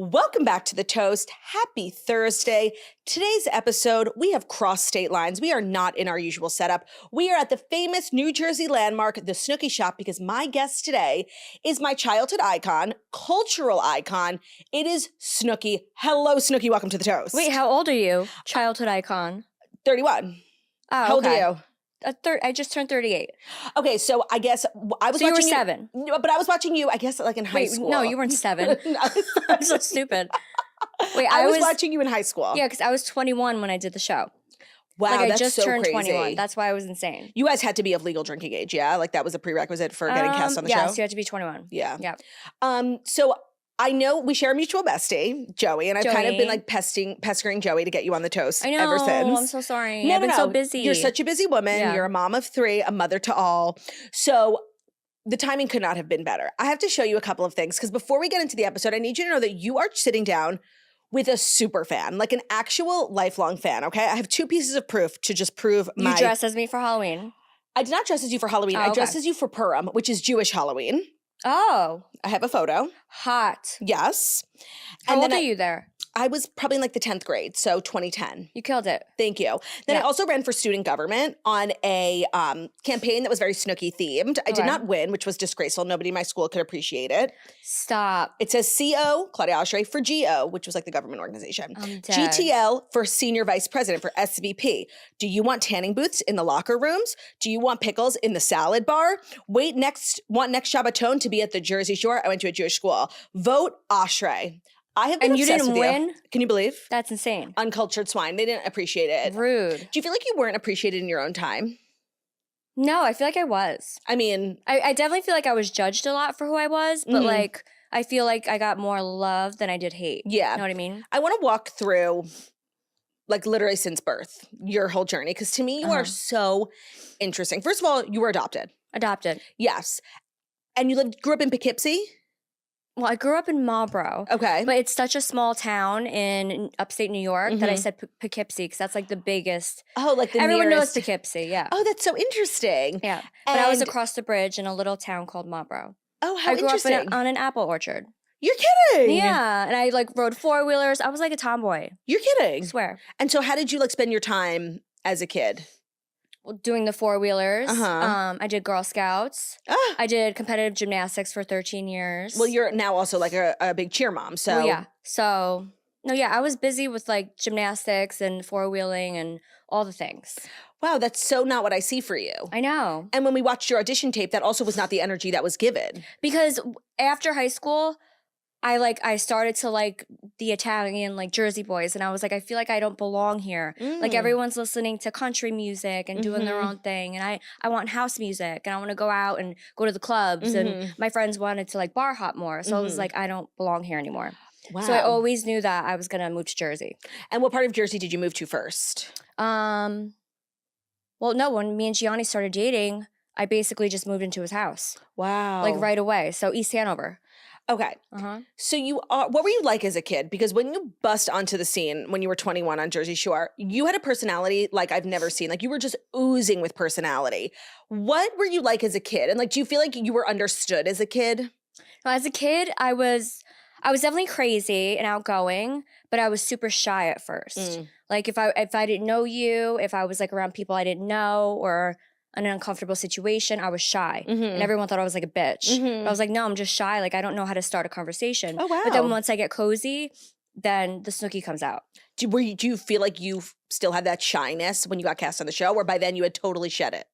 Welcome back to The Toast. Happy Thursday. Today's episode, we have crossed state lines. We are not in our usual setup. We are at the famous New Jersey landmark, the Snooki shop, because my guest today is my childhood icon, cultural icon. It is Snooki. Hello, Snooki. Welcome to The Toast. Wait, how old are you? Childhood icon. 31. Oh, how old are you? I just turned 38. Okay, so I guess I was so watching you were 7. But I was watching you, I guess, like in high school. No, you weren't 7. I'm so stupid. Wait, I was watching you in high school. Yeah, because I was 21 when I did the show. Wow, like, I that's just so turned crazy. 21. That's why I was insane. You guys had to be of legal drinking age, yeah? Like that was a prerequisite for getting cast on the show? Yes, you had to be 21. Yeah. Yeah. So I know we share a mutual bestie, Joey, and I've kind of been like pestering Joey to get you on The Toast ever since. I'm so sorry. I've been so busy. You're such a busy woman. Yeah. You're a mom of 3, a mother to all. So the timing could not have been better. I have to show you a couple of things because before we get into the episode, I need you to know that you are sitting down with a super fan, like an actual lifelong fan, okay? I have 2 pieces of proof to just prove You dressed as me for Halloween. I did not dress as you for Halloween. I dressed as you for Purim, which is Jewish Halloween. Oh. I have a photo. Hot. Yes. How old are you there? I was probably in like the 10th grade, so 2010. You killed it. Thank you. Then I also ran for student government on a campaign that was very Snooki themed. I did not win, which was disgraceful. Nobody in my school could appreciate it. Stop. It says CO, Claudia Oshry, for GO, which was like the government organization. I'm dead. GTL for senior vice president for SVP. Do you want tanning booths in the locker rooms? Do you want pickles in the salad bar? Want next Shabbaton to be at the Jersey Shore? I went to a Jewish school. Vote Oshry. I have been obsessed with you. And you didn't win? Can you believe? That's insane. Uncultured swine. They didn't appreciate it. Rude. Do you feel like you weren't appreciated in your own time? No, I feel like I was. I mean, I definitely feel like I was judged a lot for who I was, but like I feel like I got more love than I did hate. Yeah. You know what I mean? I want to walk through like literally since birth, your whole journey, because to me you are so interesting. First of all, you were adopted. Adopted. Yes. And you grew up in Poughkeepsie? Well, I grew up in Marlboro. Okay. But it's such a small town in upstate New York that I said Poughkeepsie because that's like the biggest. Oh, like the Everyone nearest. knows Poughkeepsie, yeah. Oh, that's so interesting. Yeah. But I was across the bridge in a little town called Marlboro. Oh, how interesting. I grew up on an apple orchard. You're kidding. Yeah. And I like rode 4-wheelers. I was like a tomboy. You're kidding. I swear. And so how did you like spend your time as a kid? Doing the 4-wheelers. I did Girl Scouts. I did competitive gymnastics for 13 years. Well, you're now also like a big cheer mom, so. Well, yeah. So, no, yeah, I was busy with like gymnastics and 4-wheeling and all the things. Wow, that's so not what I see for you. I know. And when we watched your audition tape, that also was not the energy that was given. Because after high school, I started to like the Italian like Jersey boys, and I was like, I feel like I don't belong here. Like everyone's listening to country music and doing their own thing, and I want house music, and I want to go out and go to the clubs, and my friends wanted to like bar hop more, so I was like, I don't belong here anymore. Wow. So I always knew that I was gonna move to Jersey. And what part of Jersey did you move to first? Well, no, when me and Gianni started dating, I basically just moved into his house. Wow. Like right away. So East Hanover. Okay. So what were you like as a kid? Because when you bust onto the scene when you were 21 on Jersey Shore, you had a personality like I've never seen. Like you were just oozing with personality. What were you like as a kid? And like, do you feel like you were understood as a kid? Well, as a kid, I was definitely crazy and outgoing, but I was super shy at first. Like if I didn't know you, if I was like around people I didn't know or an uncomfortable situation, I was shy. And everyone thought I was like a bitch. But I was like, no, I'm just shy. Like, I don't know how to start a conversation. Oh, wow. But then once I get cozy, then the Snooki comes out. Do you feel like you still had that shyness when you got cast on the show, or by then you had totally shed it?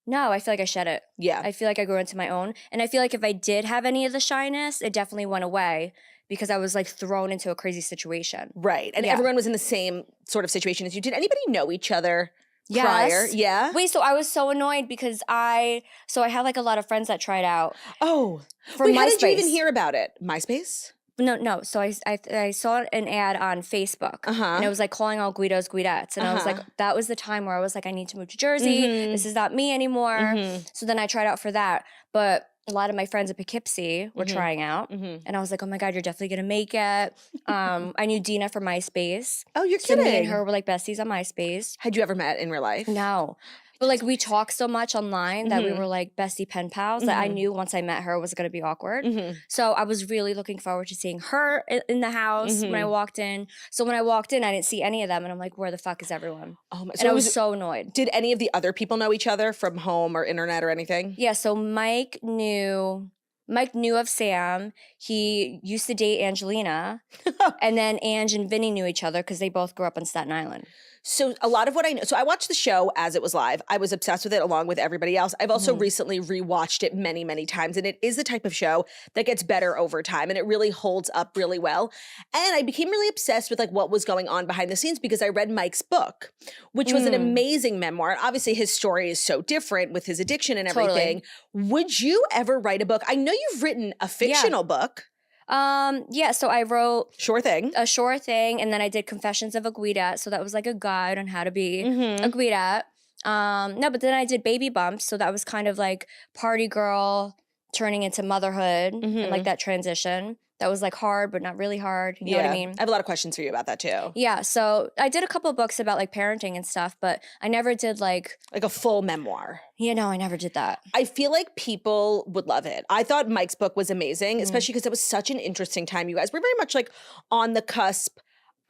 No, I feel like I shed it. Yeah. I feel like I grew into my own. And I feel like if I did have any of the shyness, it definitely went away because I was like thrown into a crazy situation. Right. And everyone was in the same sort of situation as you. Did anybody know each other? Prior? Yeah. Wait, so I was so annoyed because I had like a lot of friends that tried out. Oh. For MySpace. How did you even hear about it? MySpace? No. So I saw an ad on Facebook, and it was like calling all Guidos, Guidettes, and I was like, that was the time where I was like, I need to move to Jersey. This is not me anymore. So then I tried out for that, but a lot of my friends at Poughkeepsie were trying out, and I was like, oh my God, you're definitely gonna make it. I knew Dina from MySpace. Oh, you're so kidding. me and her were like besties on MySpace. Had you ever met in real life? No. But like we talked so much online that we were like bestie pen pals that I knew once I met her it was going to be awkward. So I was really looking forward to seeing her in the house when I walked in. So when I walked in, I didn't see any of them. And I'm like, where the fuck is everyone? Oh my, and I was so annoyed. Did any of the other people know each other from home or internet or anything? Yeah, so Mike knew of Sam. He used to date Angelina. And then Ange and Vinny knew each other because they both grew up on Staten Island. So a lot of what I know, so I watched the show as it was live. I was obsessed with it along with everybody else. I've also recently rewatched it many, many times. And it is the type of show that gets better over time. And it really holds up really well. And I became really obsessed with like what was going on behind the scenes because I read Mike's book, which was an amazing memoir. Obviously his story is so different with his addiction and everything. Totally. Would you ever write a book? I know you've written a fictional book. Yeah, so I wrote a Sure Thing, and then I did Confessions of a Guidette, so that was like a guide on how to be a Guidette. No, but then I did Baby Bumps, so that was kind of like party girl turning into motherhood and like that transition. That was like hard, but not really hard. You know what I mean? I have a lot of questions for you about that too. Yeah, so I did a couple of books about like parenting and stuff, but I never did like a full memoir. Yeah, no, I never did that. I feel like people would love it. I thought Mike's book was amazing, especially because it was such an interesting time. You guys were very much like on the cusp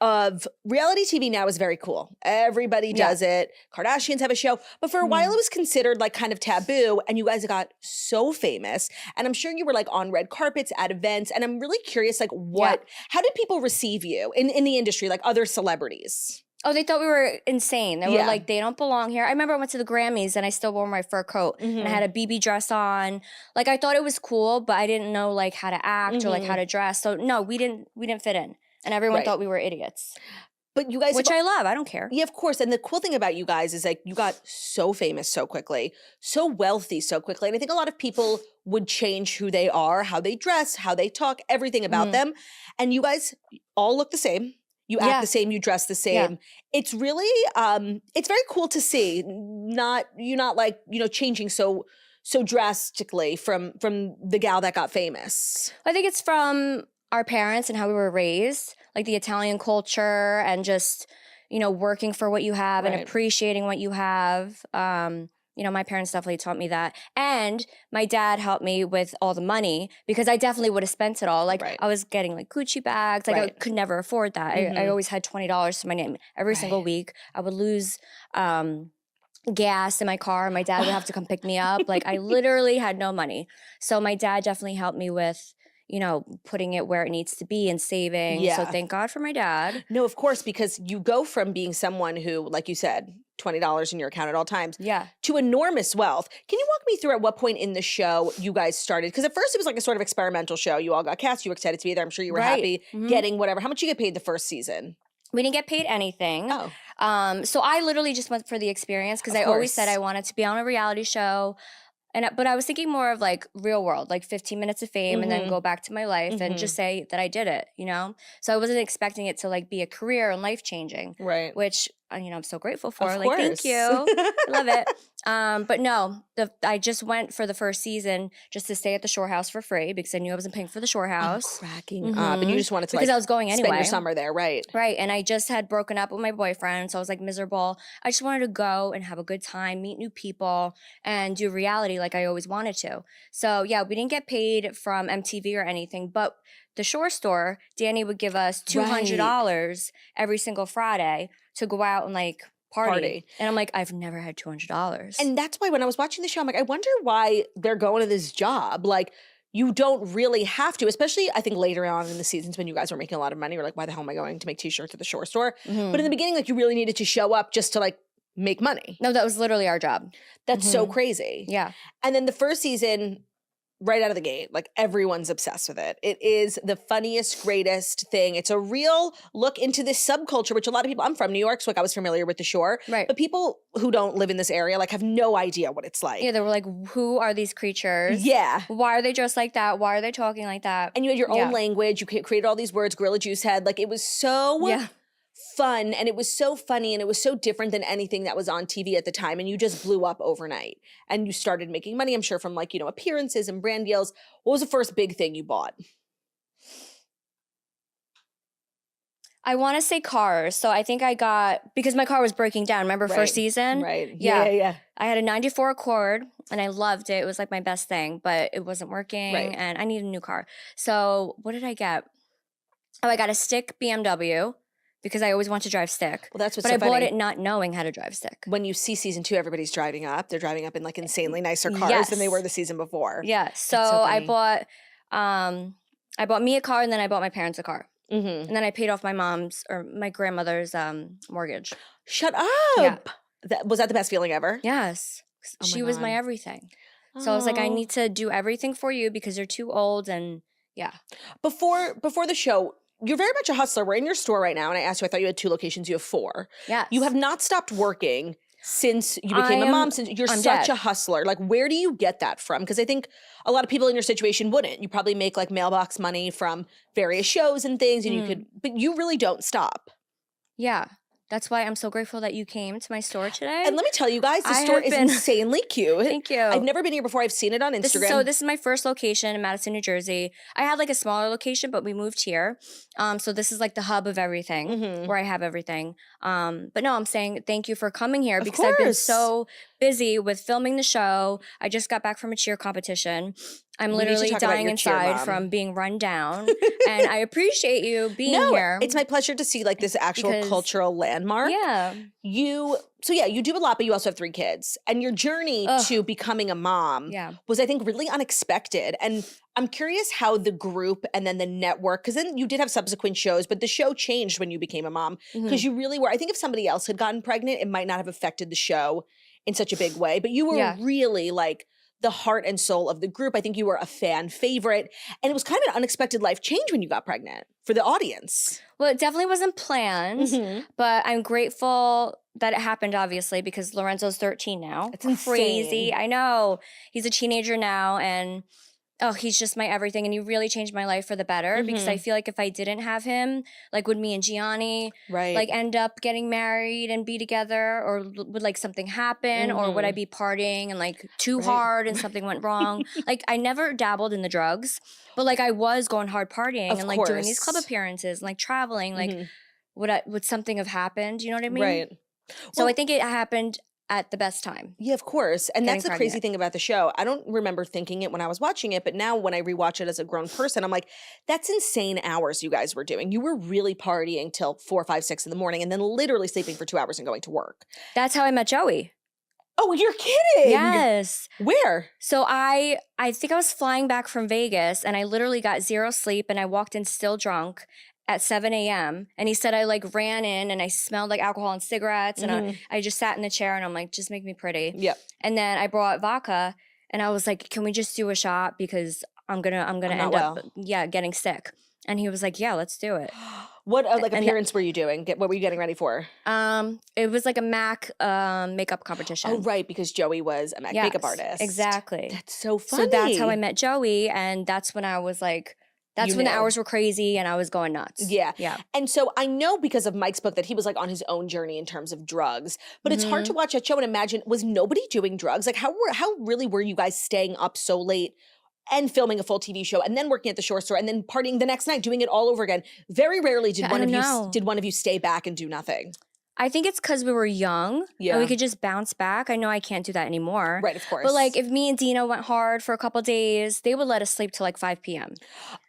of reality TV now is very cool. Everybody does it. Kardashians have a show. But for a while it was considered like kind of taboo and you guys got so famous. And I'm sure you were like on red carpets at events. And I'm really curious like how did people receive you in the industry, like other celebrities? Oh, they thought we were insane. They were like, they don't belong here. I remember I went to the Grammys and I still wore my fur coat and I had a BB dress on. Like I thought it was cool, but I didn't know like how to act or like how to dress. So no, we didn't fit in. And everyone thought we were idiots. But you guys— Which I love. I don't care. Yeah, of course. And the cool thing about you guys is like you got so famous so quickly, so wealthy so quickly. And I think a lot of people would change who they are, how they dress, how they talk, everything about them. And you guys all look the same. You act the same, you dress the same. Yeah. It's really, it's very cool to see. You're not like, changing so drastically from the gal that got famous. I think it's from our parents and how we were raised, like the Italian culture and just, working for what you have and appreciating what you have. My parents definitely taught me that. And my dad helped me with all the money because I definitely would have spent it all. Like I was getting like Gucci bags. Like I could never afford that. I always had $20 to my name every single week. I would lose gas in my car. My dad would have to come pick me up. Like I literally had no money. So my dad definitely helped me with putting it where it needs to be and saving. Yeah. So thank God for my dad. No, of course, because you go from being someone who, like you said, $20 in your account at all times, to enormous wealth. Can you walk me through at what point in the show you guys started? Because at first it was like a sort of experimental show. You all got cast. You were excited to be there. I'm sure you were happy getting whatever. How much you get paid the first season? We didn't get paid anything. Oh. So I literally just went for the experience because I always said I wanted to be on a reality show. But I was thinking more of like real world, like 15 minutes of fame and then go back to my life and just say that I did it, So I wasn't expecting it to like be a career and life changing. Right. Which, I'm so grateful for. Of course. Thank you. I love it. But no, I just went for the first season just to stay at the Shore House for free because I knew I wasn't paying for the Shore House. I'm cracking up. And you just wanted to because I was going anyway. Spend your summer there, right? Right. And I just had broken up with my boyfriend. So I was like miserable. I just wanted to go and have a good time, meet new people and do reality like I always wanted to. So yeah, we didn't get paid from MTV or anything, but the Shore Store, Danny would give us $200 every single Friday to go out and like party. And I'm like, I've never had $200. And that's why when I was watching the show, I'm like, I wonder why they're going to this job. Like, you don't really have to, especially I think later on in the seasons when you guys were making a lot of money. You're like, why the hell am I going to make t-shirts at the Shore Store? But in the beginning, like you really needed to show up just to like make money. No, that was literally our job. That's so crazy. Yeah. And then the first season, right out of the gate, like everyone's obsessed with it. It is the funniest, greatest thing. It's a real look into this subculture, which a lot of people— I'm from New York, so like I was familiar with the Shore. Right. But people who don't live in this area like have no idea what it's like. Yeah, they were like, who are these creatures? Yeah. Why are they dressed like that? Why are they talking like that? And you had your own language. You created all these words, Gorilla Juice Head. Like it was so fun and it was so funny and it was so different than anything that was on TV at the time, and you just blew up overnight and you started making money, I'm sure, from like, appearances and brand deals. What was the first big thing you bought? I want to say cars. So I think I got, because my car was breaking down. Remember first season? Right. Yeah. Yeah. I had a 94 Accord and I loved it. It was like my best thing, but it wasn't working and I needed a new car. So what did I get? Oh, I got a stick BMW because I always want to drive stick. Well, that's what's but so I bought funny. it not knowing how to drive stick. When you see season 2, everybody's driving up. They're driving up in like insanely nicer cars than they were the season before. Yeah. So I bought me a car and then I bought my parents a car. Mm-hmm. And then I paid off my grandmother's mortgage. Shut up. Yeah. Was that the best feeling ever? Yes. Oh she my was God. my everything. So I was like, I need to do everything for you because you're too old and yeah. Before the show, you're very much a hustler. We're in your store right now, and I asked you, I thought you had 2 locations. You have 4. Yes. You have not stopped working since you became a mom. Since you're such a hustler. Like, where do you get that from? Because I think a lot of people in your situation wouldn't. You probably make like mailbox money from various shows and things, and but you really don't stop. Yeah. That's why I'm so grateful that you came to my store today. And let me tell you guys, the store is insanely cute. Thank you. I've never been here before. I've seen it on Instagram. This is my first location in Madison, New Jersey. I had like a smaller location, but we moved here. So this is like the hub of everything, where I have everything. But no, I'm saying thank you for coming here because I've been so busy with filming the show. I just got back from a cheer competition. I'm literally dying inside from being run down. And I appreciate you being here. It's my pleasure to see like this actual cultural landmark. Yeah. You do a lot, but you also have 3 kids. And your journey to becoming a mom was, I think, really unexpected. And I'm curious how the group and then the network, because then you did have subsequent shows, but the show changed when you became a mom. Because you really were, I think if somebody else had gotten pregnant, it might not have affected the show in such a big way. But you were really like the heart and soul of the group. I think you were a fan favorite. And it was kind of an unexpected life change when you got pregnant for the audience. Well, it definitely wasn't planned, but I'm grateful that it happened, obviously, because Lorenzo's 13 now. It's crazy. insane. I know. He's a teenager now, and he's just my everything. And he really changed my life for the better because I feel like if I didn't have him, like would me and Gianni like end up getting married and be together, or would like something happen, or would I be partying and like too hard and something went wrong? Like I never dabbled in the drugs, but like I was going hard partying and like doing these club appearances and like traveling. Like would something have happened? You know what I mean? Right. So I think it happened at the best time. Yeah, of course. And that's the crazy thing about the show. I don't remember thinking it when I was watching it, but now when I rewatch it as a grown person, I'm like, that's insane hours you guys were doing. You were really partying till 4, 5, 6 in the morning and then literally sleeping for 2 hours and going to work. That's how I met Joey. Oh, you're kidding. Yes. Where? So I think I was flying back from Vegas and I literally got 0 sleep and I walked in still drunk at 7 a.m. And he said I like ran in and I smelled like alcohol and cigarettes and I just sat in the chair and I'm like, just make me pretty. Yep. And then I brought vodka and I was like, can we just do a shot because I'm gonna end up getting sick. And he was like, yeah, let's do it. What appearance were you doing? What were you getting ready for? It was like a MAC makeup competition. Oh, right, because Joey was a MAC makeup artist. Exactly. That's so funny. So that's how I met Joey, and that's when I was like, when the hours were crazy and I was going nuts. Yeah. Yeah. And so I know because of Mike's book that he was like on his own journey in terms of drugs, but it's hard to watch that show and imagine, was nobody doing drugs? Like how really were you guys staying up so late and filming a full TV show and then working at the shore store and then partying the next night, doing it all over again? Very rarely did one of you stay back and do nothing. I think it's because we were young and we could just bounce back. I know I can't do that anymore. Right, of course. But like if me and Dina went hard for a couple days, they would let us sleep till like 5 p.m.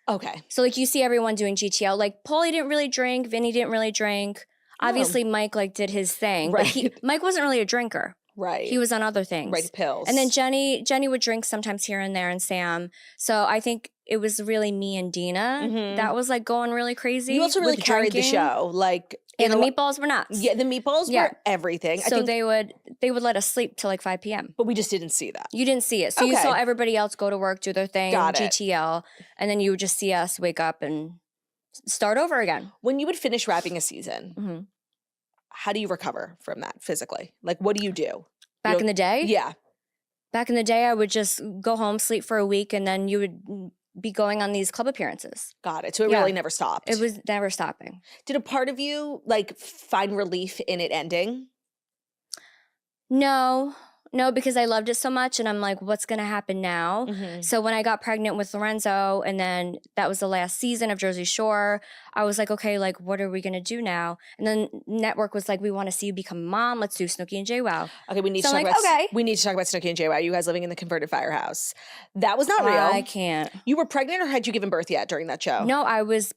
Okay. So like you see everyone doing GTL. Like Paulie didn't really drink. Vinny didn't really drink. Obviously Mike like did his thing. Right. But Mike wasn't really a drinker. Right. He was on other things. Right, pills. And then Jenny would drink sometimes here and there, and Sam. So I think it was really me and Dina that was like going really crazy. You also really carried the show. Like the meatballs were nuts. Yeah, the meatballs were everything. So they would let us sleep till like 5 p.m. But we just didn't see that. You didn't see it. So you saw everybody else go to work, do their thing, GTL, and then you would just see us wake up and start over again. When you would finish wrapping a season, how do you recover from that physically? Like, what do you do? Back in the day? Yeah. Back in the day, I would just go home, sleep for a week, and then you would be going on these club appearances. Got it. So it really never stopped. It was never stopping. Did a part of you like find relief in it ending? No, No, because I loved it so much and I'm like, what's going to happen now? So when I got pregnant with Lorenzo and then that was the last season of Jersey Shore, I was like, okay, like what are we going to do now? And then network was like, we want to see you become a mom. Let's do Snooki and JWoww. Okay, we need to So talk I'm about like, okay. we need to talk about Snooki and JWoww. You guys living in the converted firehouse. That was not real. I can't. You were pregnant or had you given birth yet during that show? No, I was,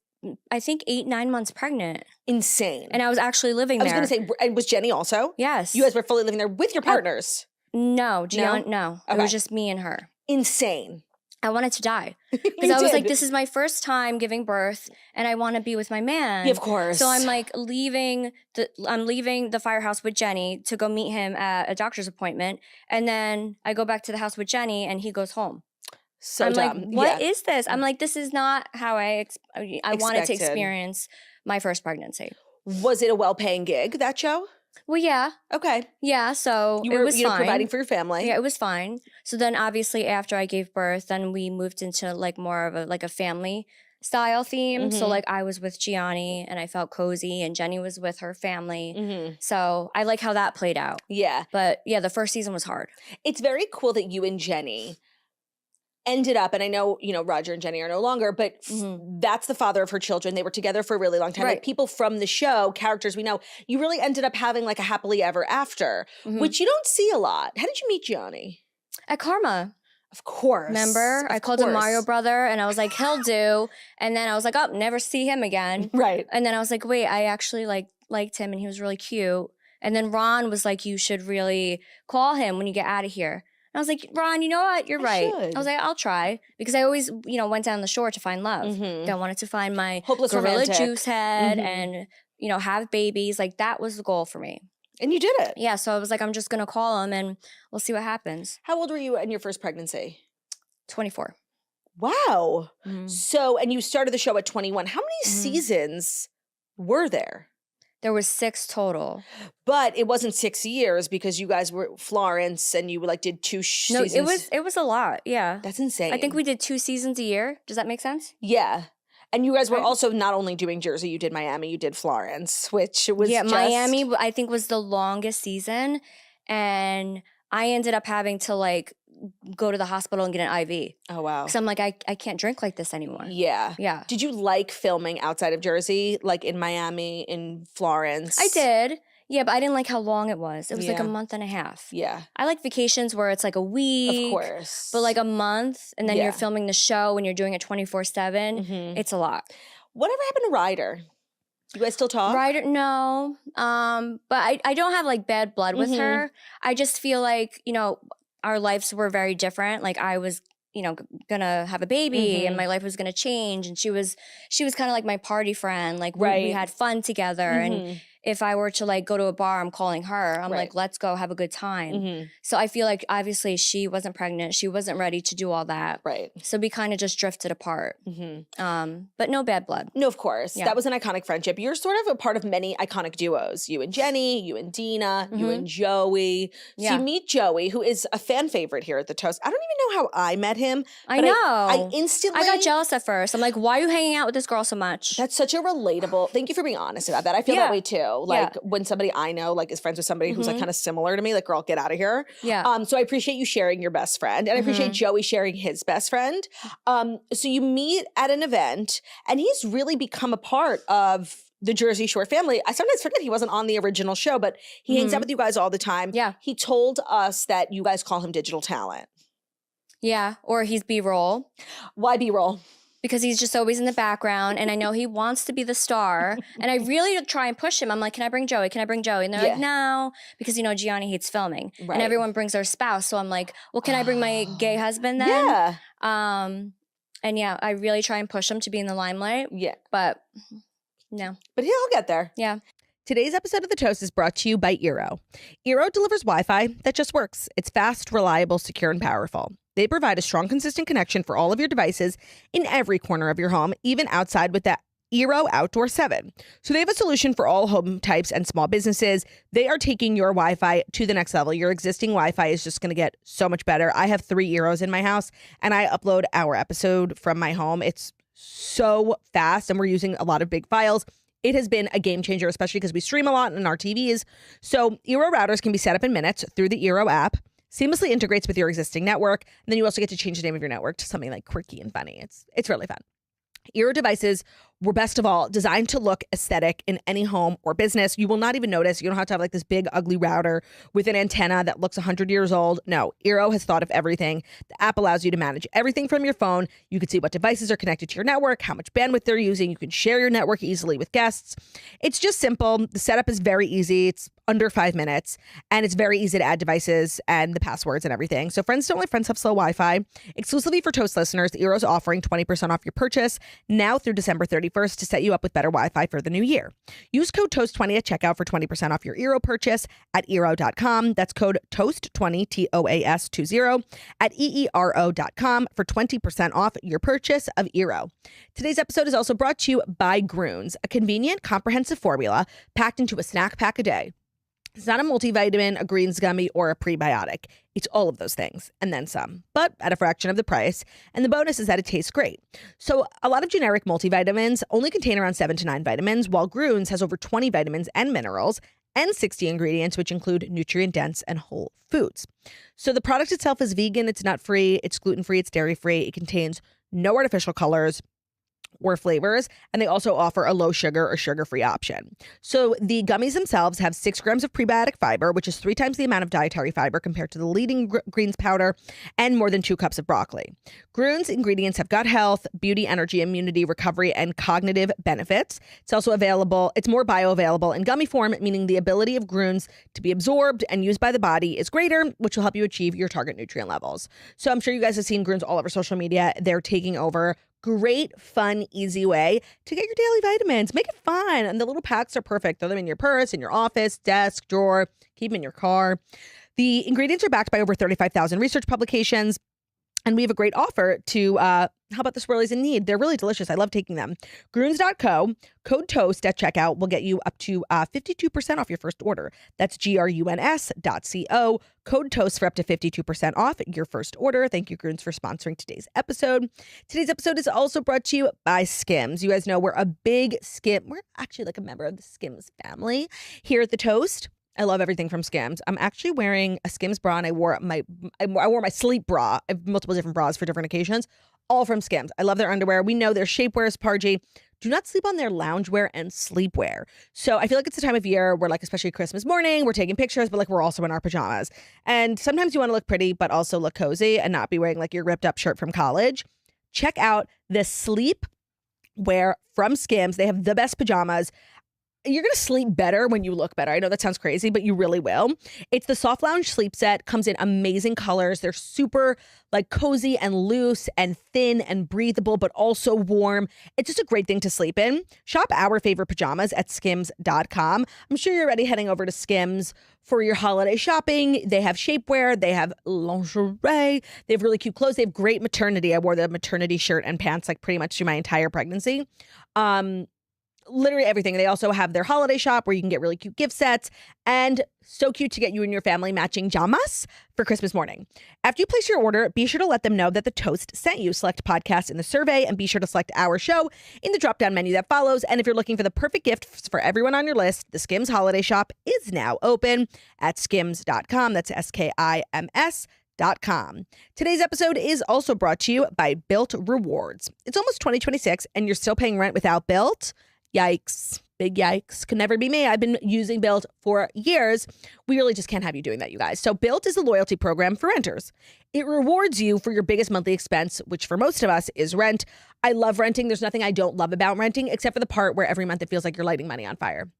I think 8-9 months pregnant. Insane. And I was actually living there. I was going to say, and was Jenny also? Yes. You guys were fully living there with your partners? No, no. Okay. It was just me and her. Insane. I wanted to die. Because I was like, this is my first time giving birth and I want to be with my man. Yeah, of course. So I'm like leaving the firehouse with Jenny to go meet him at a doctor's appointment. And then I go back to the house with Jenny and he goes home. So I'm dumb. like, what is this? I'm like, this is not how I wanted to experience my first pregnancy. Was it a well-paying gig, that show? Well, yeah. Okay. Yeah, so you were, it was fine. Providing for your family. Yeah, it was fine. So then obviously after I gave birth, then we moved into like more of a family style theme. So like I was with Gianni and I felt cozy and Jenny was with her family. So I like how that played out. Yeah. But yeah, the first season was hard. It's very cool that you and Jenny ended up, and I know, Roger and Jenny are no longer, but that's the father of her children. They were together for a really long time. Right. Like people from the show, characters we know, you really ended up having like a happily ever after, which you don't see a lot. How did you meet Gianni? At Karma. Of course. Remember? I called him Mario Brother and I was like, he'll do. And then I was like, oh, never see him again. Right. And then I was like, wait, I actually liked him and he was really cute. And then Ron was like, you should really call him when you get out of here. And I was like, Ron, you know what? You're right. Should. I was like, I'll try. Because I always, went down the shore to find love. I wanted to find my hopeless gorilla romantic juice head and, have babies. Like that was the goal for me. And you did it. Yeah. So I was like, I'm just going to call him and we'll see what happens. How old were you in your first pregnancy? 24. Wow. So, and you started the show at 21. How many seasons were there? There was 6 total. But it wasn't 6 years because you guys were Florence and you did 2 seasons. No, it was a lot. Yeah. That's insane. I think we did 2 seasons a year. Does that make sense? Yeah. And you guys were also not only doing Jersey, you did Miami, you did Florence, which was Miami I think was the longest season. And I ended up having to go to the hospital and get an IV. Oh, wow. Because I'm like, I can't drink like this anymore. Yeah. Yeah. Did you like filming outside of Jersey, like in Miami, in Florence? I did. Yeah, but I didn't like how long it was. It was like a month and a half. Yeah. I like vacations where it's like a week. Of course. But like a month, and then you're filming the show and you're doing it 24/7. It's a lot. Whatever happened to Ryder? You guys still talk? Ryder, no. But I don't have bad blood with her. I just feel like, our lives were very different. Like I was, gonna have a baby and my life was gonna change. And she was kind of like my party friend. Like we had fun together. And if I were to go to a bar, I'm calling her. I'm like, let's go have a good time. So I feel like obviously she wasn't pregnant. She wasn't ready to do all that. Right. So we kind of just drifted apart. But no bad blood. No, of course. Yeah. That was an iconic friendship. You're sort of a part of many iconic duos. You and Jenny, you and Dina, you and Joey. So you meet Joey, who is a fan favorite here at The Toast. I don't even know how I met him. I know. I instantly... I got jealous at first. I'm like, why are you hanging out with this girl so much? That's such a relatable... Thank you for being honest about that. I feel that way too. When somebody I know is friends with somebody who's kind of similar to me, girl, get out of here. Yeah. So I appreciate you sharing your best friend, and I appreciate Joey sharing his best friend. So you meet at an event, and he's really become a part of the Jersey Shore family. I sometimes forget he wasn't on the original show, but he hangs out with you guys all the time. Yeah. He told us that you guys call him digital talent. Yeah. Or he's B-roll. Why B-roll? Because he's just always in the background, and I know he wants to be the star. And I really try and push him. I'm like, can I bring Joey? Can I bring Joey? And they're like, no, because, Gianni hates filming. Right. And everyone brings their spouse. So I'm like, well, can I bring my gay husband then? Yeah. And yeah, I really try and push him to be in the limelight. Yeah. But no. But he'll get there. Yeah. Today's episode of The Toast is brought to you by Eero. Eero delivers Wi-Fi that just works. It's fast, reliable, secure, and powerful. They provide a strong, consistent connection for all of your devices in every corner of your home, even outside with that Eero Outdoor 7. So they have a solution for all home types and small businesses. They are taking your Wi-Fi to the next level. Your existing Wi-Fi is just going to get so much better. I have 3 Eeros in my house, and I upload our episode from my home. It's so fast, and we're using a lot of big files. It has been a game changer, especially because we stream a lot on our TVs. So Eero routers can be set up in minutes through the Eero app. seamlessly integrates with your existing network. And then you also get to change the name of your network to something like quirky and funny. It's really fun. Eero devices were, best of all, designed to look aesthetic in any home or business. You will not even notice. You don't have to have like this big ugly router with an antenna that looks 100 years old. No, Eero has thought of everything. The app allows you to manage everything from your phone. You can see what devices are connected to your network, how much bandwidth they're using. You can share your network easily with guests. It's just simple. The setup is very easy. It's under 5 minutes, and it's very easy to add devices and the passwords and everything. So friends don't let friends have slow Wi-Fi. Exclusively for Toast listeners, Eero's offering 20% off your purchase now through December 31st to set you up with better Wi-Fi for the new year. Use code TOAST20 at checkout for 20% off your Eero purchase at Eero.com. That's code TOAST20, TOAS20, at EERO.com for 20% off your purchase of Eero. Today's episode is also brought to you by Groons, a convenient, comprehensive formula packed into a snack pack a day. It's not a multivitamin, a greens gummy, or a prebiotic. It's all of those things and then some, but at a fraction of the price. And the bonus is that it tastes great. So a lot of generic multivitamins only contain around 7 to 9 vitamins, while Groons has over 20 vitamins and minerals and 60 ingredients, which include nutrient-dense and whole foods. So the product itself is vegan, it's nut-free, it's gluten-free, it's dairy-free. It contains no artificial colors or flavors, and they also offer a low sugar or sugar-free option. So the gummies themselves have 6 grams of prebiotic fiber, which is 3 times the amount of dietary fiber compared to the leading greens powder, and more than 2 cups of broccoli. Groons ingredients have gut health, beauty, energy, immunity, recovery, and cognitive benefits. It's also available, it's more bioavailable in gummy form, meaning the ability of Groons to be absorbed and used by the body is greater, which will help you achieve your target nutrient levels. So I'm sure you guys have seen Groons all over social media. They're taking over. Great, fun, easy way to get your daily vitamins. Make it fun. And the little packs are perfect. Throw them in your purse, in your office, desk, drawer, keep them in your car. The ingredients are backed by over 35,000 research publications. And we have a great offer to help out the swirlies in need. They're really delicious. I love taking them. Groons.co, code TOAST at checkout will get you up to 52% off your first order. That's GRUNS.co, code TOAST for up to 52% off your first order. Thank you, Groons, for sponsoring today's episode. Today's episode is also brought to you by Skims. You guys know we're a big Skim. We're actually like a member of the Skims family here at The Toast. I love everything from Skims. I'm actually wearing a Skims bra, and I wore my sleep bra. I have multiple different bras for different occasions, all from Skims. I love their underwear. We know their shapewear is Pargy. Do not sleep on their loungewear and sleepwear. So I feel like it's the time of year where, like, especially Christmas morning, we're taking pictures, but like we're also in our pajamas. And sometimes you want to look pretty, but also look cozy and not be wearing like your ripped up shirt from college. Check out the sleepwear from Skims. They have the best pajamas. You're going to sleep better when you look better. I know that sounds crazy, but you really will. It's the Soft Lounge Sleep Set. Comes in amazing colors. They're super like cozy and loose and thin and breathable, but also warm. It's just a great thing to sleep in. Shop our favorite pajamas at skims.com. I'm sure you're already heading over to Skims for your holiday shopping. They have shapewear. They have lingerie. They have really cute clothes. They have great maternity. I wore the maternity shirt and pants like pretty much through my entire pregnancy. Literally everything. They also have their holiday shop where you can get really cute gift sets, and so cute to get you and your family matching jamas for Christmas morning. After you place your order, be sure to let them know that The Toast sent you. Select podcast in the survey and be sure to select our show in the drop-down menu that follows. And if you're looking for the perfect gift for everyone on your list, the Skims holiday shop is now open at skims.com. That's SKIMS.com. Today's episode is also brought to you by Built Rewards. It's almost 2026 and you're still paying rent without Built? Yikes. Big yikes. Could never be me. I've been using Built for years. We really just can't have you doing that, you guys. So Built is a loyalty program for renters. It rewards you for your biggest monthly expense, which for most of us is rent. I love renting. There's nothing I don't love about renting, except for the part where every month it feels like you're lighting money on fire.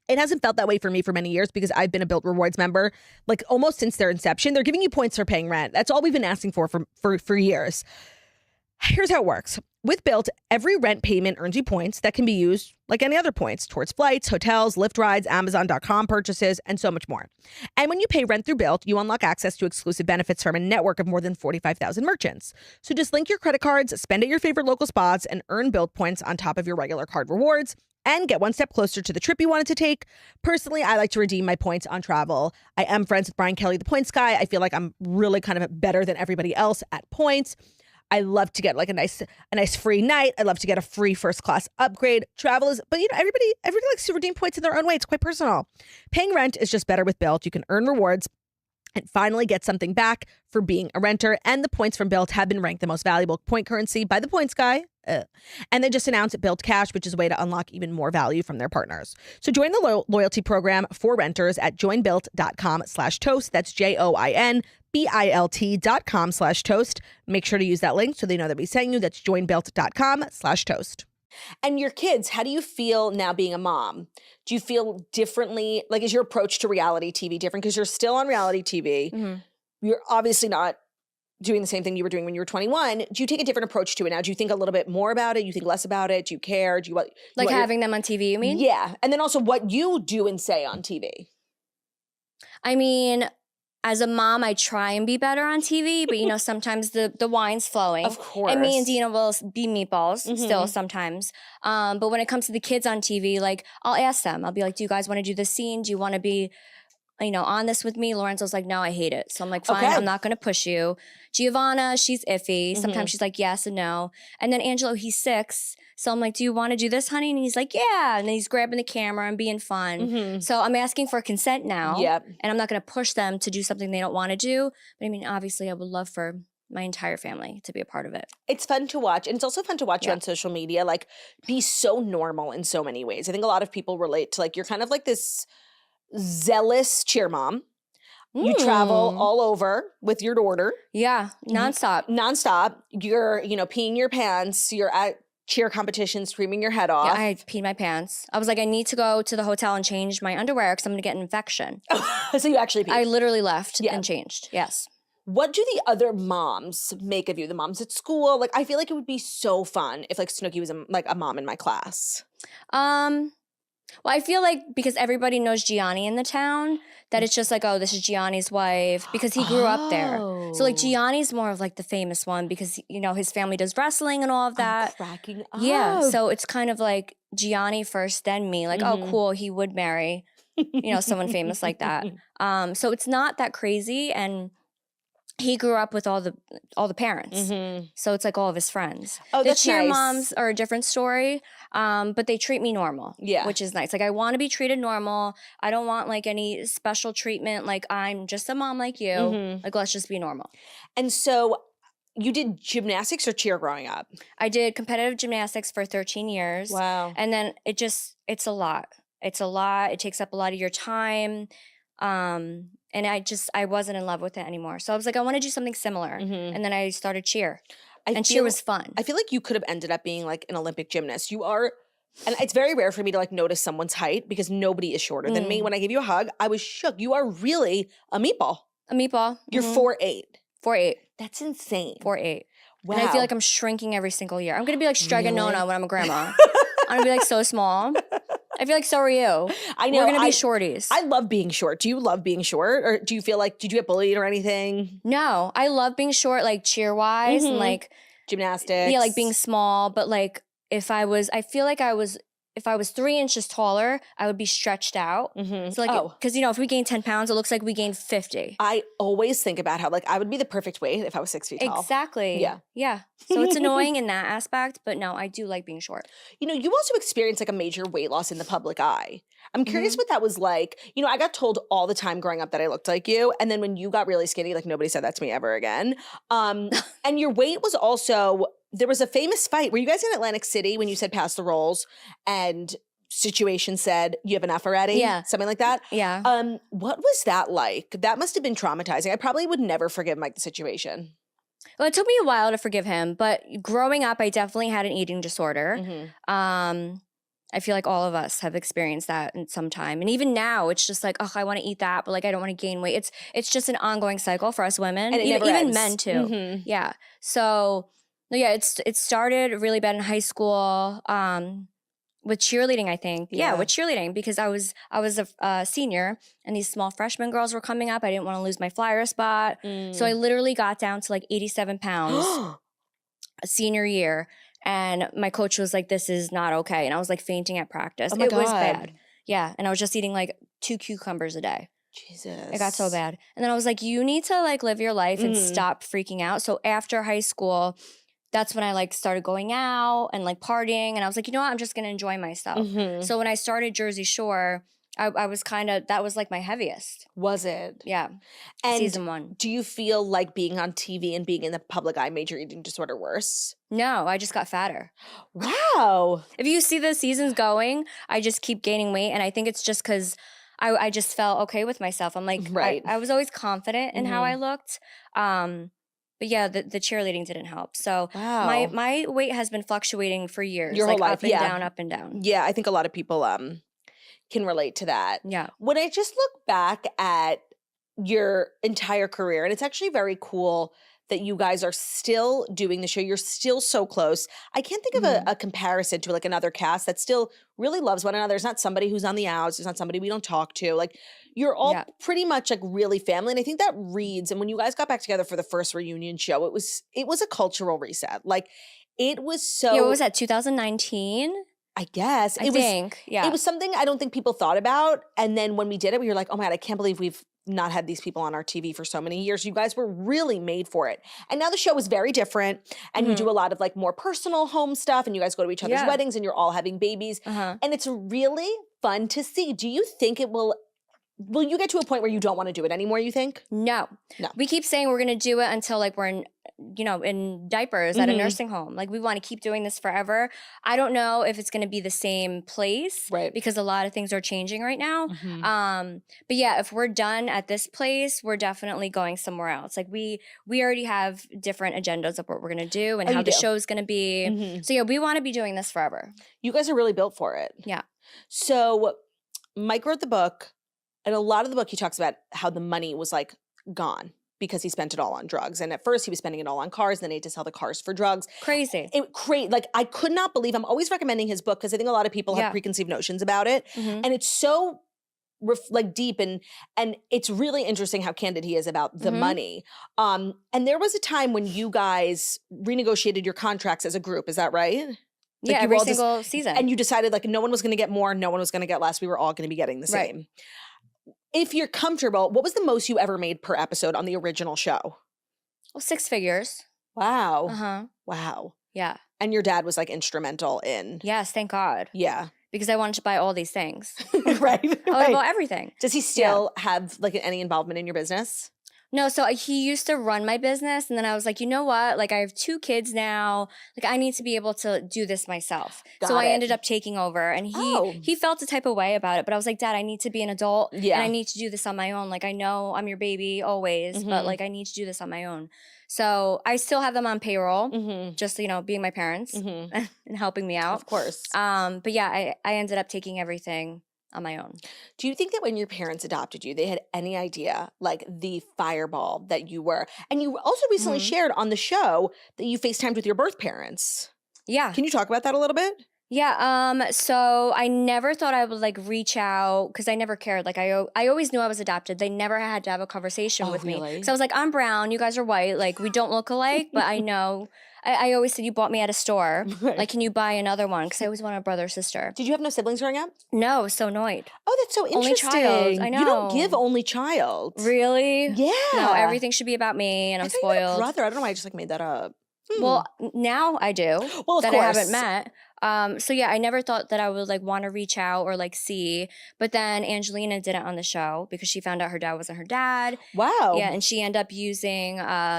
It hasn't felt that way for me for many years because I've been a Built Rewards member, like almost since their inception. They're giving you points for paying rent. That's all we've been asking for years. Here's how it works. With Built, every rent payment earns you points that can be used like any other points towards flights, hotels, Lyft rides, Amazon.com purchases, and so much more. And when you pay rent through Built, you unlock access to exclusive benefits from a network of more than 45,000 merchants. So just link your credit cards, spend at your favorite local spots, and earn Built points on top of your regular card rewards, and get one step closer to the trip you wanted to take. Personally, I like to redeem my points on travel. I am friends with Brian Kelly, the points guy. I feel like I'm really kind of better than everybody else at points. I love to get like a nice free night. I love to get a free first class upgrade. Travel is, but you know, everybody likes to redeem points in their own way. It's quite personal. Paying rent is just better with Built. You can earn rewards and finally get something back for being a renter. And the points from Built have been ranked the most valuable point currency by the Points Guy. And they just announced Built Cash, which is a way to unlock even more value from their partners. So join the loyalty program for renters at joinbuilt.com/toast. That's JOINBILT.com/toast. Make sure to use that link so they know that we sent you. That's joinbuilt.com/toast. And your kids, how do you feel now being a mom? Do you feel differently? Like, is your approach to reality TV different? Because you're still on reality TV. Mm-hmm. You're obviously not doing the same thing you were doing when you were 21. Do you take a different approach to it now? Do you think a little bit more about it? You think less about it? Do you care? Do you want like having them on TV, you mean? Yeah. And then also what you do and say on TV. I mean, as a mom, I try and be better on TV, but sometimes the wine's flowing. Of course. And me and Dina will be meatballs still sometimes. But when it comes to the kids on TV, like I'll ask them. I'll be like, do you guys want to do this scene? Do you want to be, on this with me? Lorenzo's like, no, I hate it. So I'm like, fine, I'm not going to push you. Giovanna, she's iffy. Sometimes she's like, yes and no. And then Angelo, he's 6. So I'm like, do you want to do this, honey? And he's like, yeah. And then he's grabbing the camera and being fun. So I'm asking for consent now. Yep. And I'm not going to push them to do something they don't want to do. But I mean, obviously, I would love for my entire family to be a part of it. It's fun to watch. And it's also fun to watch you on social media, like be so normal in so many ways. I think a lot of people relate to like, you're kind of like this zealous cheer mom. You travel all over with your daughter. Yeah, nonstop. Nonstop. You're, peeing your pants. You're at cheer competition, screaming your head off. Yeah, I peed my pants. I was like, I need to go to the hotel and change my underwear because I'm going to get an infection. So you actually peed. I literally left and changed. Yes. What do the other moms make of you? The moms at school? Like, I feel like it would be so fun if like Snooki was a mom in my class. Well, I feel like because everybody knows Gianni in the town, that it's just like, oh, this is Gianni's wife because he grew up there. So like Gianni's more of like the famous one because, his family does wressling and all of that. I'm cracking up. Yeah. So it's kind of like Gianni first, then me. Like, oh, cool, he would marry, someone famous like that. So it's not that crazy. And he grew up with all the parents. So it's like all of his friends. Oh, the that's cheer nice. moms are a different story, but they treat me normal, which is nice. Like I want to be treated normal. I don't want like any special treatment. Like I'm just a mom like you. Like let's just be normal. And so you did gymnastics or cheer growing up? I did competitive gymnastics for 13 years. Wow. And then it's a lot. It's a lot. It takes up a lot of your time. And I wasn't in love with it anymore. So I was like, I want to do something similar. And then I started cheer. And cheer was fun. I feel like you could have ended up being like an Olympic gymnast. You are, and it's very rare for me to like notice someone's height because nobody is shorter than me. When I gave you a hug, I was shook. You are really a meatball. A meatball. You're 4'8". 4'8". That's insane. 4'8". Wow. And I feel like I'm shrinking every single year. I'm going to be like Strega Nona when I'm a grandma. I'm going to be like so small. I feel like so are you. I know. We're going to be shorties. I love being short. Do you love being short? Or do you feel like, did you get bullied or anything? No. I love being short, like cheer-wise and like gymnastics. Yeah, like being small. But like if I was 3 inches taller, I would be stretched out. So like, because if we gain 10 pounds, it looks like we gained 50. I always think about how like I would be the perfect weight if I was 6 feet tall. Exactly. Yeah. Yeah. So it's annoying in that aspect, but no, I do like being short. You also experienced like a major weight loss in the public eye. I'm curious what that was like. I got told all the time growing up that I looked like you. And then when you got really skinny, like nobody said that to me ever again. And your weight was also, there was a famous fight. Were you guys in Atlantic City when you said pass the rolls and Situation said you have enough already? Yeah. Something like that? Yeah. What was that like? That must have been traumatizing. I probably would never forgive Mike the Situation. Well, it took me a while to forgive him, but growing up, I definitely had an eating disorder. I feel like all of us have experienced that in some time. And even now, it's just like, oh, I want to eat that, but like I don't want to gain weight. It's just an ongoing cycle for us women. And it never even ends. men too. Yeah. So yeah, it started really bad in high school. With cheerleading, I think. Yeah, with cheerleading because I was a senior and these small freshman girls were coming up. I didn't want to lose my flyer spot. So I literally got down to like 87 pounds a senior year. And my coach was like, this is not okay. And I was like fainting at practice. Oh my it God. was bad. Yeah. And I was just eating like 2 cucumbers a day. Jesus. It got so bad. And then I was like, you need to like live your life and stop freaking out. So after high school, that's when I like started going out and like partying. And I was like, you know what? I'm just going to enjoy myself. So when I started Jersey Shore, I was kind of, that was like my heaviest. Was it? Yeah. And season 1. do you feel like being on TV and being in the public eye made your eating disorder worse? No, I just got fatter. Wow. If you see the seasons going, I just keep gaining weight. And I think it's just because I just felt okay with myself. I'm like, Right. I was always confident in how I looked. But yeah, the cheerleading didn't help. So Wow. my weight has been fluctuating for years. Your whole life, up and down, up and down. Yeah, I think a lot of people can relate to that. Yeah. When I just look back at your entire career, and it's actually very cool that you guys are still doing the show. You're still so close. I can't think of a comparison to like another cast that still really loves one another. There's not somebody who's on the outs. There's not somebody we don't talk to. Like you're all pretty much like really family. And I think that reads. And when you guys got back together for the first reunion show, it was a cultural reset. Like it was so. Yeah, what was that, 2019? I guess. I think. It was something I don't think people thought about. And then when we did it, we were like, oh my God, I can't believe we've not had these people on our TV for so many years. You guys were really made for it. And now the show is very different. And you do a lot of like more personal home stuff. And you guys go to each other's weddings and you're all having babies. And it's really fun to see. Do you think it will you get to a point where you don't want to do it anymore, you think? No. We keep saying we're going to do it until like we're in diapers at a nursing home. Like we want to keep doing this forever. I don't know if it's going to be the same place, right? Because a lot of things are changing right now. But yeah, if we're done at this place, we're definitely going somewhere else. Like we already have different agendas of what we're going to do and how the show's going to be. So yeah, we want to be doing this forever. You guys are really built for it. Yeah. So Mike wrote the book. And a lot of the book, he talks about how the money was like gone because he spent it all on drugs. And at first he was spending it all on cars. Then he had to sell the cars for drugs. Crazy. Like I could not believe, I'm always recommending his book because I think a lot of people have preconceived notions about it. And it's so like deep and it's really interesting how candid he is about the money. And there was a time when you guys renegotiated your contracts as a group. Is that right? Like yeah, every single season. And you decided like no one was going to get more, no one was going to get less. We were all going to be getting the same. Right. If you're comfortable, what was the most you ever made per episode on the original show? Well, 6 figures. Wow. Wow. Yeah. And your dad was like instrumental in. Yes, thank God. Yeah. Because I wanted to buy all these things. Right. I bought everything. Does he still have like any involvement in your business? No, so he used to run my business, and then I was like, you know what? Like, I have 2 kids now. Like, I need to be able to do this myself. So I ended up taking over, and he felt a type of way about it. But I was like, Dad, I need to be an adult, and I need to do this on my own. Like, I know I'm your baby always, but like, I need to do this on my own. So I still have them on payroll, just being my parents and helping me out, of course. But yeah, I ended up taking everything on my own. Do you think that when your parents adopted you, they had any idea like the fireball that you were? And you also recently shared on the show that you FaceTimed with your birth parents. Yeah. Can you talk about that a little bit? Yeah. So I never thought I would like reach out because I never cared. Like I always knew I was adopted. They never had to have a conversation with me. Because I was like, I'm brown, you guys are white. Like we don't look alike, but I know. I always said, you bought me at a store. Like, can you buy another one? Because I always wanted a brother or sister. Did you have no siblings growing up? No, I was so annoyed. Oh, that's so interesting. Only child. I know. You don't give only child. Really? Yeah. No, everything should be about me, and I'm spoiled. You had a brother. I don't know why I just like made that up. Well, now I do. Well, of that course. I haven't met. So yeah, I never thought that I would like want to reach out or like see. But then Angelina did it on the show because she found out her dad wasn't her dad. Wow. Yeah, and she ended up using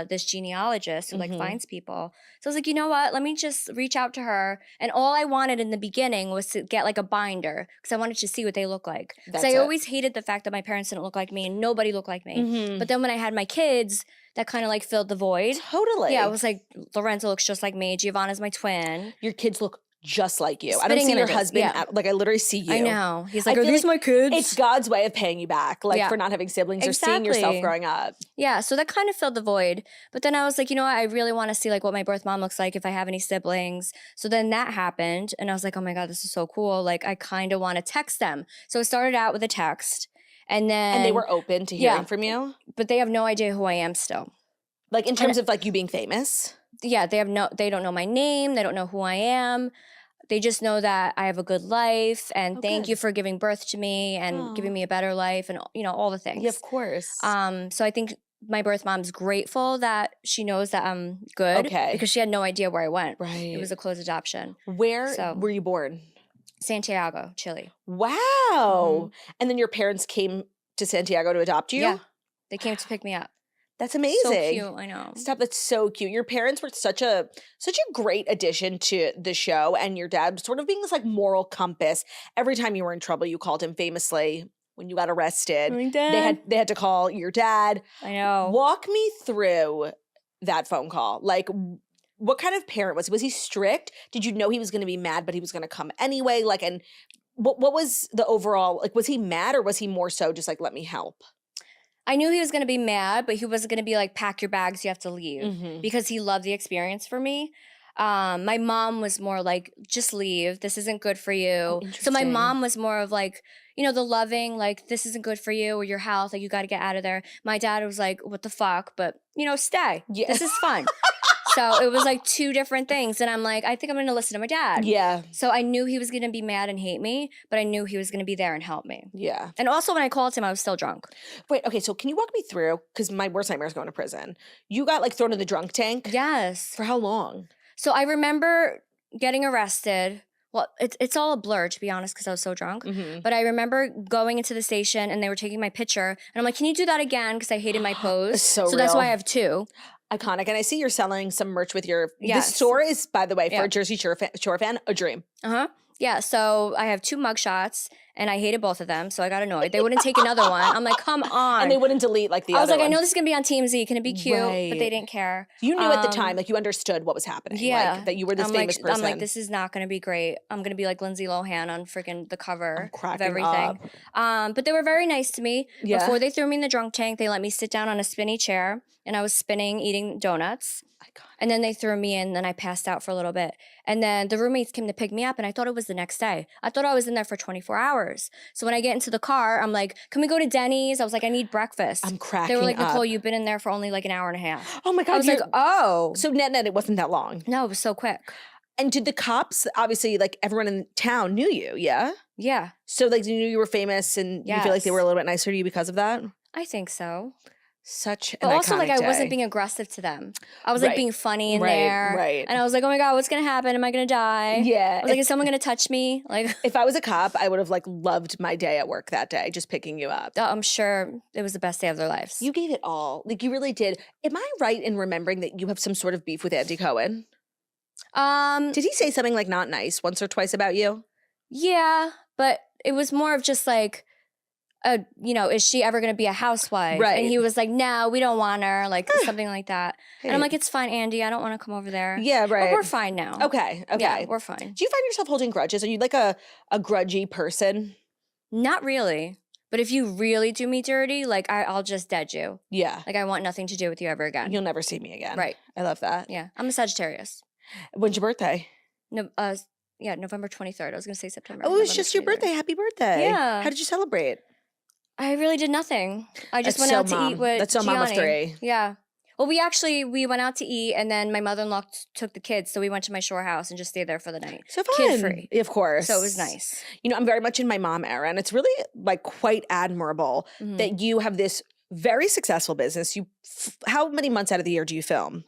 this genealogist who like finds people. So I was like, you know what? Let me just reach out to her. And all I wanted in the beginning was to get like a binder because I wanted to see what they look like. Because I always hated the fact that my parents didn't look like me and nobody looked like me. But then when I had my kids, that kind of like filled the void. Totally. Yeah, I was like, Lorenzo looks just like me. Giovanna's my twin. Your kids look just like you. I don't see your husband. Like I literally see you. I know. He's like, are these my kids? It's God's way of paying you back, like for not having siblings or seeing yourself growing up. Yeah, so that kind of filled the void. But then I was like, you know what? I really want to see like what my birth mom looks like if I have any siblings. So then that happened, and I was like, oh my God, this is so cool. Like I kind of want to text them. So it started out with a text, and then they were open to hearing from you, but they have no idea who I am still. Like in terms of like you being famous. Yeah, they don't know my name. They don't know who I am. They just know that I have a good life and thank you for giving birth to me and giving me a better life and, all the things. Yeah, of course. So I think my birth mom's grateful that she knows that I'm good because she had no idea where I went. Right. It was a closed adoption. Where were you born? Santiago, Chile. Wow. And then your parents came to Santiago to adopt you? Yeah. They came to pick me up. That's amazing. So cute, I know. Stop, that's so cute. Your parents were such a great addition to the show, and your dad sort of being this like moral compass. Every time you were in trouble, you called him famously. When you got arrested, they had to call your dad. I know. Walk me through that phone call. Like, what kind of parent was he? Was he strict? Did you know he was going to be mad, but he was going to come anyway? Like, and what was the overall, like, was he mad or was he more so just like, let me help? I knew he was going to be mad, but he wasn't going to be like, pack your bags, you have to leave, because he loved the experience for me. My mom was more like, just leave. This isn't good for you. Oh, so my mom was more of like, you know, the loving, like, this isn't good for you or your health. Like, you got to get out of there. My dad was like, what the fuck? But, you know, stay. Yeah. This is fun. So it was like two different things. And I'm like, I think I'm going to listen to my dad. Yeah. So I knew he was going to be mad and hate me, but I knew he was going to be there and help me. Yeah. And also when I called him, I was still drunk. Wait, okay. So can you walk me through, because my worst nightmare is going to prison. You got like thrown in the drunk tank? Yes. For how long? So I remember getting arrested. Well, it's all a blur, to be honest, because I was so drunk. But I remember going into the station and they were taking my picture. And I'm like, can you do that again? Because I hated my pose. So that's why I have two. Iconic. And I see you're selling some merch with your... Yes. This store is, by the way, for a Jersey Shore fan, a dream. Uh-huh. Yeah, so I have two mugshots, and I hated both of them, so I got annoyed. They wouldn't take another one. I'm like, come on. And they wouldn't delete like the other I was like, one. I know this is going to be on TMZ. Can it be cute? Right. But they didn't care. You knew at the time, like you understood what was happening. Yeah. Like, that you were this famous person. I'm like, this is not going to be great. I'm going to be like Lindsay Lohan on freaking the cover of everything. But they were very nice to me. Yeah. Before they threw me in the drunk tank, they let me sit down on a spinny chair, and I was spinning, eating donuts. And then they threw me in, and I passed out for a little bit. And then the roommates came to pick me up, and I thought it was the next day. I thought I was in there for 24 hours. So when I get into the car, I'm like, can we go to Denny's? I was like, I need breakfast. I'm cracking They were like, up. Nicole, you've been in there for only like an hour and a half. Oh my God. I was like, oh. So net, it wasn't that long. No, it was so quick. And did the cops, obviously, like everyone in town knew you, yeah? Yeah. So like they knew you were famous, and you feel like they were a little bit nicer to you because of that? I think so. Such an But also, like, iconic I wasn't day. being aggressive to them. I was like being funny in there. Right. And I was like, oh my God, what's gonna happen? Am I gonna die? Yeah. I was like, is someone gonna touch me? Like, if I was a cop, I would have like loved my day at work that day, just picking you up. I'm sure it was the best day of their lives. You gave it all. Like you really did. Am I right in remembering that you have some sort of beef with Andy Cohen? Did he say something like not nice once or twice about you? Yeah, but it was more of just like, you know, is she ever going to be a housewife? Right. And he was like, no, we don't want her, like something like that. Hey. And I'm like, it's fine, Andy. I don't want to come over there. Yeah, right. But we're fine now. Okay. Yeah, we're fine. Do you find yourself holding grudges? Are you like a grudgy person? Not really. But if you really do me dirty, like I'll just dead you. Yeah. Like I want nothing to do with you ever again. You'll never see me again. Right. I love that. Yeah. I'm a Sagittarius. When's your birthday? No, November 23rd. I was going to say September. Oh, it's just your birthday. Happy birthday. Yeah. How did you celebrate? I really did nothing. I just went out to eat with That's so mom of three. Yeah. Well, we went out to eat, and then my mother-in-law took the kids, so we went to my shore house and just stayed there for the night. So fun. Kid-free. Of course. So it was nice. You know, I'm very much in my mom era, and it's really like quite admirable that you have this very successful business. How many months out of the year do you film?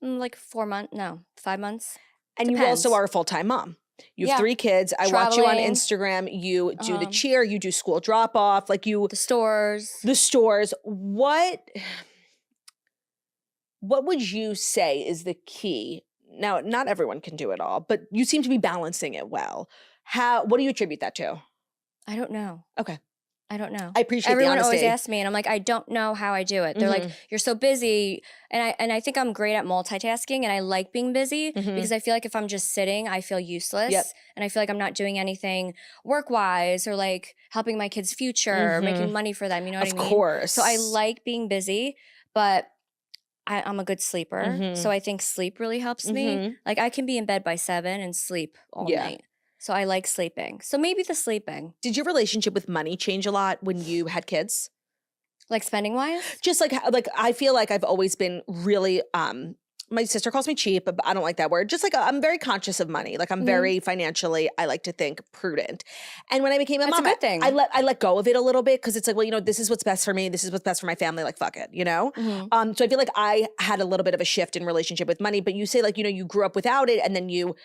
Like 5 months. And Depends. you also are a full-time mom. You have 3 kids. I watch you on Instagram. You do the cheer. You do school drop-off. Like you... The stores. What would you say is the key? Now, not everyone can do it all, but you seem to be balancing it well. What do you attribute that to? I don't know. Okay. I don't know. I appreciate Everyone the honesty. always asks me, and I'm like, I don't know how I do it. They're like, you're so busy, and I think I'm great at multitasking, and I like being busy because I feel like if I'm just sitting, I feel useless, and I feel like I'm not doing anything work-wise or like helping my kids' future or making money for them. You know what I mean? Of course. So I like being busy, but I'm a good sleeper, so I think sleep really helps me. Like I can be in bed by 7 and sleep all night. So I like sleeping. So maybe the sleeping. Did your relationship with money change a lot when you had kids? Like spending wise? Just like I feel like I've always been really my sister calls me cheap, but I don't like that word. Just like I'm very conscious of money. Like I'm very financially, I like to think, prudent. And when I became a mom, a good thing. I let go of it a little bit because it's like, well, you know, this is what's best for me. This is what's best for my family. Like fuck it, you know? So I feel like I had a little bit of a shift in relationship with money. But you say like, you know, you grew up without it and then you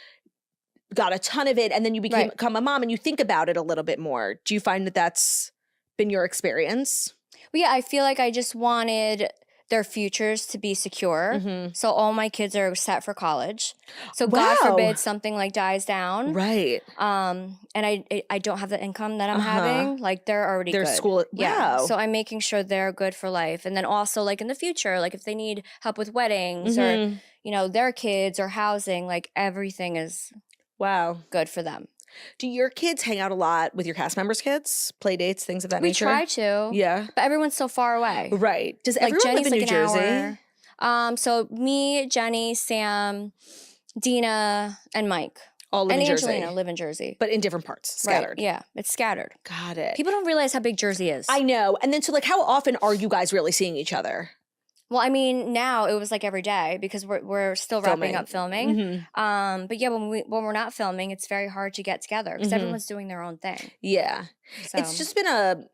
got a ton of it and then you become a mom and you think about it a little bit more. Do you find that that's been your experience? Well, yeah, I feel like I just wanted their futures to be secure. Mm-hmm. So all my kids are set for college. So Wow. God forbid something like dies down. Right. And I don't have the income that I'm having. Like they're already Their good. school. Yeah. Wow. So I'm making sure they're good for life. And then also like in the future, like if they need help with weddings or, you know, their kids or housing, like everything is good for them. Do your kids hang out a lot with your cast members' kids? Play dates, things of that nature? We try to. Yeah. But everyone's so far away. Right. Does Like everyone Jenny's live in like New an Jersey? hour. So me, Jenny, Sam, Dina, and Mike. All live in Jersey. And Angelina live in Jersey. But in different parts, scattered. Right. Yeah, it's scattered. Got it. People don't realize how big Jersey is. I know. And then so like how often are you guys really seeing each other? Well, I mean, now it was like every day because we're still wrapping up filming. But yeah, when we're not filming, it's very hard to get together because everyone's doing their own thing. Yeah. So. It's just been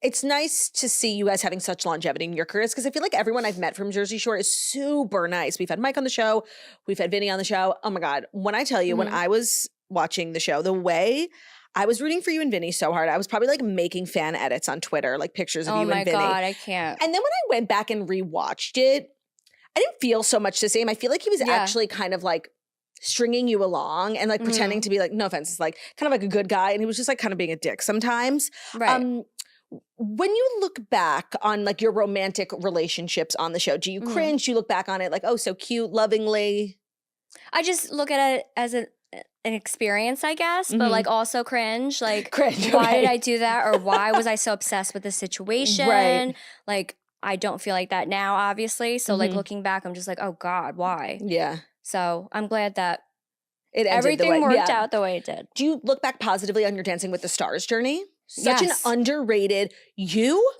it's nice to see you guys having such longevity in your careers because I feel like everyone I've met from Jersey Shore is super nice. We've had Mike on the show. We've had Vinny on the show. Oh my God. When I tell you, when I was watching the show, the way I was rooting for you and Vinny so hard. I was probably like making fan edits on Twitter, like pictures of you and Vinny. Oh my God, I can't. And then when I went back and rewatched it, I didn't feel so much the same. I feel like he was actually kind of like stringing you along and like pretending to be like, no offense, it's like kind of like a good guy. And he was just like kind of being a dick sometimes. Right. When you look back on like your romantic relationships on the show, do you cringe? Do you look back on it like, oh, so cute, lovingly? I just look at it as an experience, I guess, but like also cringe. Like, why did I do that? Or why was I so obsessed with the situation? Right. Like, I don't feel like that now, obviously. So like looking back, I'm just like, oh God, why? Yeah. So I'm glad that everything worked out the way it did. Do you look back positively on your Dancing with the Stars journey? Such an underrated, you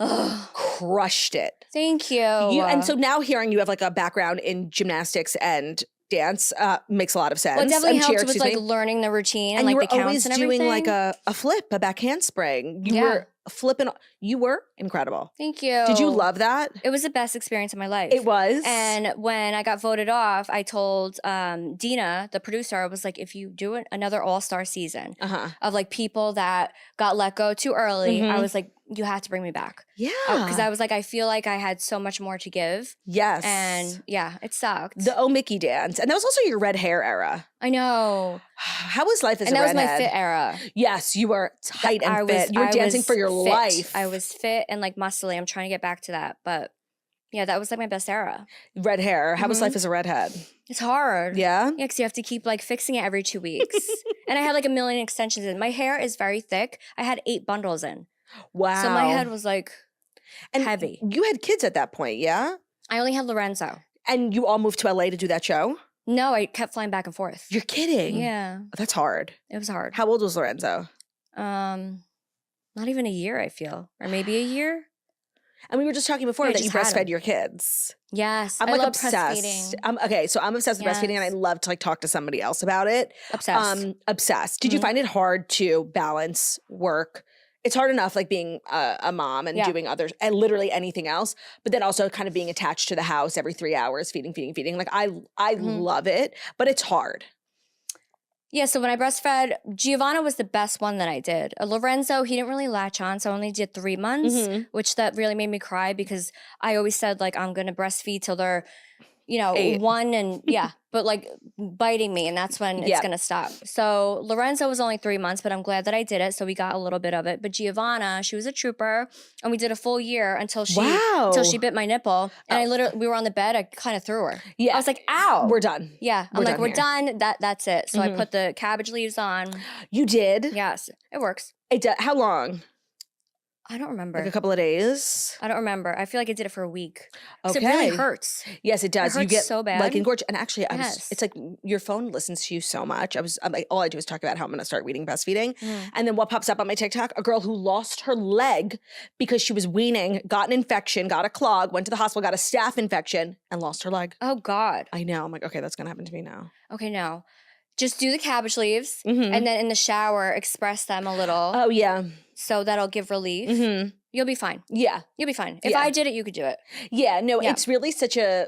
crushed it. Thank you. And so now hearing you have like a background in gymnastics and dance makes a lot of sense. Well, it definitely helped with like learning the routine and like the counts and everything. You were always doing like a flip, a back handspring. You were flipping. You were incredible. Thank you. Did you love that? It was the best experience of my life. It was. And when I got voted off, I told Dina, the producer, I was like, if you do another all-star season of like people that got let go too early, I was like, you have to bring me back. Yeah. Because I was like, I feel like I had so much more to give. Yes. And yeah, it sucked. The Oh Mickey dance. And that was also your red hair era. I know. How was life as a redhead? And that was my fit era. Yes, you were tight and fit. You were dancing for your life. I was fit and like muscly. I'm trying to get back to that. But yeah, that was like my best era. Red hair. How was life as a redhead? It's hard. Yeah? Yeah, because you have to keep like fixing it every 2 weeks. And I had like a million extensions in. My hair is very thick. I had 8 bundles in. Wow. So my head was like heavy. You had kids at that point, yeah? I only had Lorenzo. And you all moved to LA to do that show? No, I kept flying back and forth. You're kidding? Yeah. That's hard. It was hard. How old was Lorenzo? Not even a year, I feel. Or maybe a year. And we were just talking before that you breastfed your kids. Yes. I'm I like love obsessed. Breastfeeding. So I'm obsessed with breastfeeding and I love to like talk to somebody else about it. Obsessed. Obsessed. Did you find it hard to balance work? It's hard enough like being a mom and doing others and literally anything else, but then also kind of being attached to the house every 3 hours, feeding. Like I love it, but it's hard. Yeah, so when I breastfed, Giovanna was the best one that I did. Lorenzo, he didn't really latch on, so I only did 3 months, which that really made me cry because I always said, like, I'm going to breastfeed till they're, 1 and, but, like, biting me, and that's when it's going to stop. So Lorenzo was only 3 months, but I'm glad that I did it, so we got a little bit of it. But Giovanna, she was a trooper, and we did a full year until she bit my nipple. And we were on the bed, I kind of threw her. Yeah. I was like, ow. We're done. Yeah. We're done. That's it. So I put the cabbage leaves on. You did? Yes. It works. How long? I don't remember. Like a couple of days? I don't remember. I feel like I did it for a week. Okay. It really hurts. Yes, it does. It hurts you get so bad. Like engorged. And actually, it's like your phone listens to you so much. I'm like, all I do is talk about how I'm going to start weaning breastfeeding. And then what pops up on my TikTok? A girl who lost her leg because she was weaning, got an infection, got a clog, went to the hospital, got a staph infection, and lost her leg. Oh, God. I know. I'm like, okay, that's going to happen to me now. Okay, no. Just do the cabbage leaves and then in the shower, express them a little. Oh, yeah. So that'll give relief. You'll be fine. Yeah. You'll be fine. If I did it, you could do it. Yeah, no, it's really such a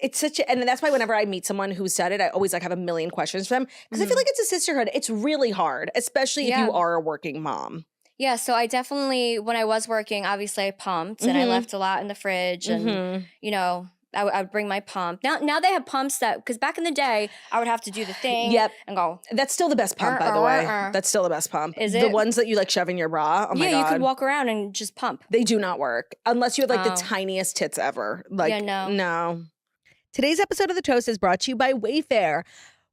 it's such a, and that's why whenever I meet someone who's said it, I always like have a million questions for them because I feel like it's a sisterhood. It's really hard, especially if you are a working mom. Yeah, so I definitely, when I was working, obviously I pumped and I left a lot in the fridge and, you know, I would bring my pump. Now they have pumps that, because back in the day, I would have to do the thing and go. That's still the best pump, by the way. That's still the best pump. Is it? The ones that you like shove in your bra. Oh my God. Yeah, you could walk around and just pump. They do not work unless you have like the tiniest tits ever. Like, no. Today's episode of The Toast is brought to you by Wayfair,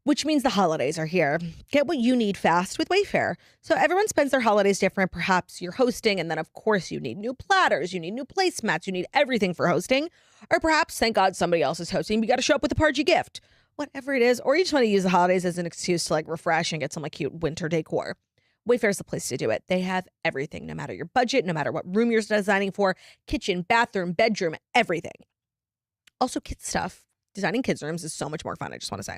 which means the holidays are here. Get what you need fast with Wayfair. So everyone spends their holidays different. Perhaps you're hosting, and then of course you need new platters, you need new placemats, you need everything for hosting. Or perhaps, thank God, somebody else is hosting. You got to show up with a party gift, whatever it is. Or you just want to use the holidays as an excuse to like refresh and get some like cute winter decor. Wayfair is the place to do it. They have everything, no matter your budget, no matter what room you're designing for, kitchen, bathroom, bedroom, everything. Also, kids stuff. Designing kids' rooms is so much more fun, I just want to say.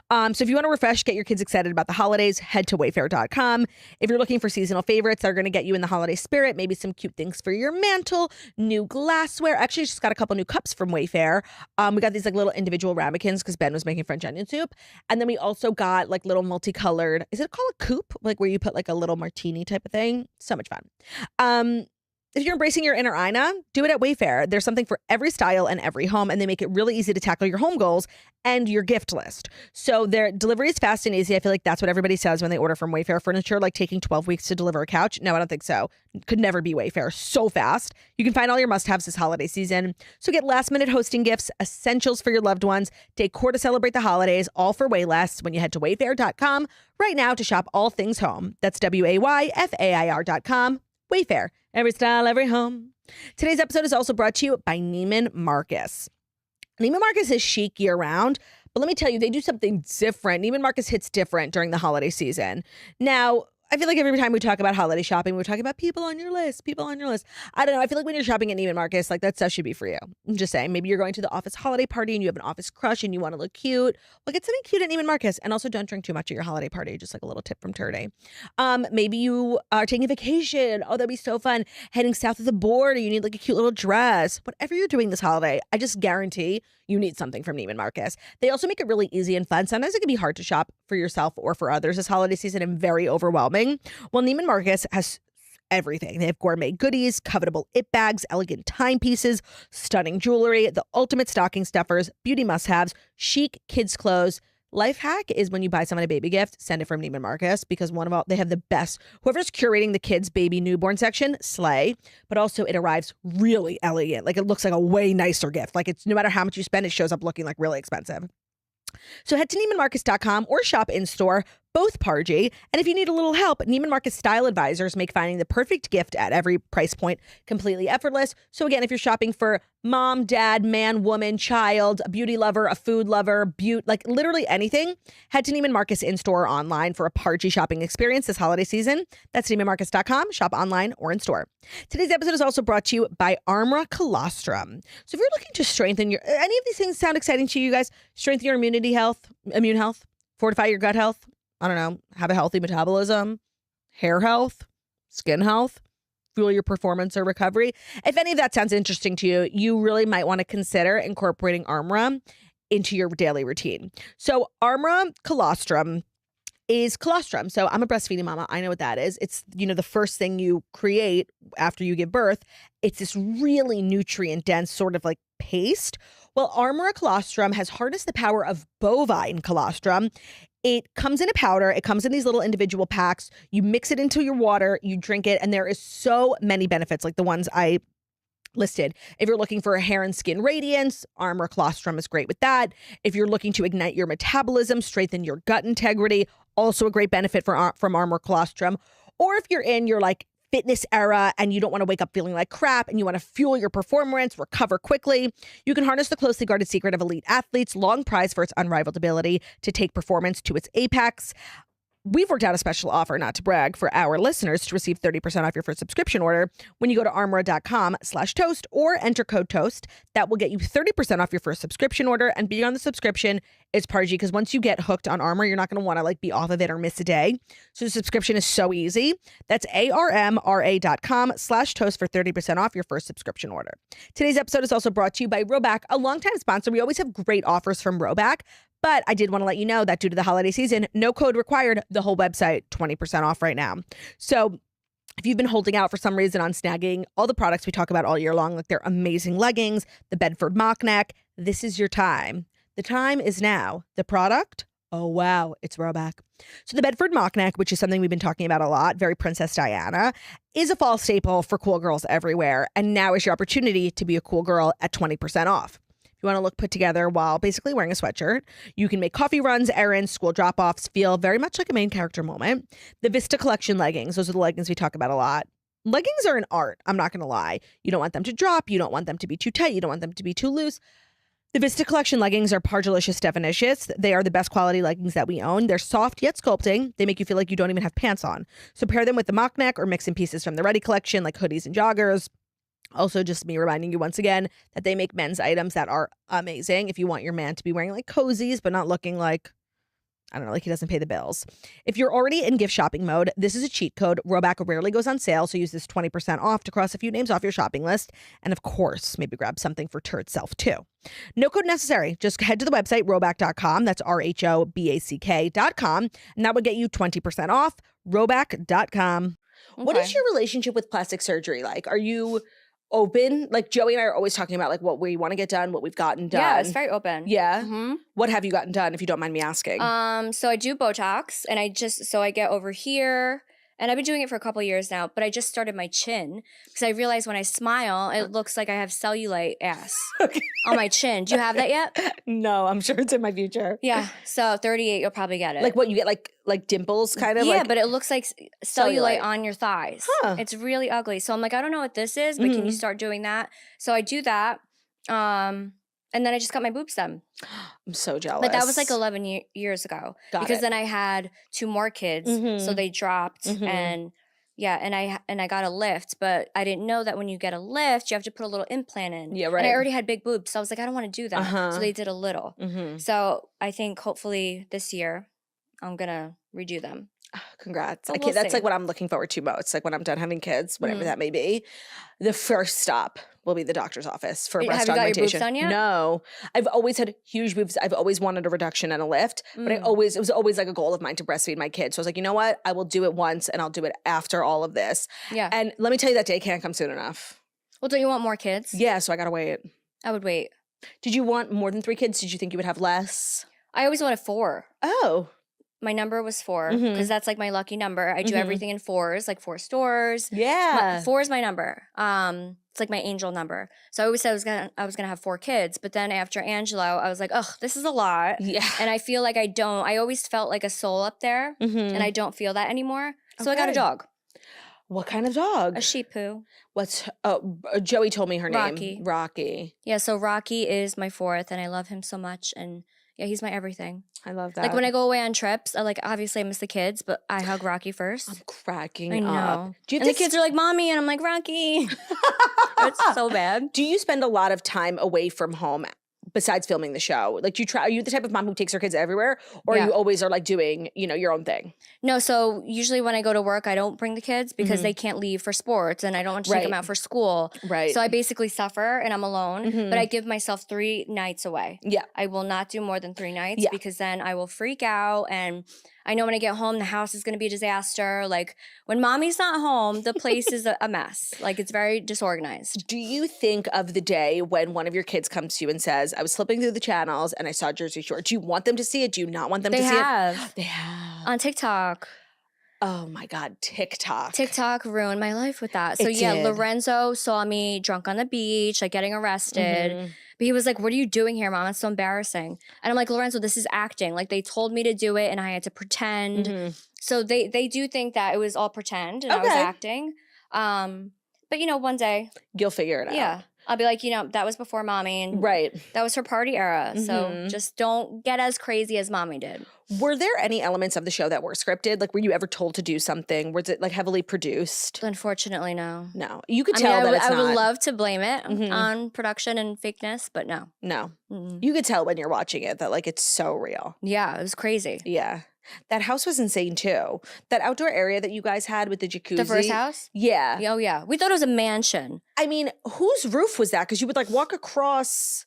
So if you want to refresh, get your kids excited about the holidays, head to wayfair.com. If you're looking for seasonal favorites that are going to get you in the holiday spirit, maybe some cute things for your mantle, new glassware. Actually, just got a couple new cups from Wayfair. We got these like little individual ramekins because Ben was making French onion soup. And then we also got like little multicolored, is it called a coupe? Like where you put like a little martini type of thing. So much fun. If you're embracing your inner Ina, do it at Wayfair. There's something for every style and every home, and they make it really easy to tackle your home goals and your gift list. So their delivery is fast and easy. I feel like that's what everybody says when they order from Wayfair furniture, like taking 12 weeks to deliver a couch. No, I don't think so. Could never be Wayfair. So fast. You can find all your must-haves this holiday season. So get last-minute hosting gifts, essentials for your loved ones, decor to celebrate the holidays, all for way less when you head to wayfair.com right now to shop all things home. That's WAYFAIR.com. Wayfair. Every style, every home. Today's episode is also brought to you by Neiman Marcus. Neiman Marcus is chic year-round, but let me tell you, they do something different. Neiman Marcus hits different during the holiday season. Now, I feel like every time we talk about holiday shopping, we're talking about people on your list. I don't know. I feel like when you're shopping at Neiman Marcus, like that stuff should be for you. I'm just saying, maybe you're going to the office holiday party and you have an office crush and you want to look cute. Well, get something cute at Neiman Marcus. And also don't drink too much at your holiday party. Just like a little tip from Turday. Maybe you are taking a vacation. Oh, that'd be so fun. Heading south of the border. You need like a cute little dress. Whatever you're doing this holiday, I just guarantee you need something from Neiman Marcus. They also make it really easy and fun. Sometimes it can be hard to shop for yourself or for others this holiday season and very overwhelming. Well, Neiman Marcus has everything. They have gourmet goodies, covetable it bags, elegant timepieces, stunning jewelry, the ultimate stocking stuffers, beauty must-haves, chic kids' clothes. Life hack is when you buy someone a baby gift, send it from Neiman Marcus because they have the best. Whoever's curating the kids' baby newborn section, slay. But also it arrives really elegant. Like it looks like a way nicer gift. Like it's no matter how much you spend, it shows up looking like really expensive. So head to NeimanMarcus.com or shop in store, both Pargy. And if you need a little help, Neiman Marcus style advisors make finding the perfect gift at every price point completely effortless. So again, if you're shopping for mom, dad, man, woman, child, a beauty lover, a food lover, like literally anything, head to Neiman Marcus in store or online for a Pargy shopping experience this holiday season. That's NeimanMarcus.com, shop online or in store. Today's episode is also brought to you by Armra Colostrum. So if you're looking to strengthen any of these things sound exciting to you guys? Strengthen your immune health, fortify your gut health, I don't know, have a healthy metabolism, hair health, skin health, fuel your performance or recovery. If any of that sounds interesting to you, you really might want to consider incorporating Armra into your daily routine. So Armra Colostrum is colostrum. So I'm a breastfeeding mama. I know what that is. It's, the first thing you create after you give birth. It's this really nutrient dense sort of like paste. Well, Armra Colostrum has harnessed the power of bovine colostrum. It comes in a powder. It comes in these little individual packs. You mix it into your water, you drink it, and there is so many benefits like the ones I listed. If you're looking for a hair and skin radiance, Armra Colostrum is great with that. If you're looking to ignite your metabolism, strengthen your gut integrity, also a great benefit from Armra Colostrum. Or if you're in your like fitness era and you don't want to wake up feeling like crap and you want to fuel your performance, recover quickly, you can harness the closely guarded secret of elite athletes, long prized for its unrivaled ability to take performance to its apex. We've worked out a special offer, not to brag, for our listeners to receive 30% off your first subscription order when you go to armora.com/toast or enter code TOAST. That will get you 30% off your first subscription order. And being on the subscription is part of you because once you get hooked on Armor, you're not going to want to like be off of it or miss a day. So the subscription is so easy. That's armra.com/toast for 30% off your first subscription order. Today's episode is also brought to you by Roback, a longtime sponsor. We always have great offers from Roback. But I did want to let you know that due to the holiday season, no code required, the whole website 20% off right now. So if you've been holding out for some reason on snagging all the products we talk about all year long, like their amazing leggings, the Bedford mock neck, this is your time. The time is now. The product? Oh, wow, it's Roback. So the Bedford mock neck, which is something we've been talking about a lot, very Princess Diana, is a fall staple for cool girls everywhere. And now is your opportunity to be a cool girl at 20% off. You want to look put together while basically wearing a sweatshirt. You can make coffee runs, errands, school drop-offs feel very much like a main character moment. The Vista Collection leggings, those are the leggings we talk about a lot. Leggings are an art, I'm not going to lie. You don't want them to drop. You don't want them to be too tight. You don't want them to be too loose. The Vista Collection leggings are Pargelicious Definitious. They are the best quality leggings that we own. They're soft yet sculpting. They make you feel like you don't even have pants on. So pair them with the mock neck or mix in pieces from the Ready Collection like hoodies and joggers. Also, just me reminding you once again that they make men's items that are amazing if you want your man to be wearing like cozies, but not looking like, I don't know, like he doesn't pay the bills. If you're already in gift shopping mode, this is a cheat code. Roback rarely goes on sale, so use this 20% off to cross a few names off your shopping list. And of course, maybe grab something for Tur itself too. No code necessary. Just head to the website, roback.com. That's RHOBACK.com. And that would get you 20% off. Roback.com. Okay. What is your relationship with plastic surgery like? Are you open? Like Joey and I are always talking about like what we want to get done, what we've gotten done. Yeah, it's very open. Yeah. Mm-hmm. What have you gotten done, if you don't mind me asking? So I do Botox, and I get over here, and I've been doing it for a couple of years now, but I just started my chin because I realized when I smile, it looks like I have cellulite ass on my chin. Do you have that yet? No, I'm sure it's in my future. Yeah. So 38, you'll probably get it. Like what, you get like dimples kind of? Yeah, like but it looks like cellulite on your thighs. Huh. It's really ugly. So I'm like, I don't know what this is, but can you start doing that? So I do that. And then I just got my boobs done. I'm so jealous. But that was like 11 years ago. Because then I had 2 more kids, so they dropped. And yeah, and I got a lift, but I didn't know that when you get a lift, you have to put a little implant in. Yeah, right. And I already had big boobs, so I was like, I don't want to do that. So they did a little. So I think hopefully this year I'm gonna redo them. Congrats. But Okay, that's like what I'm looking forward to most. Like when I'm done having kids, whatever that may be, the first stop will be the doctor's office for breast augmentation. Have you got your boobs done yet? No. I've always had huge boobs. I've always wanted a reduction and a lift, but it was always like a goal of mine to breastfeed my kids. So I was like, you know what? I will do it once and I'll do it after all of this. Yeah. And let me tell you, that day can't come soon enough. Well, don't you want more kids? Yeah, so I gotta wait. I would wait. Did you want more than 3 kids? Did you think you would have less? I always wanted 4. Oh. My number was 4 because that's like my lucky number. I do everything in 4s, like 4 stores. Yeah. 4 is my number. It's like my angel number. So I always said I was gonna have 4 kids, but then after Angelo, I was like, ugh, this is a lot. Yeah. And I feel like I always felt like a soul up there, and I don't feel that anymore. So I got a dog. What kind of dog? A Shih Tzu. Joey told me her Rocky. name. Rocky. Yeah, so Rocky is my 4th, and I love him so much, and yeah, he's my everything. I love that. Like when I go away on trips, obviously I miss the kids, but I hug Rocky first. I'm cracking up. I know. And the kids are like, Mommy, and I'm like, Rocky. It's so bad. Do you spend a lot of time away from home besides filming the show? Like, are you the type of mom who takes her kids everywhere, or you always are like doing, your own thing? No, so usually when I go to work, I don't bring the kids because they can't leave for sports, and I don't want to take them out for school. Right. So I basically suffer, and I'm alone, but I give myself 3 nights away. Yeah. I will not do more than 3 nights because then I will freak out, and I know when I get home, the house is going to be a disaster. Like, when Mommy's not home, the place is a mess. Like, it's very disorganized. Do you think of the day when one of your kids comes to you and says, I was flipping through the channels and I saw Jersey Shore? Do you want them to see it? Do you not want them to see it? They have. On TikTok. Oh my God, TikTok. TikTok ruined my life with that. So Lorenzo saw me drunk on the beach, like getting arrested. But he was like, what are you doing here, Mom? It's so embarrassing. And I'm like, Lorenzo, this is acting. Like, they told me to do it and I had to pretend. So they do think that it was all pretend and I was acting. But one day. You'll figure it out. Yeah. I'll be like, that was before mommy. And that was her party era. So just don't get as crazy as mommy did. Were there any elements of the show that were scripted? Like, were you ever told to do something? Was it like heavily produced? Unfortunately, no. No. You could tell that it's not. I would love to blame it on production and fakeness, but no. No. You could tell when you're watching it that like it's so real. Yeah, it was crazy. Yeah. That house was insane too. That outdoor area that you guys had with the jacuzzi. The first house? Yeah. Oh, yeah. We thought it was a mansion. I mean, whose roof was that? Because you would like walk across.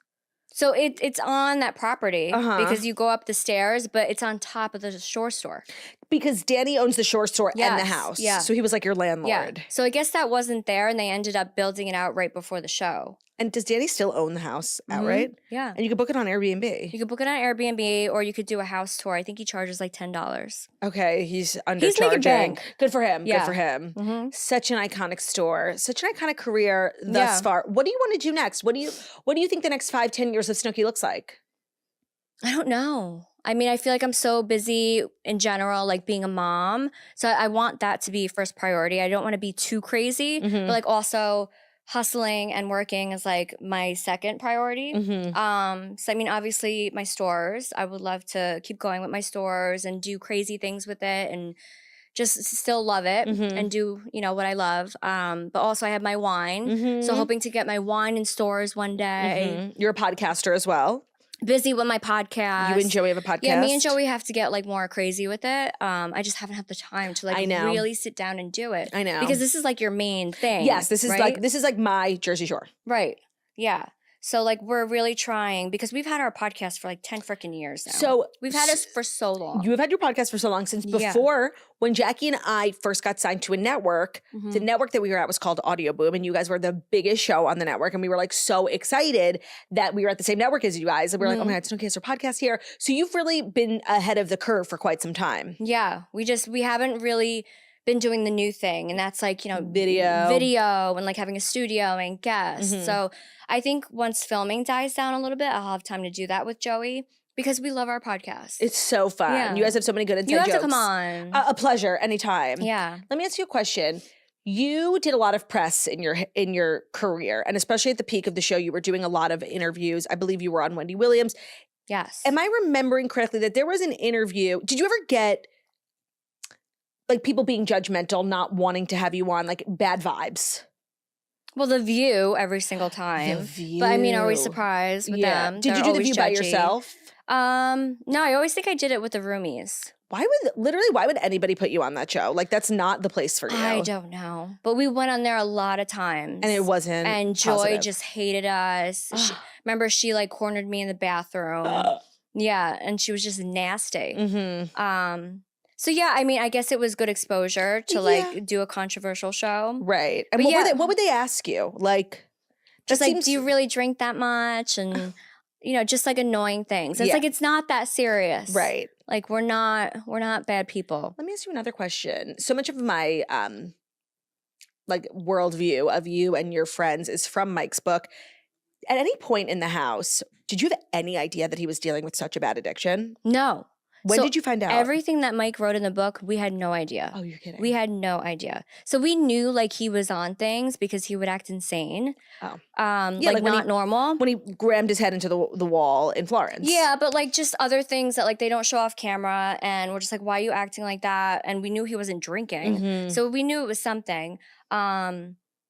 So it's on that property because you go up the stairs, but it's on top of the shore store. Because Danny owns the shore store and the house. Yeah. So he was like your landlord. Yeah. So I guess that wasn't there, and they ended up building it out right before the show. And does Danny still own the house outright? Yeah. And you could book it on Airbnb. You could book it on Airbnb, or you could do a house tour. I think he charges like $10. Okay, he's undercharging. He's making bank. Good for him. Yeah. Good for him. Such an iconic store. Such an iconic career thus far. What do you want to do next? What do you think the next 5-10 years of Snooki looks like? I don't know. I mean, I feel like I'm so busy in general, like being a mom. So I want that to be first priority. I don't want to be too crazy, but like also hustling and working is like my second priority. So I mean, obviously my stores, I would love to keep going with my stores and do crazy things with it and just still love it and do, what I love. But also I have my wine. So hoping to get my wine in stores one day. You're a podcaster as well. Busy with my podcast. You and Joey have a podcast? Yeah, me and Joey have to get like more crazy with it. I just haven't had the time to like really sit down and do it. I know. Because this is like your main thing. Yes, this is like my Jersey Shore. Right. Yeah. So like we're really trying because we've had our podcast for like 10 freaking years now. So we've had us for so long. You have had your podcast for so long since before when Jackie and I first got signed to a network. The network that we were at was called Audio Boom, and you guys were the biggest show on the network. And we were like so excited that we were at the same network as you guys. And we were like, oh my God, Snooki has her podcast here. So you've really been ahead of the curve for quite some time. Yeah. We haven't really been doing the new thing, and that's like video and like having a studio and guests. So I think once filming dies down a little bit, I'll have time to do that with Joey because we love our podcast. It's so fun. Yeah. You guys have so many good inside jokes. You have to come on. A pleasure anytime. Yeah. Let me ask you a question. You did a lot of press in your career, and especially at the peak of the show, you were doing a lot of interviews. I believe you were on Wendy Williams. Yes. Am I remembering correctly that there was an interview? Did you ever get like people being judgmental, not wanting to have you on, like bad vibes? Well, The View every single time. The View. But I mean, are we surprised with them? Did you do The View by yourself? No, I always think I did it with the roomies. Why would anybody put you on that show? Like, that's not the place for you. I don't know. But we went on there a lot of times. And it wasn't And Joy positive. just hated us. Remember, she like cornered me in the bathroom. Yeah, and she was just nasty. So yeah, I mean, I guess it was good exposure to like do a controversial show. Right. And what would they ask you? Like, just like, do you really drink that much? And just like annoying things. It's like it's not that serious. Right. Like we're not bad people. Let me ask you another question. So much of my like worldview of you and your friends is from Mike's book. At any point in the house, did you have any idea that he was dealing with such a bad addiction? No. When did you find out? Everything that Mike wrote in the book, we had no idea. Oh, you're kidding. We had no idea. So we knew like he was on things because he would act insane. Oh. Like not normal. When he rammed his head into the wall in Florence. Yeah, but like just other things that like they don't show off camera, and we're just like, why are you acting like that? And we knew he wasn't drinking. So we knew it was something.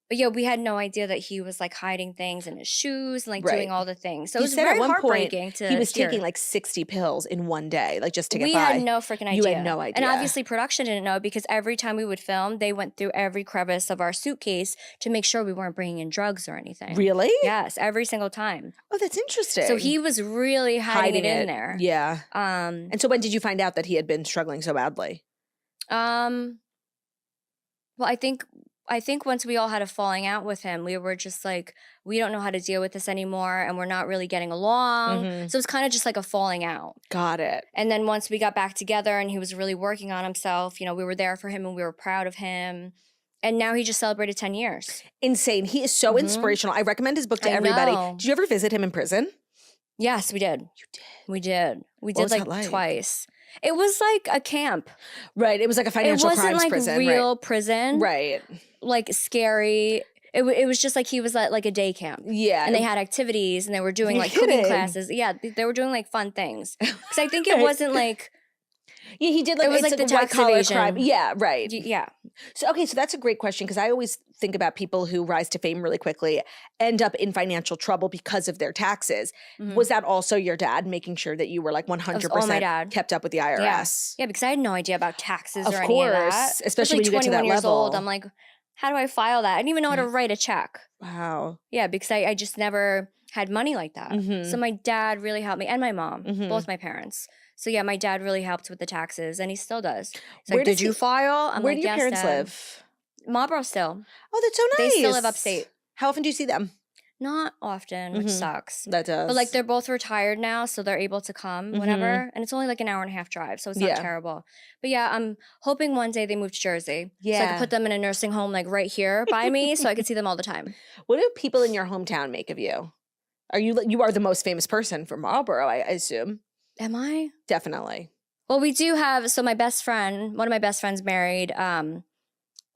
But yeah, we had no idea that he was like hiding things in his shoes and like doing all the things. So it was very heartbreaking to he was hear. taking like 60 pills in one day, like just to get by. We had no freaking idea. You had no idea. And obviously production didn't know because every time we would film, they went through every crevice of our suitcase to make sure we weren't bringing in drugs or anything. Really? Yes, every single time. Oh, that's interesting. So he was really hiding it in there. Yeah. And so when did you find out that he had been struggling so badly? Well, I think once we all had a falling out with him, we were just like, we don't know how to deal with this anymore, and we're not really getting along. So it's kind of just like a falling out. Got it. And then once we got back together and he was really working on himself, we were there for him and we were proud of him. And now he just celebrated 10 years. Insane. He is so inspirational. I recommend his book to everybody. Did you ever visit him in prison? Yes, we did. You did? We did. We What did was that like? twice. It was like a camp. Right. It was like a financial crimes prison. It wasn't like real prison. Right. Like scary. It was just like he was at like a day camp. Yeah. And they had activities and they were doing You're like cooking kidding. classes. Yeah, they were doing like fun things. Because I think it wasn't like Yeah, he did like it was it's like the white tax collar evasion. crime. Yeah, right. Yeah. So okay, so that's a great question because I always think about people who rise to fame really quickly end up in financial trouble because of their taxes. Was that also your dad making sure that you were like 100% my dad. kept up with the IRS? Yeah, because I had no idea about taxes Of or course, any of that. especially when you get to that 21 years level. old, I'm like, how do I file that? I didn't even know how to write a check. Wow. Yeah, because I just never had money like that. So my dad really helped me and my mom, both my parents. So yeah, my dad really helped with the taxes and he still does. He's like, did you file? I'm where like, do your yes, parents Dad. live? Marlboro still. Oh, that's so nice. They still live upstate. How often do you see them? Not often, which sucks. That does. But like they're both retired now, so they're able to come whenever. And it's only like an hour and a half drive, so it's not terrible. But yeah, I'm hoping one day they move to Jersey. So I can put them in a nursing home like right here by me so I can see them all the time. What do people in your hometown make of you? You are the most famous person from Marlboro, I assume. Am I? Definitely. Well, we do have, so my best friend, one of my best friends married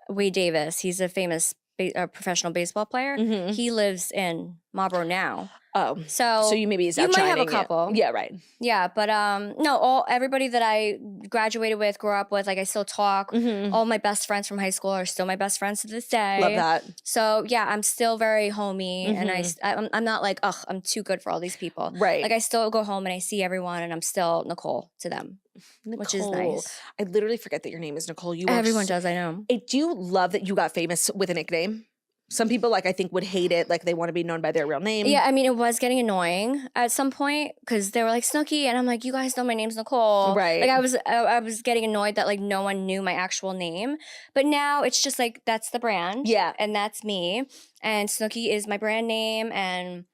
Wade Davis. He's a famous professional baseball player. He lives in Marlboro now. Oh, so you maybe is you might have outshining a couple. it. Yeah, right. Yeah, but no, everybody that I graduated with, grew up with, like I still talk. All my best friends from high school are still my best friends to this day. Love that. So yeah, I'm still very homey, and I'm not like, ugh, I'm too good for all these people. Right. Like I still go home and I see everyone, and I'm still Nicole to them, which is nice. I literally forget that your name is Nicole. Everyone does, I know. Do you love that you got famous with a nickname? Some people, like, I think would hate it. Like, they want to be known by their real name. Yeah, I mean, it was getting annoying at some point because they were like, Snooki. And I'm like, you guys know my name's Nicole. Right. Like, I was getting annoyed that, like, no one knew my actual name. But now it's just, like, that's the brand. Yeah. And that's me. And Snooki is my brand name and,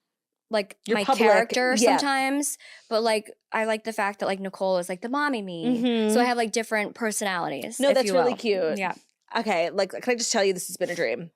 like, Your my public, character sometimes. But, like, I like the fact that, like, Nicole is, like, the mommy me. So I have, like, different personalities. No, that's really cute. Yeah. Okay, like, can I just tell you this has been a dream?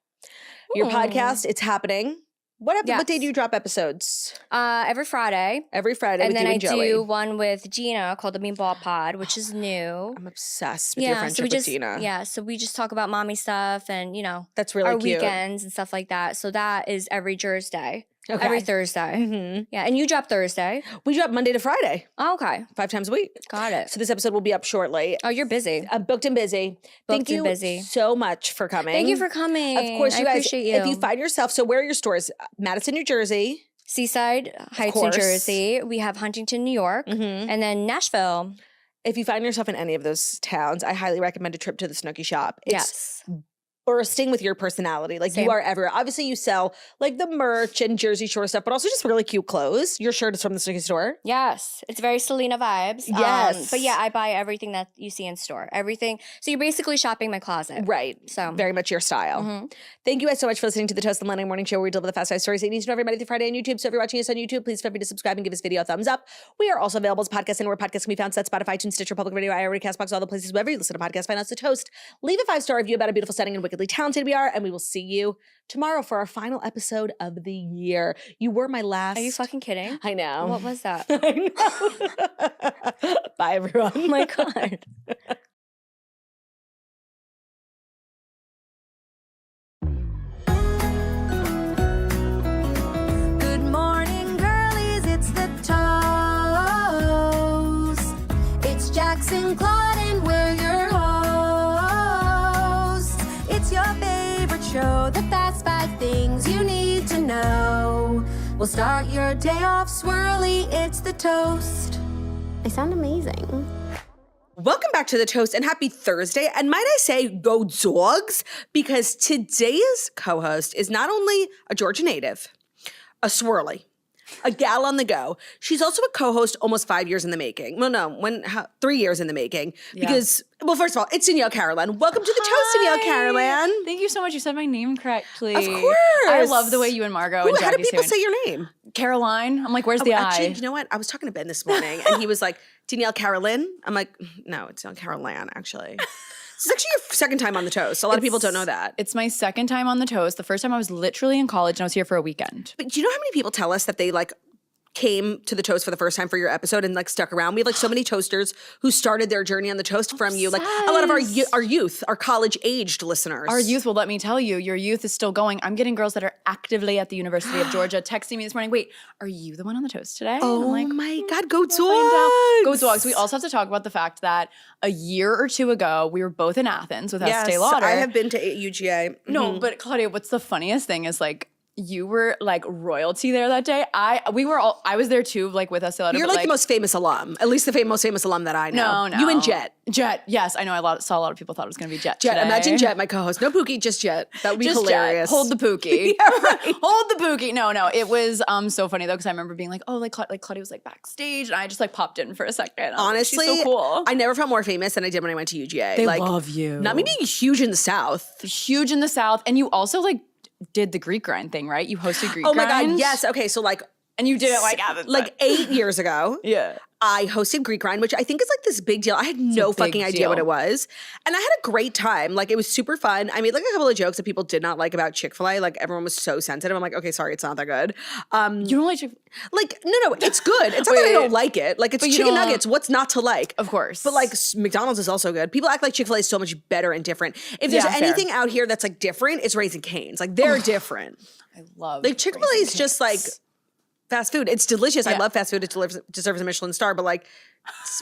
Your podcast, it's happening. What day do you drop episodes? Every Friday. Every Friday and with then you and Joey. do one with Gina called the Meanball Pod, which is new. I'm obsessed with your friendship with Gina. Yeah, so we just talk about mommy stuff and, you know, that's really our cute. weekends and stuff like that. So that is every Thursday. Okay. Every Thursday. Yeah, and you drop Thursday. We drop Monday to Friday. Oh, okay. 5 times a week. Got it. So this episode will be up shortly. Oh, you're busy. I'm booked and busy. Thank you so much for coming. Thank you for coming. Of course, you guys, appreciate you. If you find yourself, so where are your stores? Madison, New Jersey. Seaside Heights, New Jersey. We have Huntington, New York. And then Nashville. If you find yourself in any of those towns, I highly recommend a trip to the Snooki shop. It's bursting with your personality. Like you are everywhere. Obviously you sell like the merch and Jersey Shore stuff, but also just really cute clothes. Your shirt is from the Snooki store. Yes. It's very Selena vibes. Yes. But yeah, I buy everything that you see in store. Everything. So you're basically shopping my closet. Right. So very much your style. Thank you guys so much for listening to the Toast the Monday Morning Show where we deliver the fast five stories that you need to know every Monday through Friday on YouTube. So if you're watching us on YouTube, please feel free to subscribe and give this video a thumbs up. We are also available as podcasts anywhere podcasts can be found. Spotify, iTunes, Stitcher, Public Radio, iHeartRadio, CastBox, all the places wherever you listen to podcasts. Find us The Toast. Leave a 5-star review about how beautiful, stunning, and wickedly talented we are. And we will see you tomorrow for our final episode of the year. You were my last. Are you fucking kidding? I know. What was that? I know. Bye, everyone. Oh my God. Good morning, girlies. It's the Toast. It's Jackson, Claude, and we're your hosts. It's your favorite show, the fast 5 things you need to know. We'll start your day off swirly. It's the Toast. I sound amazing. Welcome back to The Toast and happy Thursday. And might I say, go dogs, because today's co-host is not only a Georgia native, a swirly, a gal on the go. She's also a co-host almost 5 years in the making. Well, no, 3 years in the making. Yeah. Because, well, first of all, it's Danielle Carolan. Welcome to The Toast, Danielle Carolan. Thank you so much. You said my name correctly. Of course. I love the way you and Margot and Jackie how do people say your name? Caroline. I'm like, where's the actually, I? You know what? I was talking to Ben this morning, and he was like, Danielle Carolan? I'm like, no, it's not Carolan, actually. This is actually your second time on The Toast. A lot of people don't know that. It's my second time on The Toast. The first time I was literally in college, and I was here for a weekend. But do you know how many people tell us that they, like, came to the toast for the first time for your episode and like stuck around. We have like so many toasters who started their journey on the toast from you. Like a lot of our youth, our college aged listeners. Our youth, well, let me tell you, your youth is still going. I'm getting girls that are actively at the University of Georgia texting me this morning. Wait, are you the one on the toast today? Oh I'm like, my God, go dogs. Go dogs. We also have to talk about the fact that a year or two ago, we were both in Athens with Estee Lauder. I have been to UGA. No, but Claudia, what's the funniest thing is like, you were like royalty there that day. I was there too, like with Estee Lauder. You're like the most famous alum, at least the most famous alum that I know. No. You and Jet. Jet, yes. I know saw a lot of people thought it was going to be Jet Jet, today. imagine Jet, my co-host. No Pookie, just Jet. That would be Just hilarious. Jet. Hold the Pookie. Yeah, right. Hold the Pookie. No. It was so funny though, because I remember being like, oh, like Claudia was like backstage, and I just like popped in for a second. Honestly, she's so cool. I never felt more famous than I did when I went to UGA. They like, love you. Not me being huge in the South. Huge in the South, and you also like did the Greek grind thing, right? You hosted Greek Oh my Grind. God, yes. Okay, so like And you did it like 8 years ago. yeah. I hosted Greek Grind, which I think is like this big deal. I had no fucking idea what it was. And I had a great time. Like, it was super fun. I made like a couple of jokes that people did not like about Chick-fil-A. Like, everyone was so sensitive. I'm like, okay, sorry, it's not that good. You don't like Chick-fil-A? Like, no, it's good. It's not that I don't like it. Like, it's chicken nuggets. What's not to like? Of course. But like, McDonald's is also good. People act like Chick-fil-A is so much better and different. If there's anything out here that's like different, it's Raising Cane's. Like, they're different. I love Like, Chick-fil-A is just like fast food. It's delicious. I love fast food. It deserves a Michelin star. But like,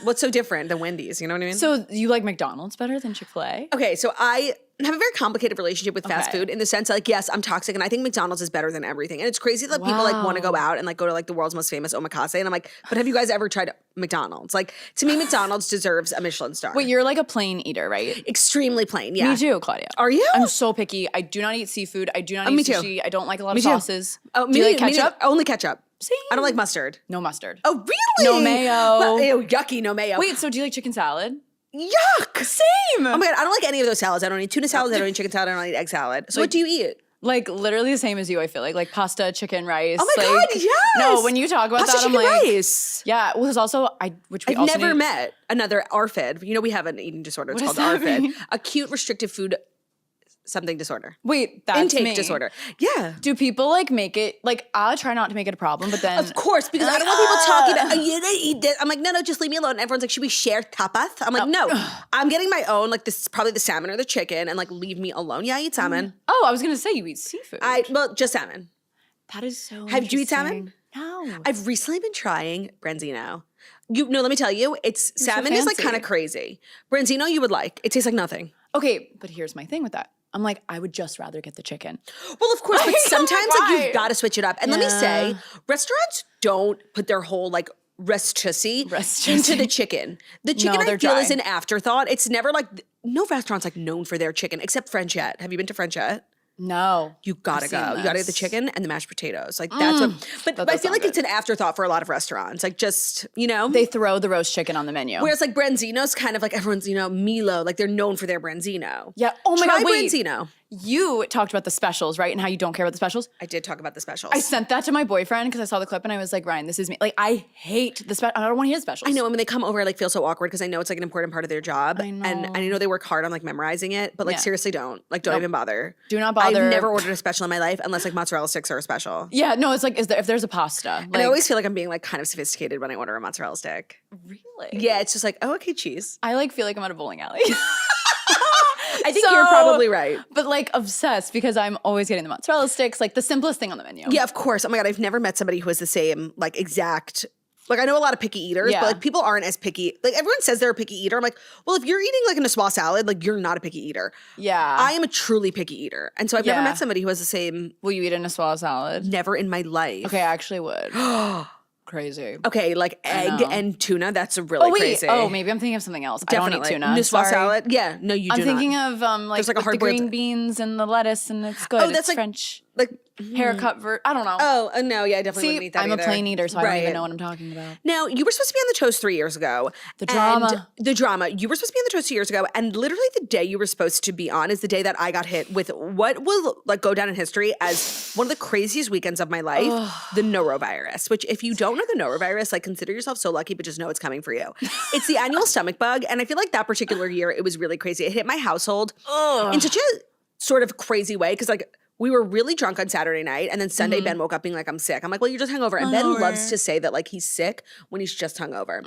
what's so different than Wendy's? You know what I mean? So you like McDonald's better than Chick-fil-A? Okay, so I have a very complicated relationship with fast food in the sense that, like, yes, I'm toxic and I think McDonald's is better than everything. And it's crazy that people like want to go out and like go to like the world's most famous omakase. And I'm like, but have you guys ever tried McDonald's? Like, to me, McDonald's deserves a Michelin star. Wait, you're like a plain eater, right? Extremely plain, yeah. Me too, Claudia. Are you? I'm so picky. I do not eat seafood. I do not eat me too. sushi. I don't like a lot Me of too. sauces. Oh, do you like ketchup? Only ketchup. Same. I don't like mustard. No mustard. Oh, really? No mayo. Well, ew, yucky, no mayo. Wait, so do you like chicken salad? Yuck. Same. Oh my God, I don't like any of those salads. I don't eat tuna salad. I don't eat chicken salad. I don't eat egg salad. So what do you eat? Like literally the same as you, I feel like pasta, chicken, rice. Oh my like, God, yes. No, when you talk about Pasta, that, I'm chicken, like, rice. yeah. Well, there's also which we I've also never need- met another ARFID. You know, we have an eating disorder. It's What called does that ARFID. mean? Acute restrictive food something disorder. Wait, that's Intake me. disorder. Yeah. Do people like make it like I'll try not to make it a problem, but then Of course, because I don't want people talking about, oh, you didn't eat this. I'm like, no, just leave me alone. Everyone's like, should we share tapas? I'm like, no, I'm getting my own, like this is probably the salmon or the chicken, and like leave me alone. Yeah, I eat salmon. Oh, I was gonna say you eat seafood. Well, just salmon. That is so Have you eat salmon? interesting. No. I've recently been trying branzino. Let me tell you, salmon is like fancy. kind of crazy. Branzino you would like. It tastes like nothing. Okay, but here's my thing with that. I'm like, I would just rather get the chicken. Well, of course, but sometimes like why? you've got to switch it up. And let me say, restaurants don't put their whole like rest-tussie into the chicken. The chicken I they're feel dry. is an afterthought. It's never like no restaurant's like known for their chicken except Frenchette. Have you been to Frenchette? No. You gotta I've go. seen You gotta get the this. chicken and the mashed potatoes. Like that's what. But I does feel sound like it's good. an afterthought for a lot of restaurants. Like just They throw the roast chicken on the menu. whereas like branzino's kind of like everyone's Milo. Like they're known for their branzino. Yeah. Oh my Try God, wait. branzino. You talked about the specials, right? And how you don't care about the specials. I did talk about the specials. I sent that to my boyfriend because I saw the clip and I was like, Ryan, this is me. Like, I hate the special. I don't want to hear the specials. I know, and when they come over, I like feel so awkward because I know it's like an important part of their job. I know. And I know they work hard on like memorizing it, but like Yeah. seriously don't. Like don't even bother. Do not bother. I've never ordered a special in my life unless like mozzarella sticks are a special. Yeah, no, it's like, if there's a pasta. Like, And I always feel like I'm being like kind of sophisticated when I order a mozzarella stick. really? Yeah, it's just like, oh, okay, cheese. I like feel like I'm at a bowling alley. I think you're probably right. But like obsessed because I'm always getting the mozzarella sticks, like the simplest thing on the menu. Yeah, of course. Oh my God, I've never met somebody who has the same like exact. Like I know a lot of picky eaters, Yeah. but like people aren't as picky. Like everyone says they're a picky eater. I'm like, well, if you're eating like a Niçoise salad, like you're not a picky eater. Yeah. I am a truly picky eater, and so I've never Yeah. met somebody who has the same. Will you eat a Niçoise salad? Never in my life. Okay, I actually would. Crazy. Okay, like egg know. and tuna. That's really Oh wait. crazy. Oh, maybe I'm thinking of something else. Definitely. I don't eat tuna. Niçoise Sorry. salad. Yeah, no, you do I'm not. thinking of like, There's like a with the hard-boiled- green beans and the lettuce, and it's good. Oh, that's it's like- French like haircut. I don't know. Oh no, yeah, I definitely wouldn't See, eat that I'm either. a plain eater, so I don't even Right. know what I'm talking about. Now, you were supposed to be on the toast 3 years ago. The drama. And the drama. You were supposed to be on the toast 2 years ago, and literally the day you were supposed to be on is the day that I got hit with what will like go down in history as one of the craziest weekends of my life, the norovirus. Which, if you don't know the norovirus, like consider yourself so lucky, but just know it's coming for you. It's the annual stomach bug, and I feel like that particular year it was really crazy. It hit my household in such a sort of crazy way because like we were really drunk on Saturday night, and then Sunday Ben woke up being like, I'm sick. I'm like, well, you're just hungover. And Ben loves to say that like he's sick when he's just hungover.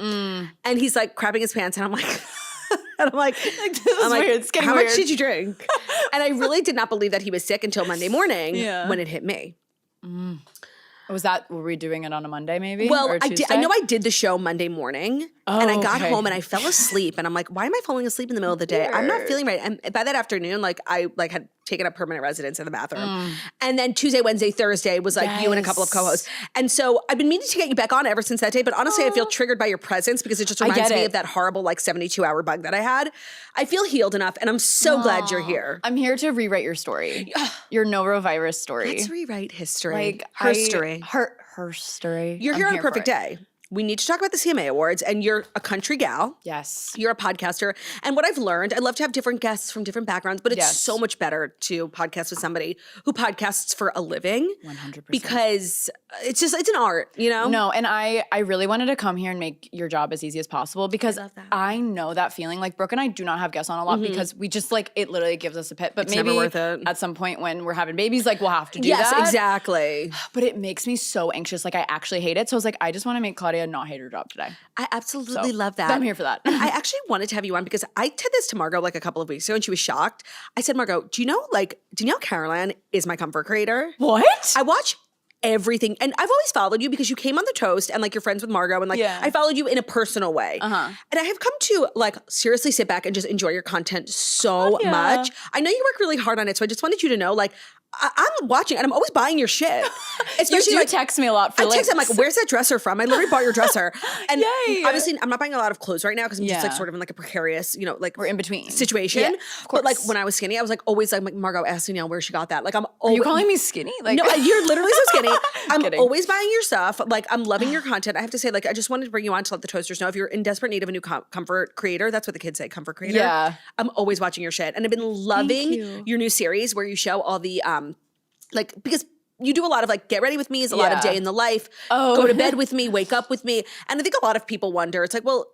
And he's like crapping his pants, and I'm like, this is weird. It's getting how weird. much did you drink? And I really did not believe that he was sick until Monday morning when it hit me. Were we doing it on a Monday maybe? Well, or I know I did the show Monday morning, and I got home and I fell asleep, and I'm like, why am I falling asleep in the middle of the day? I'm not feeling right. And by that afternoon, like I like had taken up permanent residence in the bathroom. And then Tuesday, Wednesday, Thursday was like you and a couple of co-hosts. And so I've been meaning to get you back on ever since that day, but honestly, I feel triggered by your presence because it just reminds me of that horrible like 72-hour bug that I had. I feel healed enough, and I'm so glad you're here. I'm here to rewrite your story. Your norovirus story. Let's rewrite history. Like her story. Her story. You're here on a perfect day. We need to talk about the CMA Awards, and you're a country gal. Yes. You're a podcaster. And what I've learned, I love to have different guests from different backgrounds, but it's so much better to podcast with somebody who podcasts for a living. 100%. Because it's an art, you know? No, and I really wanted to come here and make your job as easy as possible because I know that feeling. Like Brooke and I do not have guests on a lot because we just like, it literally gives us a pit. But it's maybe never worth it. At some point when we're having babies, like we'll have to do that. Yes, exactly. But it makes me so anxious. Like I actually hate it. So I was like, I just want to make Claudia not hate her job today. I absolutely love that. I'm here for that. And I actually wanted to have you on because I did this to Margot like a couple of weeks ago and she was shocked. I said, Margot, do you know Caroline is my comfort creator? What? I watch everything. And I've always followed you because you came on The Toast and like you're friends with Margot and like I followed you in a personal way. And I have come to like seriously sit back and just enjoy your content so much. I know you work really hard on it. So I just wanted you to know like I'm watching and I'm always buying your shit. Especially you text me a lot for links. I'm like, where's that dresser from? I literally bought your dresser. And obviously I'm not buying a lot of clothes right now because I'm just like sort of in like a precarious, you know, like we're in between situation. Yeah, of course. But like when I was skinny, I was like always like Margot asked Danielle where she got that. Like I'm always— Are you calling me skinny? Like no, you're literally so skinny. I'm kidding. always buying your stuff. Like I'm loving your content. I have to say, like I just wanted to bring you on to let the toasters know if you're in desperate need of a new comfort creator. That's what the kids say, comfort creator. Yeah. I'm always watching your shit. And I've been loving your new series where you show all the like because you do a lot of like get ready with me is a lot of day in the life, go to bed with me, wake up with me. And I think a lot of people wonder, it's like, well,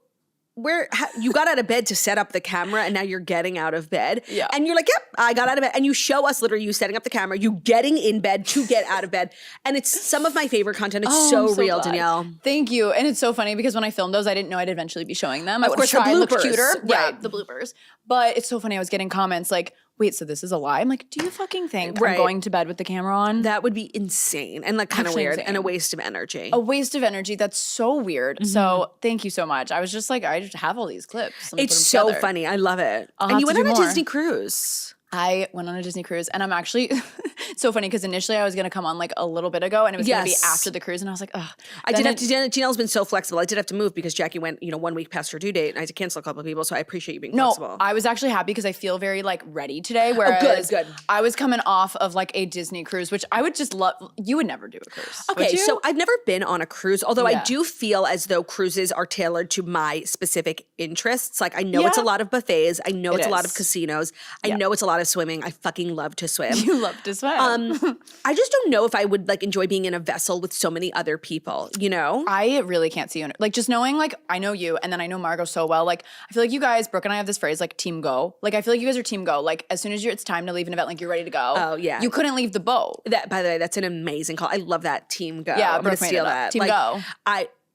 you got out of bed to set up the camera and now you're getting out of bed. Yeah. And you're like, yep, I got out of bed. And you show us literally you setting up the camera, you getting in bed to get out of bed. And it's some of my favorite content. It's so real, glad. Danielle. Thank you. And it's so funny because when I filmed those, I didn't know I'd eventually be showing them. Of course, the bloopers. Look cuter. Right, the bloopers. But it's so funny. I was getting comments like, wait, so this is a lie? I'm like, do you fucking think I'm going to bed with the camera on? That would be insane and like kind of weird and a waste of energy. A waste of energy. That's so weird. So thank you so much. I was just like, I just have all these clips. It's so funny. I love it. And you went on a Disney cruise. I went on a Disney cruise and I'm actually it's so funny because initially I was going to come on like a little bit ago and it was going to be after the cruise and I was like, ugh. I did have to, Janelle's been so flexible. I did have to move because Jackie went, 1 week past her due date and I had to cancel a couple of people. So I appreciate you being flexible. No, I was actually happy because I feel very like ready today. Whereas good. I was coming off of like a Disney cruise, which I would just love. You would never do a cruise. Okay, so I've never been on a cruise, although I do feel as though cruises are tailored to my specific interests. Like I know it's a lot of buffets. I know it's a lot of casinos. I know it's a lot of swimming. I fucking love to swim. You love to swim. I just don't know if I would like enjoy being in a vessel with so many other people, I really can't see you. Like just knowing like I know you and then I know Margot so well. Like I feel like you guys, Brooke and I have this phrase like team go. Like I feel like you guys are team go. Like as soon as it's time to leave an event, like you're ready to go. Oh yeah. You couldn't leave the boat. That by the way, that's an amazing call. I love that team go. Yeah, I'm gonna steal that. Team go.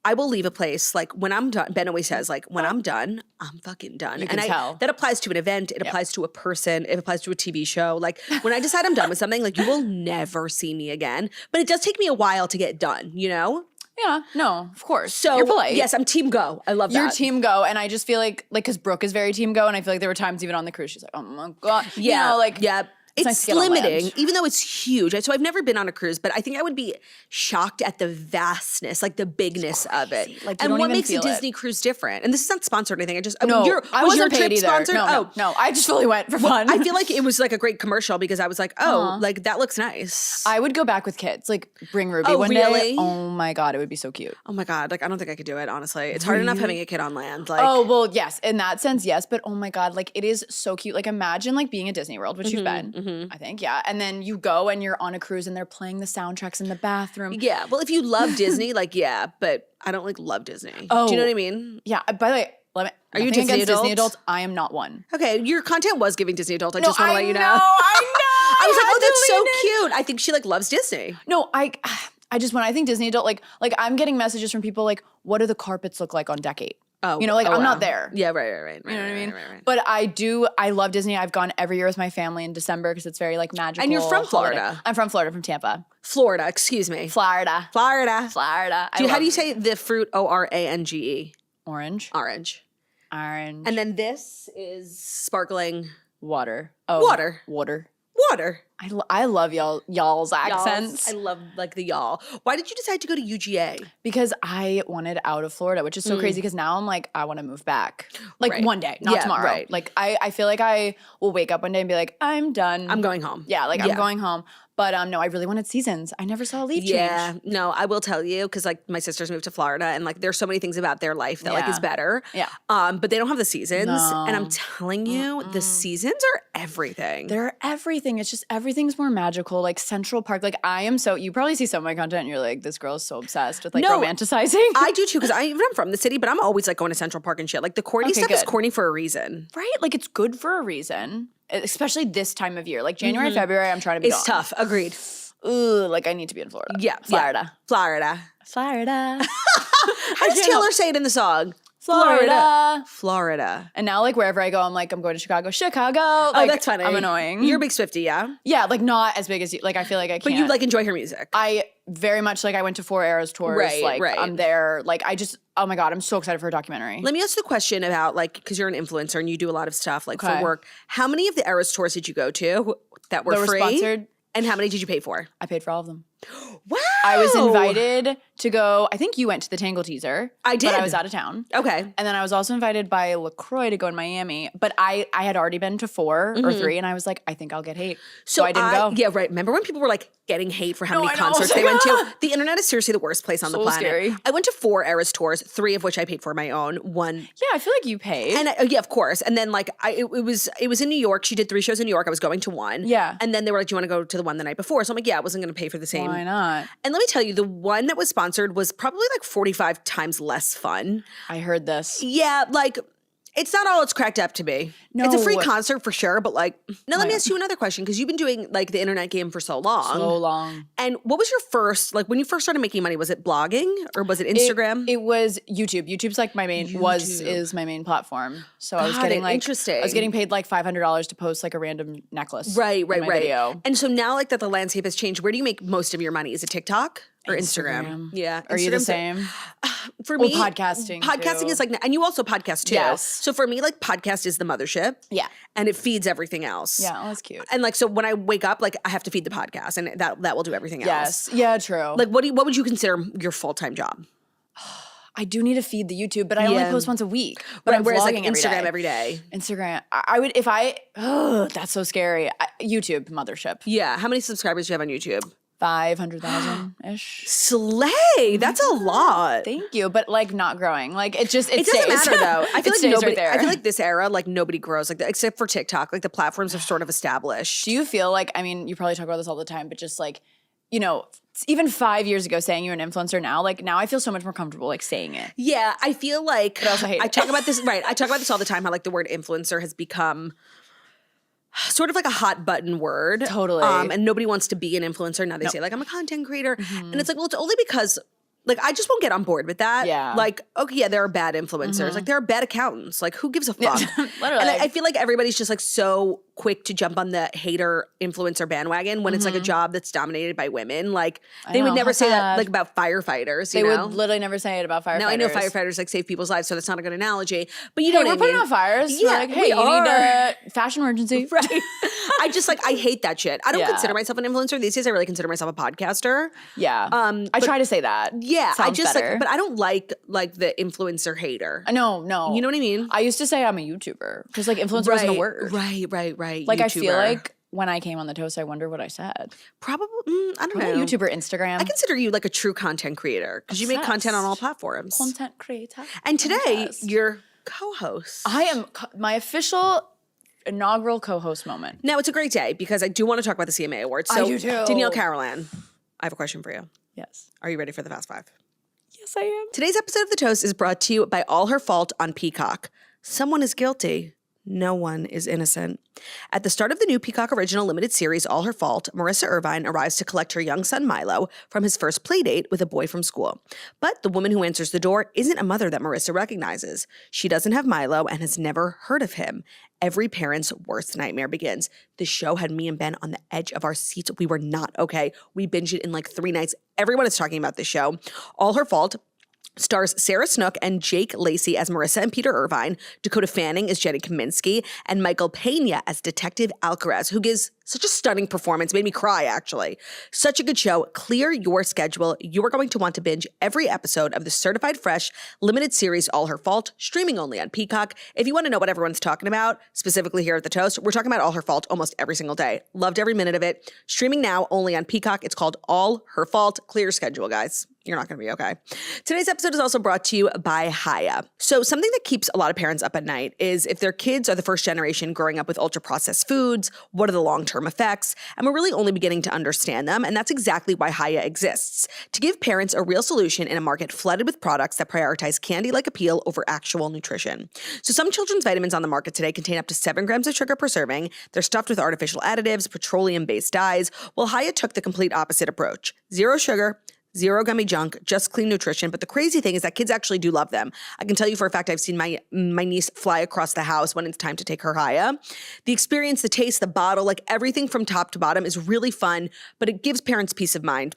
I will leave a place like when I'm done. Ben always says like when I'm done, I'm fucking done. You can tell. That applies to an event. It applies to a person. It applies to a TV show. Like when I decide I'm done with something, like you will never see me again. But it does take me a while to get done, Yeah, no, of course. So you're polite. Yes, I'm team go. I love that. You're team go, and I just feel like because Brooke is very team go, and I feel like there were times even on the cruise, she's like, oh my God. Yeah. It's nice to get on limiting, land. even though it's huge. So I've never been on a cruise, but I think I would be shocked at the vastness, like the bigness of it. Like, and what makes a Disney cruise different? And this is not sponsored or anything. I wasn't your paid trip either. sponsored? No, I just fully went for fun. I feel like it was like a great commercial because I was like, like that looks nice. I would go back with kids, like bring Ruby one day. Oh my God, it would be so cute. Oh my God, like I don't think I could do it, honestly. It's hard enough having a kid on land. Like, oh, well, yes, in that sense, yes. But oh my God, like it is so cute. Like imagine like being at Disney World, which you've been, I think, and then you go and you're on a cruise and they're playing the soundtracks in the bathroom. Yeah, well, if you love Disney, like but I don't like love Disney. Oh. Do you know what I mean? Yeah, by the way, are you Disney adult? Disney adults? I am not one. Okay, your content was giving Disney adult. I just want to let you know. I know. I was like, oh, that's so cute. I think she like loves Disney. No, I just, when I think Disney adult, like I'm getting messages from people like, what do the carpets look like on deck 8? Oh, you know, like I'm wow. not there. Yeah, right. You know what I mean? Right. But I love Disney. I've gone every year with my family in December because it's very like magical. And you're from holiday. Florida. I'm from Florida, from Tampa. Florida, excuse me. Florida. How do you say the fruit? Orange. Orange. Orange. And then this is sparkling water. Water. Water. I love y'all's accents. I love like the y'all. Why did you decide to go to UGA? Because I wanted out of Florida, which is so crazy because now I'm like, I want to move back. Like Right. one day, not tomorrow. Right. Like I feel like I will wake up one day and be like, I'm done. I'm going home. Yeah, like I'm going home. But no, I really wanted seasons. I never saw a leaf change. No, I will tell you because like my sisters moved to Florida and like there's so many things about their life that like is better. Yeah. But they don't have the seasons, No. and I'm telling you, the seasons are everything. They're everything. It's just everything's more magical. Like Central Park. Like I am so. You probably see some of my content and you're like, this girl is so obsessed with like No, romanticizing. I do too because I'm from the city, but I'm always like going to Central Park and shit. Like the corny stuff is good. corny for a reason. Right? Like it's good for a reason. Especially this time of year. Like January, February, I'm trying to be It's gone. tough. Agreed. Ooh, like I need to be in Florida. Yeah. Florida. Florida. How does can't Taylor help- say it in the song? Florida. And now, like, wherever I go, I'm like, I'm going to Chicago. Oh, Like, that's funny. I'm annoying. You're a big Swiftie, yeah? Yeah, like, not as big as you. Like, I feel like I can't. But you like enjoy her music. I very much, like, I went to 4 Eras tours. Right, like, right. I'm there. Like, I just, oh my God, I'm so excited for her documentary. Let me ask you the question about like, because you're an influencer and you do a lot of stuff like Okay. for work. How many of the Eras tours did you go to that were That were free? sponsored? And how many did you pay for? I paid for all of them. Wow. I was invited to go, I think you went to the Tangle teaser. I did. But I was out of town. Okay. And then I was also invited by LaCroix to go in Miami. But I had already been to 4 or 3, and I was like, I think I'll get hate. So I didn't go. Yeah, right. Remember when people were like getting hate for how many I know. I was concerts like, they went to? "Ah." The internet is seriously the worst place on the So planet. scary. I went to 4 Eras tours, 3 of which I paid for my own. 1 Yeah, I feel like you paid. And yeah, of course. And then like it was in New York. She did 3 shows in New York. I was going to 1. Yeah. And then they were like, "Do you want to go to the one the night before?" So I'm like, "Yeah, I wasn't going to pay for the same." Why not? And let me tell you, the one that was sponsored was probably like 45 times less fun. I heard this. Yeah, like it's not all it's cracked up to be. It's a free No. concert for sure, but like now let me ask you another question because you've been doing like the internet game for so long. So long. And what was your first like when you first started making money? Was it blogging or was it Instagram? It was YouTube. YouTube's like my main is my main platform. So I was Got getting it. like Interesting. I was getting paid like $500 to post like a random necklace. Right. in my video. And so now like that the landscape has changed, where do you make most of your money? Is it TikTok or Instagram? Yeah. Are you the Instagram's- same? For Well, me, podcasting, Podcasting too. is like, and you also podcast too. Yes. So for me, like podcast is the mothership. Yeah. And it feeds everything else. Yeah, oh, that's cute. And like, so when I wake up, like I have to feed the podcast and that will do everything else. Yes. Yeah, true. Like what would you consider your full-time job? I do need to feed the YouTube, but I only Yeah. post once a week. But I'm Whereas vlogging like Instagram day. every day. Instagram. I would if I that's so scary. YouTube mothership. Yeah. How many subscribers do you have on YouTube? 500,000 ish. Slay. That's a lot. Thank you, but like not growing. Like it just It doesn't stays. matter though. I feel It like stays nobody. right there. I feel like this era, like nobody grows like that, except for TikTok. Like the platforms are sort of established. Do you feel like, I mean, you probably talk about this all the time, but just like, you know, even 5 years ago saying you're an influencer now I feel so much more comfortable like saying it. Yeah, I feel like But I also hate I it. talk about this right. I talk about this all the time. How like the word influencer has become sort of like a hot button word. Totally. And nobody wants to be an influencer. Now they say like I'm a content creator, and it's like well, it's only because like I just won't get on board with that. Yeah. Like okay, yeah, there are bad influencers. Like there are bad accountants. Like who gives a fuck? Literally. And I feel like everybody's just like so quick to jump on the hater influencer bandwagon when it's like a job that's dominated by women. Like they would know, never how say that sad. like about firefighters. They you know? would literally never say it about firefighters. Now I know firefighters like save people's lives, so that's not a good analogy. But you know Hey, what we're I putting mean? out fires. Yeah, We're like, hey, we you need are. a fashion emergency. Right. I just like I hate that shit. I don't Yeah. consider myself an influencer these days. I really consider myself a podcaster. Yeah. I but- try to say that. Yeah, I Sounds just better. like, but I don't like the influencer hater. No. You know what I mean? I used to say I'm a YouTuber because like influencer wasn't a word. Right. Like I feel YouTuber. like when I came on the toast, I wonder what I said. probably I don't Probably know. YouTuber, Instagram. I consider you like a true content creator because you make content on all Obsessed. platforms. content creator. And today Obsessed. you're co-host. I am my official inaugural co-host moment. Now it's a great day because I do want to talk about the CMA Awards. I So do too. Danielle Carolan, I have a question for you. Yes. Are you ready for the Fast Five? Yes, I am. Today's episode of The Toast is brought to you by All Her Fault on Peacock. Someone is guilty. no one is innocent. At the start of the new Peacock original limited series, All Her Fault, Marissa Irvine arrives to collect her young son Milo from his first playdate with a boy from school. But the woman who answers the door isn't a mother that Marissa recognizes. She doesn't have Milo and has never heard of him. Every parent's worst nightmare begins. The show had me and Ben on the edge of our seats. We were not okay. We binged it in like 3 nights. Everyone is talking about this show. All Her Fault stars Sarah Snook and Jake Lacey as Marissa and Peter Irvine, Dakota Fanning as Jenny Kaminsky, and Michael Pena as Detective Alcaraz, who gives such a stunning performance. Made me cry, actually. Such a good show. Clear your schedule. You are going to want to binge every episode of the certified fresh limited series All Her Fault, streaming only on Peacock. If you want to know what everyone's talking about, specifically here at The Toast, we're talking about All Her Fault almost every single day. Loved every minute of it. Streaming now only on Peacock. It's called All Her Fault. Clear your schedule, guys. You're not going to be okay. Today's episode is also brought to you by Haya. So something that keeps a lot of parents up at night is if their kids are the first generation growing up with ultra-processed foods, what are the long-term effects? And we're really only beginning to understand them, and that's exactly why Haya exists, to give parents a real solution in a market flooded with products that prioritize candy-like appeal over actual nutrition. So some children's vitamins on the market today contain up to 7 grams of sugar per serving. They're stuffed with artificial additives, petroleum-based dyes. Well, Haya took the complete opposite approach. 0 sugar, 0 gummy junk, just clean nutrition. But the crazy thing is that kids actually do love them. I can tell you for a fact I've seen my niece fly across the house when it's time to take her Haya. The experience, the taste, the bottle, like everything from top to bottom is really fun, but it gives parents peace of mind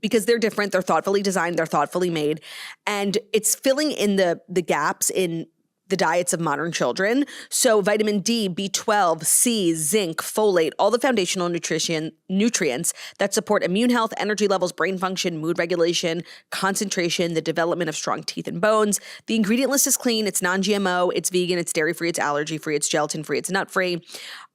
because they're different, they're thoughtfully designed, they're thoughtfully made, and it's filling in the gaps in the diets of modern children. So vitamin D, B12, C, zinc, folate, all the foundational nutrients that support immune health, energy levels, brain function, mood regulation, concentration, the development of strong teeth and bones. The ingredient list is clean. It's non-GMO. It's vegan. It's dairy-free. It's allergy-free. It's gelatin-free. It's nut-free.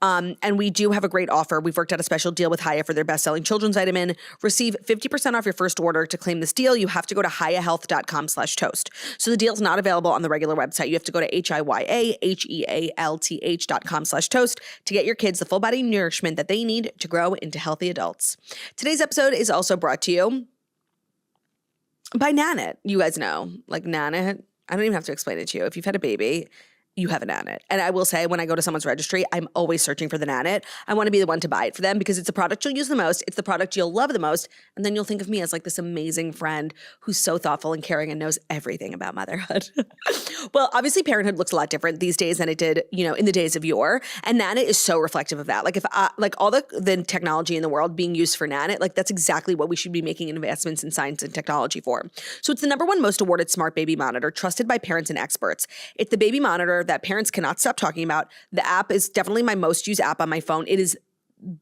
And we do have a great offer. We've worked out a special deal with Haya for their best-selling children's vitamin. Receive 50% off your first order. To claim this deal, you have to go to hayahealth.com/toast. So the deal's not available on the regular website. You have to go to HIYAHEALTH.com/toast to get your kids the full body nourishment that they need to grow into healthy adults. Today's episode is also brought to you by Nanit. You guys know, like Nanit. I don't even have to explain it to you. If you've had a baby, you have a Nanit. And I will say, when I go to someone's registry, I'm always searching for the Nanit. I want to be the one to buy it for them because it's the product you'll use the most. It's the product you'll love the most. And then you'll think of me as like this amazing friend who's so thoughtful and caring and knows everything about motherhood. Well, obviously parenthood looks a lot different these days than it did, in the days of yore. And Nanit is so reflective of that. Like all the technology in the world being used for Nanit, like that's exactly what we should be making investments in science and technology for. So it's the #1 most awarded smart baby monitor, trusted by parents and experts. It's the baby monitor that parents cannot stop talking about. The app is definitely my most used app on my phone. It is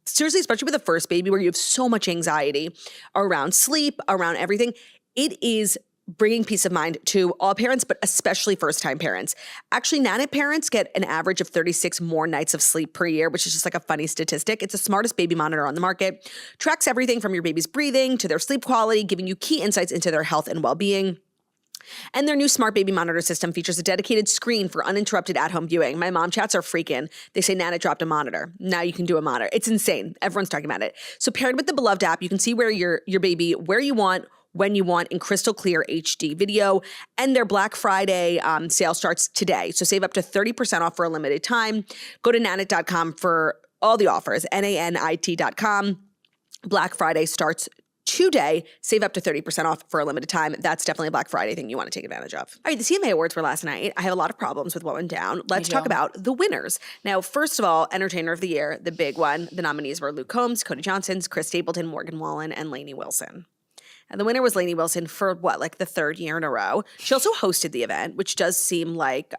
seriously, especially with the first baby where you have so much anxiety around sleep, around everything. It is bringing peace of mind to all parents, but especially first-time parents. Actually, Nanit parents get an average of 36 more nights of sleep per year, which is just like a funny statistic. It's the smartest baby monitor on the market. Tracks everything from your baby's breathing to their sleep quality, giving you key insights into their health and well-being. And their new smart baby monitor system features a dedicated screen for uninterrupted at-home viewing. My mom chats are freaking. They say Nanit dropped a monitor. Now you can do a monitor. It's insane. Everyone's talking about it. So paired with the beloved app, you can see where your baby, where you want, when you want, in crystal clear HD video. And their Black Friday sale starts today. So save up to 30% off for a limited time. Go to nanit.com for all the offers, NANIT.com. Black Friday starts today. Save up to 30% off for a limited time. That's definitely a Black Friday thing you want to take advantage of. All right, the CMA Awards were last night. I have a lot of problems with what went down. Let's talk about the winners. Now, first of all, Entertainer of the Year, the big one. The nominees were Luke Combs, Cody Johnson, Chris Stapleton, Morgan Wallen, and Lainey Wilson. And the winner was Lainey Wilson for the 3rd year in a row. She also hosted the event, which does seem like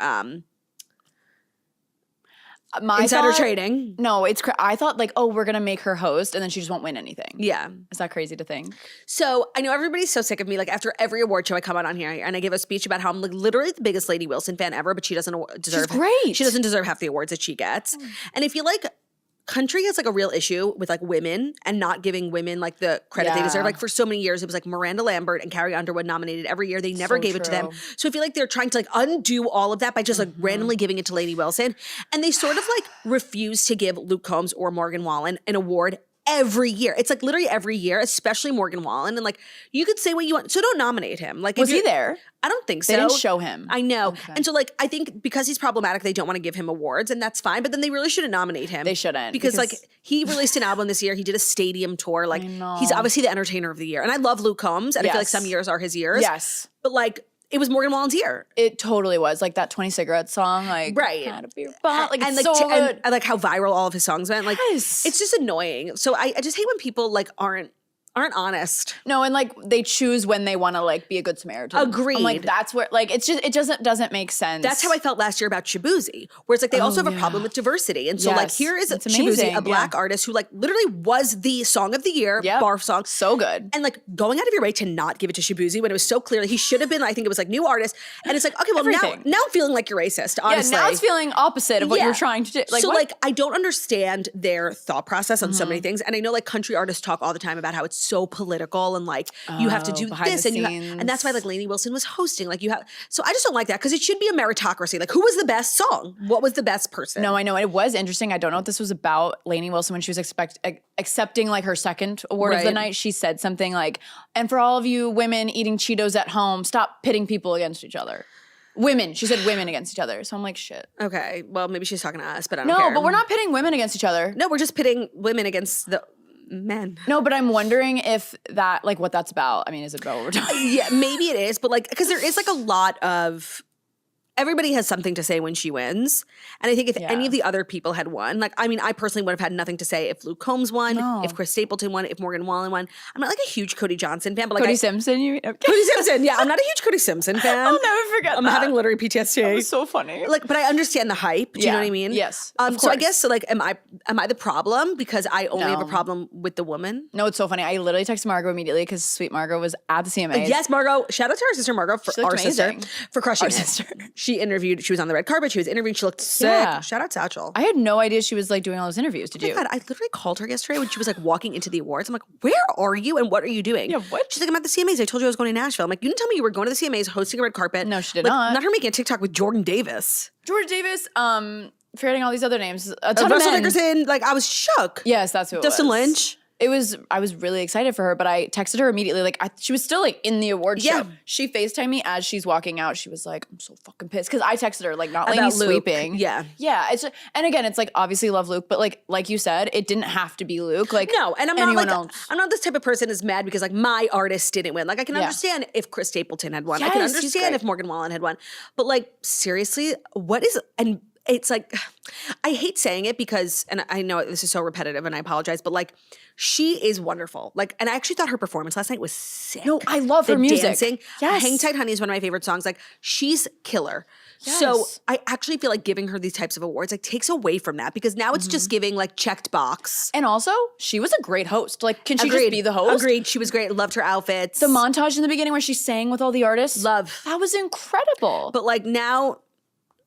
insider trading. No, I thought we're going to make her host and then she just won't win anything. Yeah. Is that crazy to think? So I know everybody's so sick of me. Like after every award show I come on here and I give a speech about how I'm like literally the biggest Lainey Wilson fan ever, but she doesn't deserve. She's great. She doesn't deserve half the awards that she gets. And if you country has a real issue with women and not giving women the credit they deserve. For so many years, it was Miranda Lambert and Carrie Underwood nominated every year. They never gave it to them. So I feel like they're trying to undo all of that by just randomly giving it to Lainey Wilson. And they sort of refuse to give Luke Combs or Morgan Wallen an award every year. It's like literally every year, especially Morgan Wallen. And like, you could say what you want. So don't nominate him. Like, Was he there? I don't think so. They didn't show him. I know. Okay. And so like, I think because he's problematic, they don't want to give him awards, and that's fine. But then they really shouldn't nominate him. They shouldn't. Because like, he released an album this year. He did a stadium tour. Like, he's obviously the entertainer of the year. And I love Luke Combs. And I feel like some years are his years. Yes. But like, it was Morgan Wallen's year. It totally was. Like that 20 Cigarettes song. Like, right. Had a beer bong. Like, and it's like, so good. and I like how viral all of his songs went. Like, Yes. it's just annoying. So I just hate when people like aren't honest. No, and like they choose when they want to like be a good Samaritan. Agreed. I'm like, that's where like it's just it doesn't make sense. That's how I felt last year about Shabuzi, where it's like they also have a problem with diversity. And so like here is It's Shabuzi, amazing. a black artist who like literally was the song of the year, barf song. So good. And like going out of your way to not give it to Shabuzi when it was so clear that he should have been, I think it was like new artist. And it's like, okay, well now I'm feeling like you're racist, honestly. Yeah, now it's feeling opposite of what you're trying to do. Like, so what? like I don't understand their thought process on so many things. And I know like country artists talk all the time about how it's so political and like you have to do this and and that's why like Lainey Wilson was hosting. Like you have, so I just don't like that because it should be a meritocracy. Like who was the best song? What was the best person? No, I know. It was interesting. I don't know what this was about. Lainey Wilson, when she was accepting like her second award of the night, she said something like, and for all of you women eating Cheetos at home, stop pitting people against each other. Women. She said women against each other. So I'm like, shit. Okay. Well, maybe she's talking to us, but I don't No, care. but we're not pitting women against each other. No, we're just pitting women against the men. No, but I'm wondering if that, like, what that's about. I mean, is it about what we're talking? Yeah, maybe it is, but like, because there is like a lot of, everybody has something to say when she wins. And I think if any of the other people had won, like, I mean, I personally would have had nothing to say if Luke Combs won, if Chris Stapleton won, if Morgan Wallen won. I'm not like a huge Cody Johnson fan, but like Cody Simpson, you mean? Cody Simpson, yeah, I'm not a huge Cody Simpson fan. I'll never forget I'm that. having literally PTSD. That was so funny. Like, but I understand the hype. Do you know what I mean? Yes. So I guess so. Like, am I the problem because I only have a problem with the woman? No, it's so funny. I literally texted Margot immediately because sweet Margot was at the CMAs. Yes, Margot. Shout out to our sister Margot, for our amazing. sister, for crushing Our it. sister. She interviewed. She was on the red carpet. She was interviewing. She looked sick. Yeah. Shout out Satchel. I had no idea she was like doing all those interviews. Did you? God, I literally called her yesterday when she was like walking into the awards. I'm like, where are you and what are you doing? Yeah, what? She's like, I'm at the CMAs. I told you I was going to Nashville. I'm like, you didn't tell me you were going to the CMAs, hosting a red carpet. No, she did like, not. Not her making a TikTok with Jordan Davis. George Davis, forgetting all these other names. A ton of Russell men. Dickerson. Like, I was shook. Yes, that's who it Dustin was. Lynch. I was really excited for her, but I texted her immediately. Like, she was still like in the award show. Yeah. She FaceTimed me as she's walking out. She was like, I'm so fucking pissed. Cause I texted her, like, not About Lainey Luke. sweeping. Yeah. Yeah. And again, it's like, obviously love Luke, but like you said, it didn't have to be Luke. Like, No, and I'm not anyone like else. I'm not this type of person that's mad because like my artist didn't win. Like I can understand if Chris Stapleton had won. I can Yes, he's understand great. if Morgan Wallen had won. But like seriously, what is and it's like I hate saying it because and I know this is so repetitive and I apologize, but like she is wonderful. Like and I actually thought her performance last night was sick. No, I love The her music. dancing. Yes. Hang Tight Honey is one of my favorite songs. Like she's killer. Yes. So I actually feel like giving her these types of awards like takes away from that because now it's just giving like checked box. And also, she was a great host. Like, can she just be the host? Agreed. She was great. Loved her outfits. The montage in the beginning where she sang with all the artists. Love. That was incredible. But like now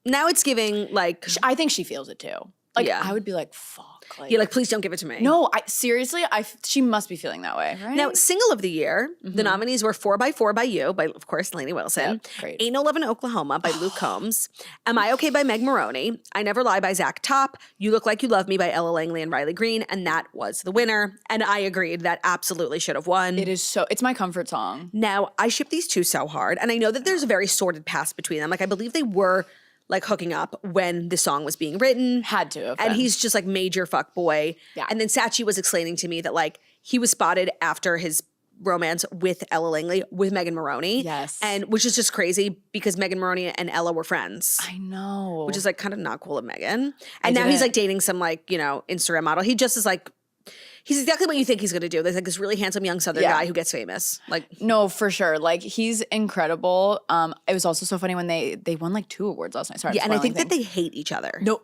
it's giving like I think she feels it too. Like, Yeah. I would be like, fuck. Like, you're like, please don't give it to me. no, seriously, she must be feeling that way, right? Now, single of the year, the nominees were 4x4 by You, by of course Lainey Wilson. Yep, great. Ain't No Love in Oklahoma by Luke Combs. Am I Okay by Meg Maroney. I Never Lie by Zach Top. You Look Like You Love Me by Ella Langley and Riley Green. And that was the winner. And I agreed that absolutely should have won. it's my comfort song. Now, I ship these two so hard. And I know that there's a very sordid past between them. Like, I believe they were like hooking up when the song was being written. Had to have And been. he's just like major fuck boy. Yeah. And then Sachi was explaining to me that like he was spotted after his romance with Ella Langley with Megan Maroney. Yes. And which is just crazy because Megan Maroney and Ella were friends. I know. Which is like kind of not cool of Megan. And now he's like dating some like, you know, Instagram model. He just is like, he's exactly what you think he's gonna do. There's like this really handsome young Southern guy who gets famous. Like no, for sure. Like he's incredible. It was also so funny when they won like 2 awards last night. Sorry, yeah, and I think that they hate each other. no,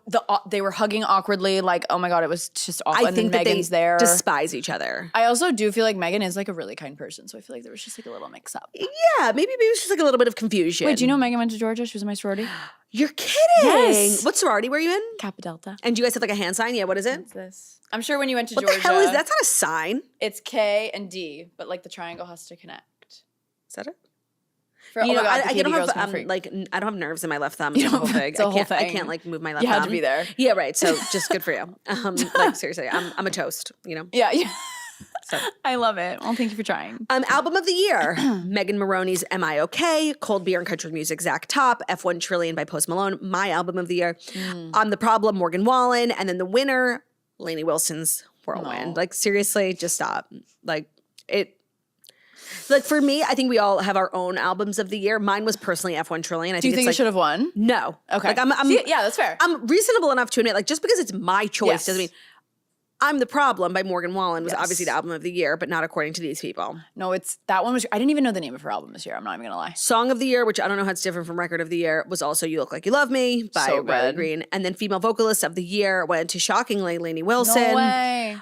they were hugging awkwardly. Like, oh my god, it was just awful. I And think then that Megan's they there. despise each other. I also do feel like Megan is like a really kind person, so I feel like there was just like a little mix up. Yeah, maybe it was just like a little bit of confusion. Wait, do you know Megan went to Georgia? She was in my sorority. You're kidding. Yes. What sorority were you in? Kappa Delta. And you guys had like a hand sign? Yeah, what is it? What's this? I'm sure when you went to What Georgia. the hell is that? That's not a sign. It's K and D, but like the triangle has to connect. Is that it? For, You oh know, my God, the I Katie don't girls have kinda freak. like I don't have nerves in my left thumb. You It's a don't- whole thing. it's a whole I thing. can't like move my left You thumb. had to be there. Yeah, right. So just good for you. Like seriously, I'm a toast. You know. Yeah. So. I love it. Well, thank you for trying. Album of the year: Megan Maroney's "Am I Okay?", Cold Beer and Country Music, Zach Top, F1 Trillion by Post Malone. My album of the year. The Problem, Morgan Wallen, and then the winner, Lainey Wilson's Whirlwind. No. Like seriously, just stop. Like it. Like for me, I think we all have our own albums of the year. Mine was personally F1 Trillion. I Do you think it's it like, should have won? No. Okay. Like I'm See, yeah, that's fair. I'm reasonable enough to admit, like, just because it's my choice Yes. doesn't mean I'm the Problem by Morgan Wallen was Yes. obviously the album of the year, but not according to these people. No, it's that one was. I didn't even know the name of her album this year. I'm not even gonna lie. Song of the year, which I don't know how it's different from Record of the Year, was also "You Look Like You Love Me" by So Riley good. Green. And then Female Vocalist of the Year went to, shockingly, Lainey Wilson. No way.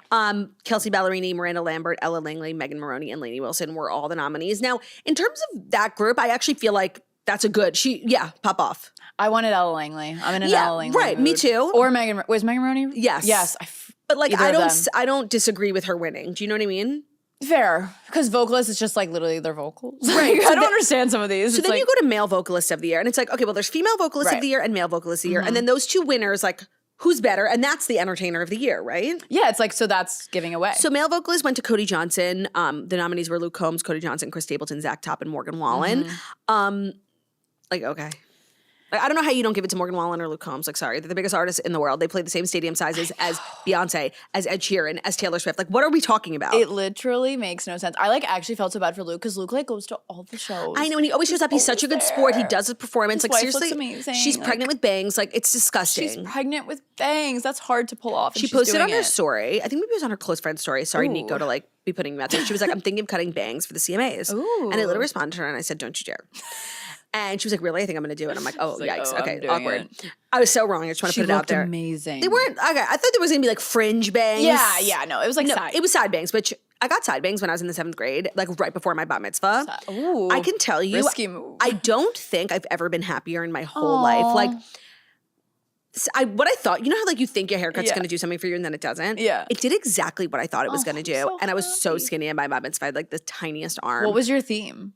Kelsey Ballerini, Miranda Lambert, Ella Langley, Megan Maroney, and Lainey Wilson were all the nominees. Now, in terms of that group, I actually feel like that's a good, pop off. I wanted Ella Langley. I'm in an Yeah, Ella Langley right, me mood. too. Or Megan. Was Megan Maroney? Yes. Yes. But like, Either of them. I don't disagree with her winning. Do you know what I mean? Fair, because vocalist is just like literally their vocals. Right. I So don't then- understand some of these. So It's then like, you go to Male Vocalist of the Year, and it's like, okay, well, there's Female Vocalist of Right. the Year and Male Vocalist of the Year. And then those two winners, like, who's better? And that's the Entertainer of the Year, right? yeah, it's like, so that's giving away. So Male Vocalist went to Cody Johnson. The nominees were Luke Combs, Cody Johnson, Chris Stapleton, Zach Top, and Morgan Wallen. Like, okay. Like, I don't know how you don't give it to Morgan Wallen or Luke Combs. Like, sorry, they're the biggest artists in the world. They play the same stadium sizes as Beyonce, as Ed Sheeran, as Taylor Swift. Like, what are we talking about? It literally makes no sense. I like actually felt so bad for Luke because Luke like goes to all the shows. I know, and he always shows up. He's such a good sport. He does his performance. His like, wife looks seriously, amazing. she's Like, pregnant with bangs. Like, it's disgusting. She's pregnant with bangs. That's hard to pull off. And She she's posted doing on her it. story. I think maybe it was on her close friend's story. Sorry, Ooh. Nico, to like be putting that there. She was like, I'm thinking of cutting bangs for the CMAs. Ooh. And I literally responded to her and I said, don't you dare. And she was like, really? I think I'm going to do it. I'm like, oh, like, yikes. oh, I'm okay, doing awkward. it. I was so wrong. I just want to She put it out looked there. amazing. They weren't, okay, I thought there was going to be like fringe bangs. Yeah. No, it was like No, side. it was side bangs, which I got side bangs when I was in the 7th grade, like right before my bat mitzvah. Ooh, I can tell you, risky move. I don't think I've ever been happier in my whole life. Like, what I thought, you know how like you think your haircut's Yeah. going to do something for you and then it doesn't? Yeah. It did exactly what I thought it was going to do. so And I was so happy. skinny in my bat mitzvah. I had like the tiniest arm. What was your theme?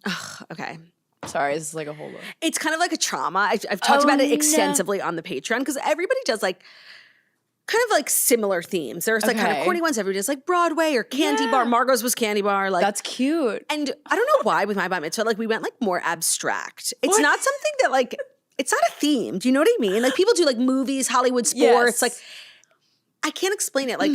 Okay. Sorry, this is like a whole lot. It's kind of like a trauma. I've talked about it no. extensively on the Patreon because everybody does like kind of like similar themes. There's like kind of Okay. corny ones. Everybody does like Broadway or Candy Bar. Margot's was Candy Bar. Like That's cute. And I don't know why with my bat mitzvah, like we went like more abstract. It's not something that like, it's not a theme. Do you know what I mean? Like people do like movies, Hollywood sports. Yes. Like I can't explain it. Like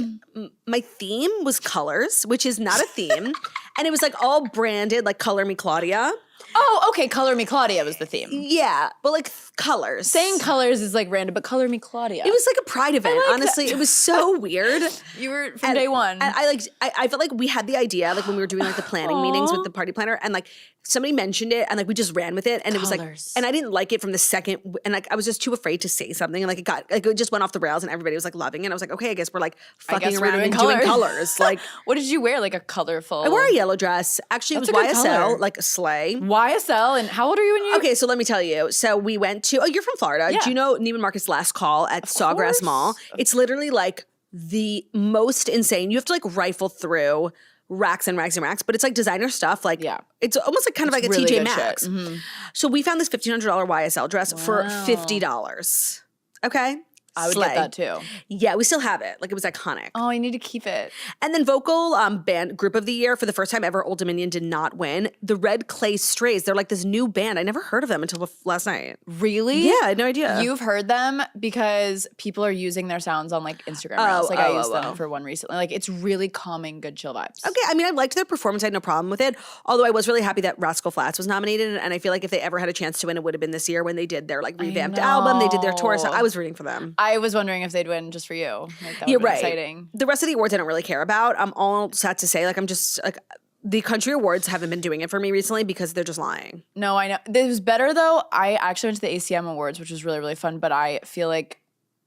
my theme was colors, which is not a theme. And it was like all branded, like Color Me Claudia. Oh, okay. Color Me Claudia was the theme. Yeah, but like colors. Saying colors is like random, but Color Me Claudia. It was like a pride event. like Honestly, it was so weird. You were from day one. And I felt like we had the idea, like when we were doing like the planning meetings with the party planner, and like somebody mentioned it, and like we just ran with it, and it was like, Colors. and I didn't like it from the second, and like I was just too afraid to say something, and like it just went off the rails, and everybody was like loving it. And I was like, okay, I guess we're like fucking guess we're around doing and doing colors. colors. Like What did you wear? Like a colorful. I wore a yellow dress. Actually, That's it a was good YSL, color. like a sleigh. YSL. And how old are you when you? Okay, so let me tell you. So we went to, you're from Florida. Yeah. Do you know Neiman Marcus Last Call at Sawgrass course. Mall? It's literally like the most insane. You have to like rifle through racks and racks and racks, but it's like designer stuff. Like, Yeah. it's almost like kind of like a really TJ good Maxx. shit. Mhm. So we found this $1,500 YSL dress for Wow. $50. Okay? I would Slay. get that too. Yeah, we still have it. Like it was iconic. Oh, I need to keep it. And then vocal band group of the year for the first time ever, Old Dominion did not win. The Red Clay Strays, they're like this new band. I never heard of them until last night. Really? Yeah, I had no idea. You've heard them because people are using their sounds on like Instagram Reels. Like I used them for one recently. Like it's really calming, good chill vibes. Okay, I mean, I liked their performance. I had no problem with it. Although I was really happy that Rascal Flatts was nominated, and I feel like if they ever had a chance to win, it would have been this year when they did their like revamped album. They did their tour, so I was rooting for them. I was wondering if they'd win just for you. Like that You're would be right. exciting. The rest of the awards I don't really care about. I'm all sad to say, like I'm just like the country awards haven't been doing it for me recently because they're just lying. No, I know. It was better though. I actually went to the ACM Awards, which was really, really fun, but I feel like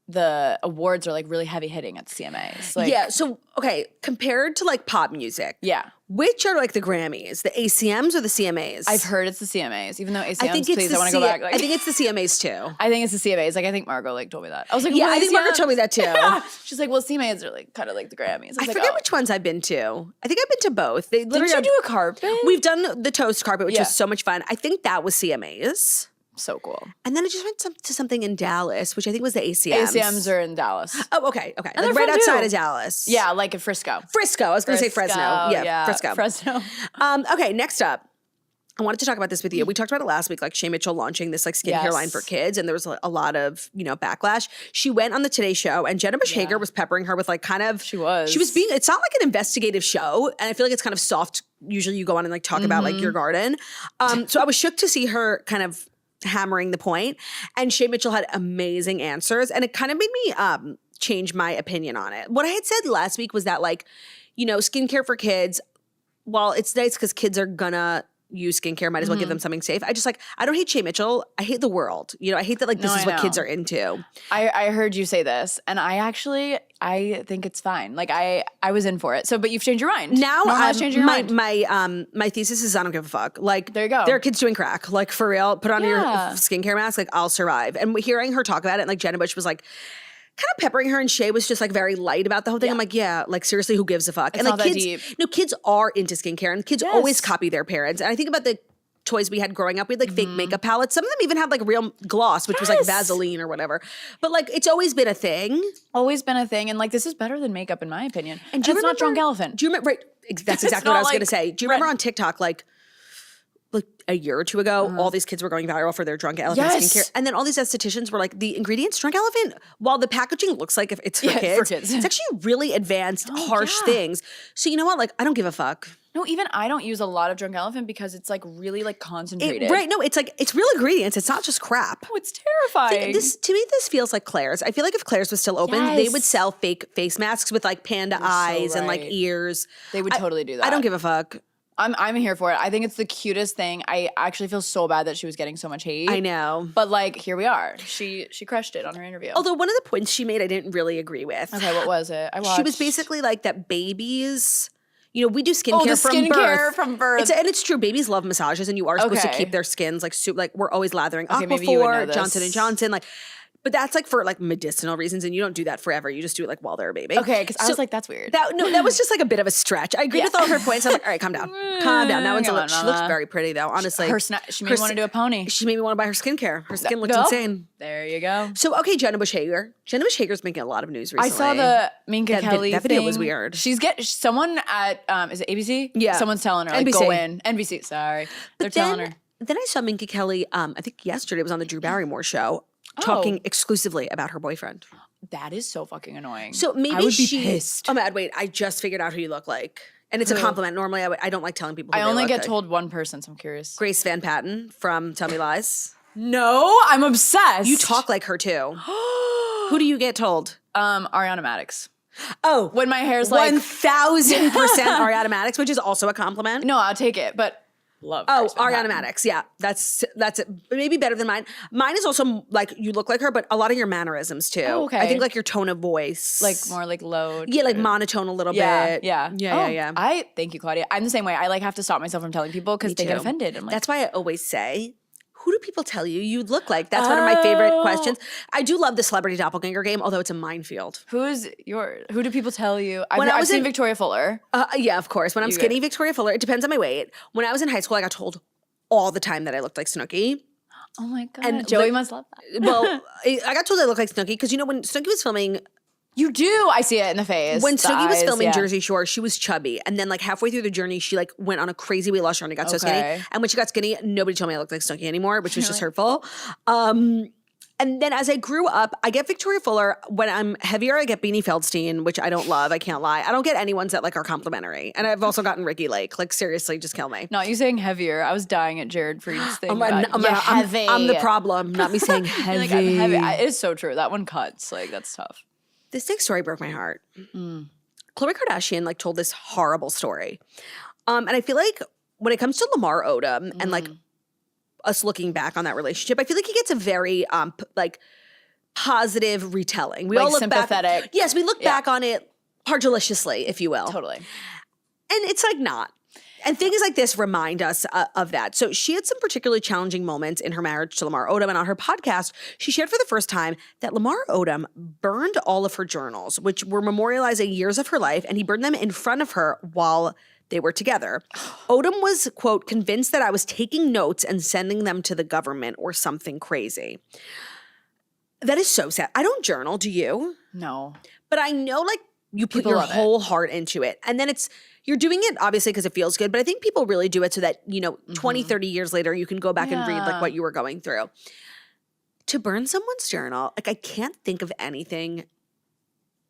the awards are like really heavy hitting at the CMAs. Like, Yeah. So okay, compared to like pop music, Yeah. Which are like the Grammys, the ACMs or the CMAs? I've heard it's the CMAs, even though ACMs, I think it's please, the I want to go back. Like, I think it's the CMAs too. I think it's the CMAs. Like, I think Margot like told me that. I was like, Yeah, what I think Margaret ACMs? told me that too. Yeah. She's like, well, CMAs are like kind of like the Grammys. I was like, forget oh. which ones I've been to. I think I've been to both. They Didn't literally you are- do a carpet? We've done the Toast carpet, which Yeah. was so much fun. I think that was CMAs. So cool. And then I just went to something in Dallas, which I think was the ACMs. ACMs are in Dallas. Oh, okay. And Like they're right fun, outside too. of Dallas. Yeah, like in Frisco. Frisco. I was going to say Fresno. Yeah, Frisco. Fresno. Okay, next up. I wanted to talk about this with you. We talked about it last week, like Shay Mitchell launching this like skincare Yes. line for kids, and there was a lot of, backlash. She went on the Today Show, and Jenna Bush Hager was peppering her with like kind of She was. being, it's not like an investigative show, and I feel like it's kind of soft. Usually you go on and like talk about like your garden. So I was shook to see her kind of hammering the point, and Shay Mitchell had amazing answers, and it kind of made me change my opinion on it. What I had said last week was that like, skincare for kids, while it's nice because kids are gonna use skincare, might as well give them something safe. I don't hate Shay Mitchell. I hate the world. I hate that like this No, is I what know. kids are into. I heard you say this, and I think it's fine. Like I was in for it. So, but you've changed your mind. Now Normalize changing your mind. my thesis is I don't give a fuck. Like There you go. There are kids doing crack. Like for real. Put on your Yeah. skincare mask. Like I'll survive. And hearing her talk about it, and like Jenna Bush was like kind of peppering her, and Shay was just like very light about the whole thing. I'm like, yeah, like seriously, who gives a fuck? It's and like not that kids, deep. no, kids are into skincare, and kids always Yes. copy their parents. And I think about the toys we had growing up. We had like fake makeup palettes. Some of them even had like real gloss, which was like Yes. Vaseline or whatever. But like it's always been a thing. Always been a thing, and like this is better than makeup in my opinion. And do you it's not remember- Drunk Elephant. Do you remember? Right, that's It's exactly what I not was going to like say. Do you remember red- on TikTok, like a year or two ago, all these kids were going viral for their Drunk Elephant Yes. skincare, and then all these estheticians were like, the ingredients Drunk Elephant, while the packaging looks like if it's for Yeah, kids, for kids. it's actually really advanced, harsh yeah. things. So you know what? Like, I don't give a fuck. No, even I don't use a lot of Drunk Elephant because it's like really like concentrated. Right? No, it's like it's real ingredients. It's not just crap. Oh, it's terrifying. To me, this feels like Claire's. I feel like if Claire's was still open, they would Yes. sell fake face masks with like panda eyes and like right. ears. They would totally do that. I don't give a fuck. I'm here for it. I think it's the cutest thing. I actually feel so bad that she was getting so much hate. I know. But like here we are. She crushed it on her interview. Although one of the points she made, I didn't really agree with. Okay, what was it? I watched. She was basically like that babies, we do skincare the from skincare birth. from birth. And it's true. Babies love massages, and you are supposed to Okay. keep their skins like like we're always lathering Okay, maybe you would know Aquaphor, this. Johnson and Johnson, like. But that's like for like medicinal reasons, and you don't do that forever. You just do it like while they're a baby. Okay, because I was like, that's weird. That was just like a bit of a stretch. I agree with all her points. I'm like, all right, calm down, calm down. That one's Come on, she looks mama. very pretty though. Honestly, She made me want to do a pony. She made me want to buy her skincare. Her skin looks No. insane. There you go. So okay, Jenna Bush Hager. Jenna Bush Hager's making a lot of news recently. I saw the Minka That Kelly that video thing. was weird. Someone at is it ABC? Yeah. Someone's telling her like NBC. go in. NBC. Sorry, they're telling her. Then I saw Minka Kelly. I think yesterday was on the Drew Barrymore show, talking exclusively about her boyfriend. That is so fucking annoying. So maybe I would be she. pissed. Oh my god! Wait, I just figured out who you look like, and it's a compliment. Normally, I don't like telling people. Who I they only look get like. told one person, so I'm curious. Grace Van Patten from Tell Me Lies. No, I'm obsessed. You talk like her too. Who do you get told? Ariana Madix. Oh, When my hair's like 1,000% Ariana Madix, which is also a compliment. no, I'll take it, but love. Oh, Grace Van Ariana Patten. Madix. Yeah, that's it. Maybe better than mine. Mine is also like you look like her, but a lot of your mannerisms too. Oh, okay. I think like your tone of voice, Like more like low. yeah, like monotone a little Yeah, bit. yeah, yeah. I thank you, Claudia. I'm the same way. I like have to stop myself from telling people because they get too. offended. I'm like, That's why I always say, who do people tell you look like? That's one of my favorite questions. I do love the celebrity doppelganger game, although it's a minefield. who do people tell you? I've seen Victoria Fuller. Yeah, of course. When I'm skinny, Victoria Fuller, it depends on my weight. When I was in high school, I got told all the time that I looked like Snooki. Oh my god, And Joey like- must love that. Well, I got told I look like Snooki because when Snooki was filming, You do. I see it in the face. when the Snooki was eyes, filming yeah. Jersey Shore, she was chubby, and then like halfway through the journey, she like went on a crazy weight loss journey, got so skinny, Okay. and when she got skinny, nobody told me I looked like Snooki anymore, which was just hurtful. And then as I grew up, I get Victoria Fuller. When I'm heavier, I get Beanie Feldstein, which I don't love. I can't lie. I don't get any ones that like are complimentary. And I've also gotten Ricky Lake. Like seriously, just kill me. Not you saying heavier. I was dying at Jared Freed's thing. I'm the problem, not me saying heavy. You're like, I'm heavy. It is so true. That one cuts. Like that's tough. This next story broke my heart. Khloe Kardashian like told this horrible story. And I feel like when it comes to Lamar Odom and like us looking back on that relationship, I feel like he gets a very like positive retelling. We Like all look sympathetic. back. Yes, we look back on it pardeliciously, if you will. Totally. And it's like not. And things like this remind us of that. So she had some particularly challenging moments in her marriage to Lamar Odom. And on her podcast, she shared for the first time that Lamar Odom burned all of her journals, which were memorializing years of her life. And he burned them in front of her while they were together. Odom was, quote, convinced that I was taking notes and sending them to the government or something crazy. That is so sad. I don't journal. Do you? No. But I know like you put People your love it. whole heart into it. And then you're doing it obviously because it feels good. But I think people really do it so that, 20, 30 years later, you can go back and read like what you were going through. To burn someone's journal, like I can't think of anything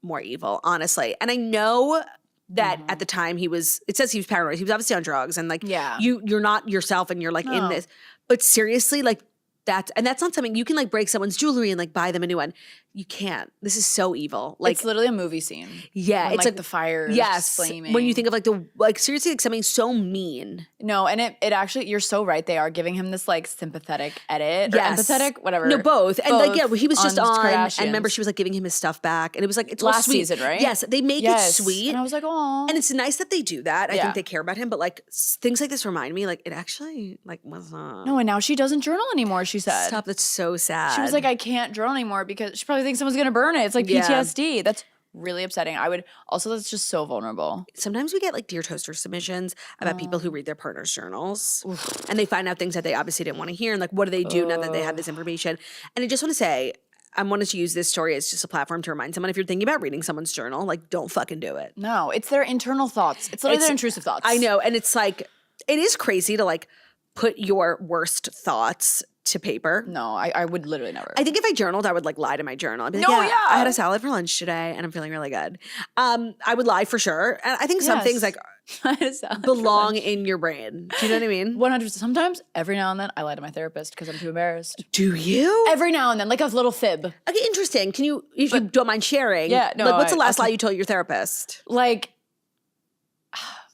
more evil, honestly. And I know that at the time it says he was paranoid. He was obviously on drugs and like you're not yourself and you're like in this. But seriously, like that's not something you can like break someone's jewelry and like buy them a new one. You can't. This is so evil. Like it's literally a movie scene. Yeah. When, it's like the fire flaming. When you think of like seriously like something so mean. No, and it actually, you're so right. They are giving him this like sympathetic edit or empathetic, whatever. No, both. And like, yeah, he was just on and Kardashians. remember she was like giving him his stuff back. And it was like, it's all last sweet. season, right? Yes. They make it sweet. And I was like, oh. And it's nice that they do that. I think they care about him. But like things like this remind me like it actually like was not. No, and now she doesn't journal anymore, she said. Stop. That's so sad. She was like, I can't journal anymore because she probably thinks someone's going to burn it. It's like PTSD. That's really upsetting. That's just so vulnerable. Sometimes we get like Dear Toaster submissions about people who read their partner's journals and they find out things that they obviously didn't want to hear. And like, what do they do now that they have this information? And I just want to say, I wanted to use this story as just a platform to remind someone if you're thinking about reading someone's journal, like don't fucking do it. No, it's their internal thoughts. It's literally their intrusive thoughts. I know. And it's like, it is crazy to like put your worst thoughts to paper. No, I would literally never. I think if I journaled, I would like lie to my journal. I'd be like, I had a salad for lunch today and I'm feeling really good. I would lie for sure. And I think some things like belong in your brain. Do you know what I mean? 100%. Sometimes, every now and then, I lie to my therapist because I'm too embarrassed. Do you? Every now and then, like a little fib. Okay, interesting. Can you, if you don't mind sharing? Yeah, no. Like, what's the last lie you told your therapist? Like,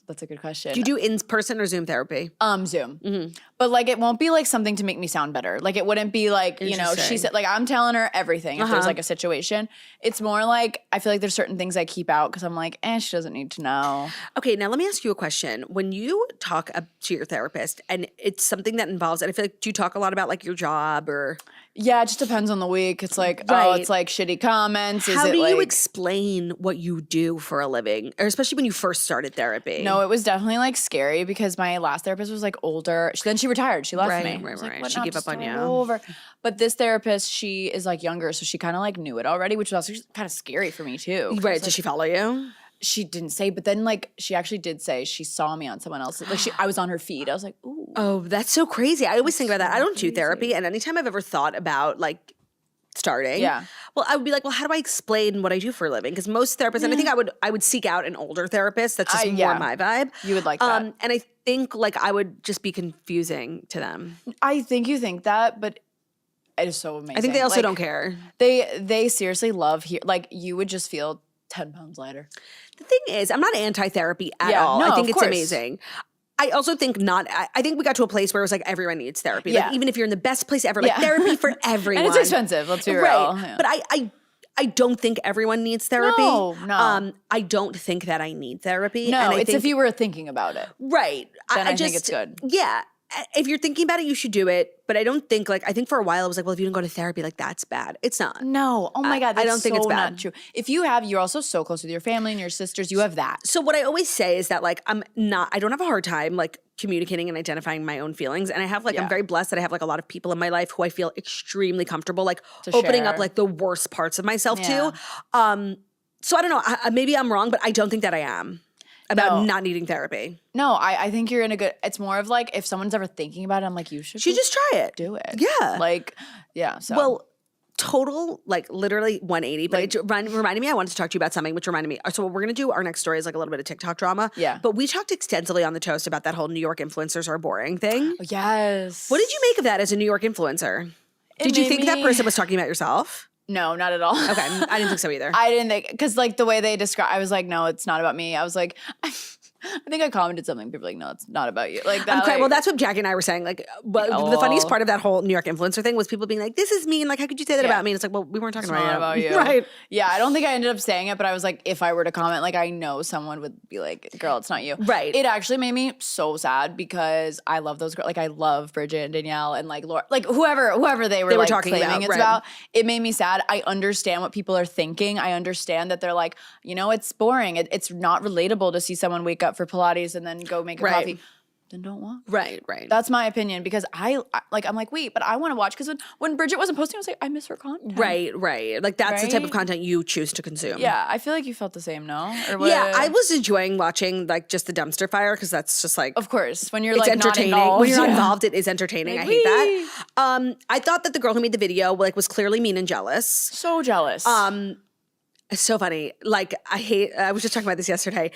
that's a good question. Do you do in-person or Zoom therapy? Zoom. Mm-hmm. But like, it won't be like something to make me sound better. Like, it wouldn't be like, she said, like, I'm telling her everything if there's like a situation. It's more like, I feel like there's certain things I keep out because I'm like, she doesn't need to know. Okay, now let me ask you a question. When you talk to your therapist and it's something that involves, and I feel like, do you talk a lot about like your job or? Yeah, it just depends on the week. It's like, it's like shitty comments. How do you explain what you do for a living? Or especially when you first started therapy? No, it was definitely like scary because my last therapist was like older. Then she retired. She left me. Right. She gave up on you. But this therapist, she is like younger. So she kind of like knew it already, which was also kind of scary for me too. Right. Did she follow you? She didn't say, but then like she actually did say she saw me on someone else's. Like I was on her feed. I was like, ooh. Oh, that's so crazy. I always think about that. I don't do therapy, and anytime I've ever thought about like starting, well, I would be like, well, how do I explain what I do for a living? Because most therapists, and I think I would seek out an older therapist. That's just more my vibe. You would like that, and I think like I would just be confusing to them. I think you think that, but it is so amazing. I think they also don't care. They seriously love like you would just feel 10 pounds lighter. The thing is, I'm not anti-therapy at all. No, I think it's course. Amazing. I also think I think we got to a place where it was like everyone needs therapy. Like even if you're in the best place ever, like therapy for everyone. And it's expensive, let's be real. Right. Yeah. But I don't think everyone needs therapy. No. I don't think that I need therapy. No, and it's if you were thinking about it. Right. Then I think it's good. Yeah. If you're thinking about it, you should do it. But I don't think I think for a while I was like, well, if you don't go to therapy, like that's bad. It's not. No. Oh my God. That's I don't think it's bad. Not true. If you're also so close with your family and your sisters, you have that. So what I always say is that like I don't have a hard time like communicating and identifying my own feelings. And I have I'm very blessed that I have like a lot of people in my life who I feel extremely comfortable like opening up like the worst parts of myself to. So I don't know. Maybe I'm wrong, but I don't think that I am. About not needing therapy. No, I think you're in a good, it's more of like, if someone's ever thinking about it, I'm like, you should just try it. Do it. Yeah. So. Well, total, literally 180. But it reminded me, I wanted to talk to you about something, which reminded me. So what we're going to do, our next story is like a little bit of TikTok drama. Yeah. But we talked extensively on The Toast about that whole New York influencers are boring thing. Yes. What did you make of that as a New York influencer? Did you think that person was talking about yourself? No, not at all. Okay. I didn't think so either. I didn't think, because the way they describe, I was like, no, it's not about me. I was like, I think I commented something. People were like, no, it's not about you. Like that. I'm crying. Like, Well, that's what Jackie and I were saying. Like, well, the funniest part of that whole New York influencer thing was people being like, "This is mean. Like, how could you say that about me?" And it's like, well, we weren't talking about you. Right. Yeah, I don't think I ended up saying it, but I was like, if I were to comment, like, I know someone would be like, girl, it's not you. Right. It actually made me so sad because I love those girls. Like, I love Bridget and Danielle and like Laura, like whoever they were like talking claiming about, it's right. about. It made me sad. I understand what people are thinking. I understand that they're like, you know, it's boring. It's not relatable to see someone wake up for Pilates and then go make a coffee. Then don't walk. Right. That's my opinion because I'm like, wait, but I want to watch because when Bridget wasn't posting, I was like, I miss her content. Right. Like that's the type of Right? content you choose to consume. Yeah, I feel like you felt the same, no? Or what? Yeah, I was enjoying watching like just the dumpster fire because that's just like Of course, when you're it's like not entertaining. involved. When you're not Yeah. involved, it is entertaining. Like, I hate that. I thought that the girl who made the video like was clearly mean and jealous. So jealous. It's so funny. Like I was just talking about this yesterday.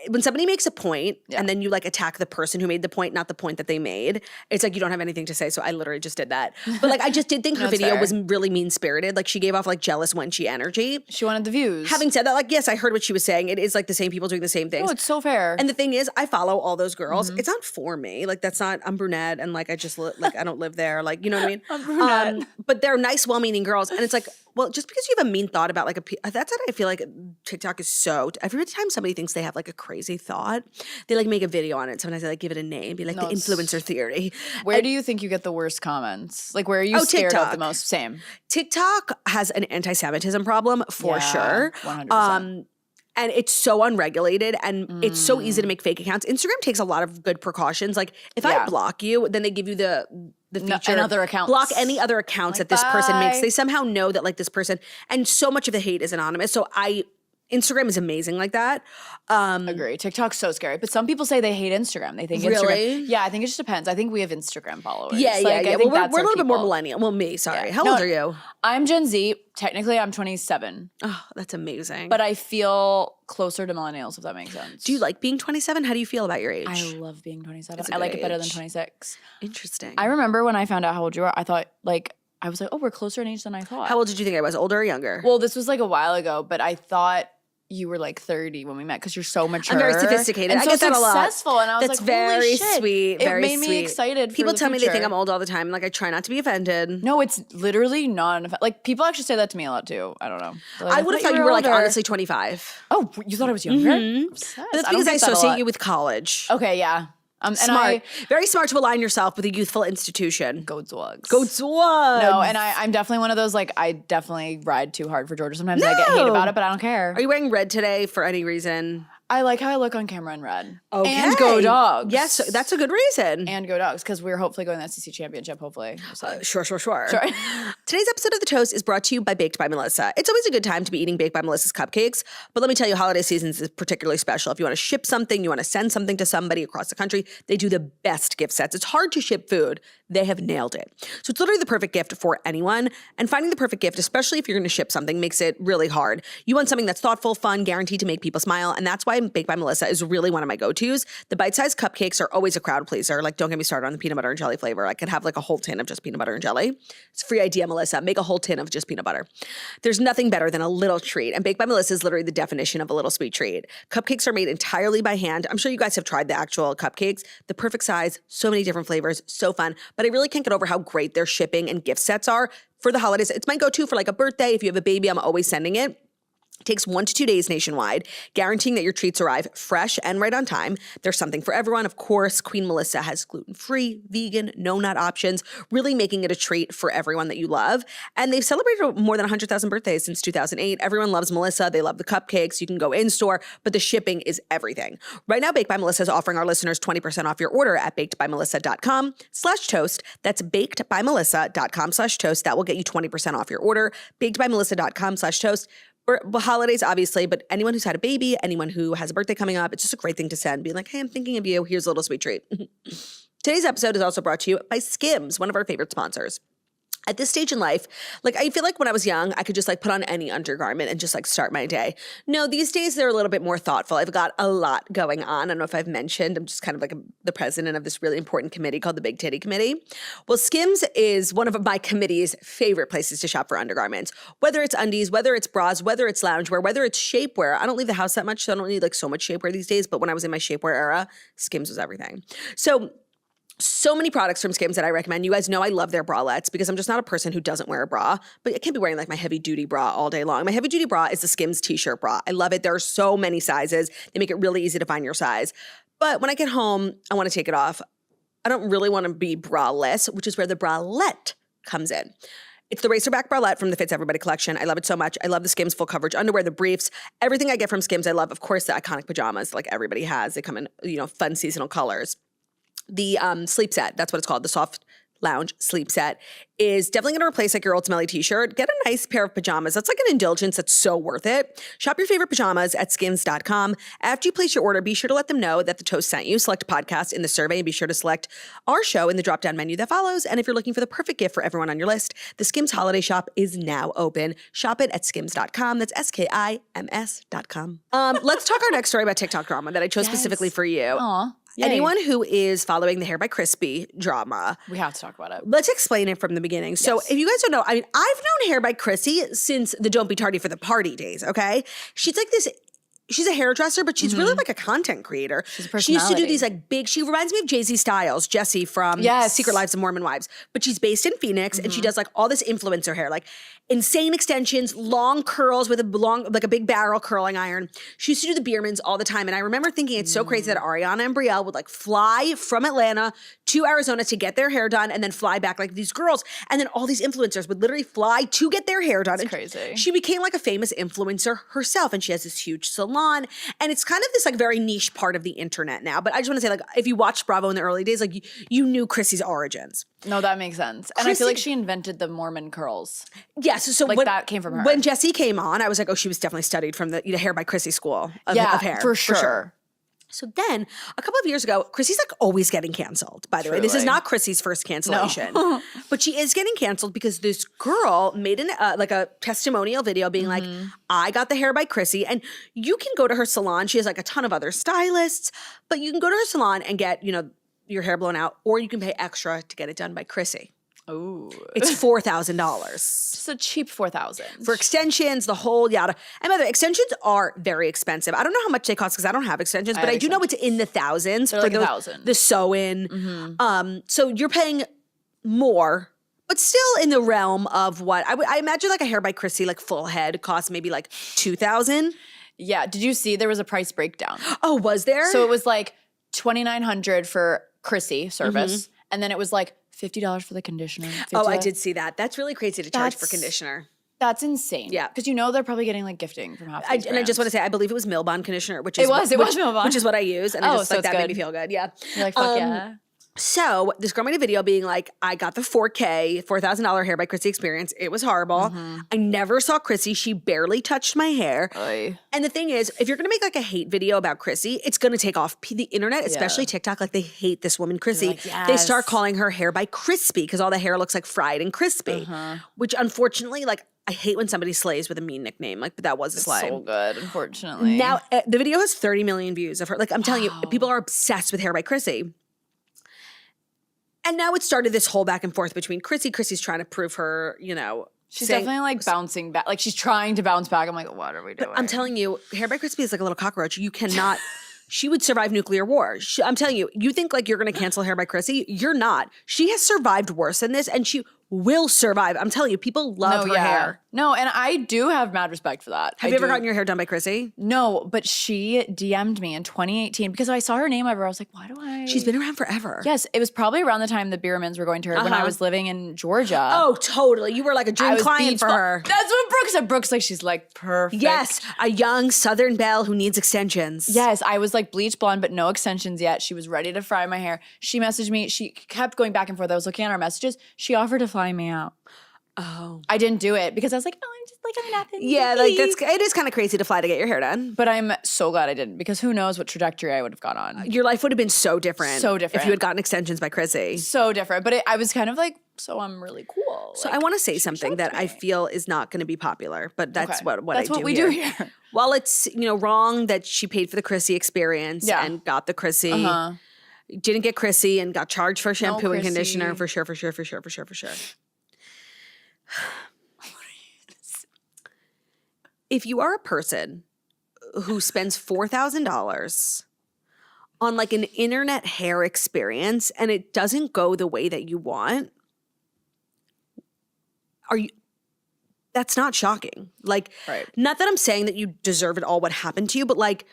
When somebody makes a point and then you like attack the person who made the point, not the point that they made, it's like you don't have anything to say. So I literally just did that. But like I just did think her That's video fair. was really mean-spirited. Like she gave off like jealous wenchey energy. She wanted the views. Having said that, like yes, I heard what she was saying. It is like the same people doing the same things. No, it's so fair. And the thing is, I follow all those girls. Mm-hmm. It's not for me. Like that's not. I'm brunette, and like I just like I don't live there. Like you know what I mean. I'm brunette. But they're nice, well-meaning girls, and it's like, well, just because you have a mean thought about like that's what I feel like TikTok is so. Every time somebody thinks they have like a crazy thought, they like make a video on it. Sometimes they like give it a name, be like the it's- influencer theory. Where do you think you get the worst comments? Like where are you scared TikTok. of the most? Same. TikTok has an anti-Semitism problem for Yeah, sure. 100%. And it's so unregulated and it's so easy to make fake accounts. Instagram takes a lot of good precautions. Like if I Yeah. block you, then they give you the feature and other accounts. block any other accounts Like, that this person makes. bye. They somehow know that like this person, and so much of the hate is anonymous. So Instagram is amazing like that. Agree. TikTok's so scary. But some people say they hate Instagram. They think Really? Instagram. Yeah, I think it just depends. I think we have Instagram followers. Yeah. Like, I Well, think we're that's a our little bit more people. millennial. Well, me, sorry. Yeah. How No, old are you? I'm Gen Z. Technically, I'm 27. Oh, that's amazing. But I feel closer to millennials, if that makes sense. do you like being 27? How do you feel about your age? I love being 27. That's a I like good it better than age. 26. Interesting. I remember when I found out how old you were, I thought I was like, oh, we're closer in age than I thought. How old did you think I was? Older or younger? Well, this was like a while ago, but I thought you were like 30 when we met because you're so mature. I'm very sophisticated. And I so get that a lot. successful. And I was That's like, very holy shit. sweet. Very it made me sweet. excited for People the tell me they think future. I'm old all the time. Like I try not to be offended. No, it's literally not. Like people actually say that to me a lot too. I don't know. They're like, I would have thought you were like older. honestly 25. Oh, you thought I was younger? Obsessed. But that's I don't because I get that a associate lot. you with college. Okay, yeah. And Smart. Very smart to align yourself with a youthful institution. Go Dogs. Go Dogs. No, and I'm definitely one of those, like, I definitely ride too hard for Georgia sometimes. And I get hate No. about it, but I don't care. Are you wearing red today for any reason? I like how I look on camera in red. Okay. And Go Dogs. Yes, that's a good reason. And Go Dogs, because we're hopefully going to the SEC championship, hopefully. So. Sure. Sure. Today's episode of The Toast is brought to you by Baked by Melissa. It's always a good time to be eating Baked by Melissa's cupcakes, but let me tell you, holiday seasons is particularly special. If you want to ship something, you want to send something to somebody across the country, they do the best gift sets. It's hard to ship food. They have nailed it. So it's literally the perfect gift for anyone, and finding the perfect gift, especially if you're going to ship something, makes it really hard. You want something that's thoughtful, fun, guaranteed to make people smile, and that's why Baked by Melissa is really one of my go-tos. The bite-sized cupcakes are always a crowd pleaser. Like, don't get me started on the peanut butter and jelly flavor. I could have like a whole tin of just peanut butter and jelly. It's a free idea, Melissa. Make a whole tin of just peanut butter. There's nothing better than a little treat, and Baked by Melissa is literally the definition of a little sweet treat. Cupcakes are made entirely by hand. I'm sure you guys have tried the actual cupcakes. The perfect size, so many different flavors, so fun. But I really can't get over how great their shipping and gift sets are for the holidays. It's my go-to for like a birthday. If you have a baby, I'm always sending it. It takes 1 to 2 days nationwide, guaranteeing that your treats arrive fresh and right on time. There's something for everyone. Of course, Queen Melissa has gluten-free, vegan, no-nut options, really making it a treat for everyone that you love. And they've celebrated more than 100,000 birthdays since 2008. Everyone loves Melissa. They love the cupcakes. You can go in-store, but the shipping is everything. Right now, Baked by Melissa is offering our listeners 20% off your order at bakedbymelissa.com/toast. That's bakedbymelissa.com/toast. That will get you 20% off your order. bakedbymelissa.com/toast. For holidays, obviously, but anyone who's had a baby, anyone who has a birthday coming up, it's just a great thing to send. Being like, hey, I'm thinking of you. Here's a little sweet treat. Today's episode is also brought to you by Skims, one of our favorite sponsors. At this stage in life, like I feel like when I was young, I could just like put on any undergarment and just like start my day. No, these days they're a little bit more thoughtful. I've got a lot going on. I don't know if I've mentioned, I'm just kind of like the president of this really important committee called the Big Titty Committee. Well, Skims is one of my committee's favorite places to shop for undergarments. Whether it's undies, whether it's bras, whether it's loungewear, whether it's shapewear. I don't leave the house that much, so I don't need like so much shapewear these days. But when I was in my shapewear era, Skims was everything. So many products from Skims that I recommend. You guys know I love their bralettes because I'm just not a person who doesn't wear a bra, but I can't be wearing like my heavy duty bra all day long. My heavy duty bra is the Skims t-shirt bra. I love it. There are so many sizes. They make it really easy to find your size. But when I get home, I want to take it off. I don't really want to be braless, which is where the bralette comes in. It's the racerback bralette from the Fits Everybody collection. I love it so much. I love the Skims full coverage underwear, the briefs, everything I get from Skims. I love, of course, the iconic pajamas like everybody has. They come in, fun seasonal colors. The sleep set, that's what it's called, the soft lounge sleep set, is definitely going to replace like your old smelly t-shirt. Get a nice pair of pajamas. That's like an indulgence that's so worth it. Shop your favorite pajamas at skims.com. After you place your order, be sure to let them know that the Toast sent you. Select podcast in the survey and be sure to select our show in the drop-down menu that follows. And if you're looking for the perfect gift for everyone on your list, the Skims holiday shop is now open. Shop it at skims.com. That's skims.com. Let's talk our next story about TikTok drama that I chose specifically for you. Aw. Yay. Anyone who is following the Hair by Crispy drama, We have to talk about it. let's explain it from the beginning. So if you guys don't know, I mean, I've known Hair by Chrissy since the Don't Be Tardy for the Party days, okay? She's like this, she's a hairdresser, but she's really like a content creator. She's a She used to do personality. these like big, she reminds me of Jay-Z Styles, Jessie from Secret Lives of Mormon Wives. But she's based in Phoenix and she does like all this influencer hair, like insane extensions, long curls with like a big barrel curling iron. She used to do the Biermans all the time. And I remember thinking it's so crazy that Ariana and Brielle would like fly from Atlanta to Arizona to get their hair done and then fly back like these girls. And then all these influencers would literally fly to get their hair done. It's crazy. She became like a famous influencer herself and she has this huge salon. And it's kind of this like very niche part of the internet now. But I just want to say, like, if you watched Bravo in the early days, like you knew Chrissy's origins. No, that makes sense. And I feel like she invented the Mormon curls. Yes, so Like, that came from her. When Jessie came on, I was like, oh, she was definitely studied from the Hair by Chrissy school of hair. for sure. So then, a couple of years ago, Chrissy's like always getting canceled, by the way. This is Truly. not Chrissy's first cancellation. But she is getting canceled because this girl made like a testimonial video being like, I got the hair by Chrissy. And you can go to her salon. She has like a ton of other stylists. But you can go to her salon and get, your hair blown out. Or you can pay extra to get it done by Chrissy. Ooh. It's $4,000. Just a cheap 4,000. For extensions, the whole yada. And by the way, extensions are very expensive. I don't know how much they cost because I don't have extensions, but I do know it's in the thousands. They're for like $1,000. the sew-in. So you're paying more, but still in the realm of what I imagine like a Hair by Chrissy like full head costs maybe like $2,000. Yeah. Did you see there was a price breakdown? Oh, was there? So it was like $2,900 for Chrissy service. And then it was like $50 for the conditioner. oh, I $50. did see that. That's really crazy to charge for That's- conditioner. That's insane. Yeah. Because they're probably getting like gifting from half these And I just want to brands. say, I believe it was Milbon conditioner, which is It was Milbon. which is what I use, and I Oh, just so like it's that made me good. feel good. Yeah, You're like, fuck yeah. So this girl made a video being like, I got the $4,000 Hair by Chrissy experience. It was horrible. I never saw Chrissy. She barely touched my hair. Oy. And the thing is, if you're going to make like a hate video about Chrissy, it's going to take off. The internet, especially TikTok, like they hate this woman, Chrissy. like, They start yes. calling her Hair by Crispy because all the hair looks like fried and crispy, which unfortunately, like I hate when somebody slays with a mean nickname. Like, but that was a slay. So good, unfortunately. Now, the video has 30 million views of her. Like, I'm telling you, people are obsessed with Hair by Chrissy. And now it started this whole back and forth between Chrissy. Chrissy's trying to prove her, she's saying- definitely like bouncing back. Like she's trying to bounce back. I'm like, what are we doing? I'm telling you, Hair by Crispy is like a little cockroach. You cannot. She would survive nuclear war. I'm telling you, you think like you're going to cancel Hair by Chrissy? You're not. She has survived worse than this, and she will survive. I'm telling you, people love her hair. No, and I do have mad respect for that. Have you ever gotten your hair done by Chrissy? No, but she DM'd me in 2018 because I saw her name everywhere. I was like, why do I? She's been around forever. Yes, it was probably around the time the Biermans were going to her when I was living in Georgia. Oh, totally. You were like a I dream was client beach for ball- her. That's what Brooke said. Brooke's like, she's like perfect. Yes, a young Southern belle who needs extensions. Yes, I was like bleach blonde, but no extensions yet. She was ready to fry my hair. She messaged me. She kept going back and forth. I was looking at our messages. She offered to fly me out. Oh. I didn't do it because I was like, oh, I'm just like, I'm in Athens. Yeah, like it is kind of crazy to fly to get your hair done. But I'm so glad I didn't because who knows what trajectory I would have got on. Your life would have been so different. So different. If you had gotten extensions by Chrissy. So different. But I was kind of like so I'm really cool. So Like, I want to say she something chose that I me. feel is not going to be popular, but that's Okay. what That's I do what we here. do here. While it's, wrong that she paid for the Chrissy experience Yeah. and got the Chrissy, Uh-huh. didn't get Chrissy and got charged for shampoo and Chrissy. conditioner for sure. If you are a person who spends $4,000 on like an internet hair experience and it doesn't go the way that you want, that's not shocking. Like, Right. not that I'm saying that you deserve it all what happened to you, but like,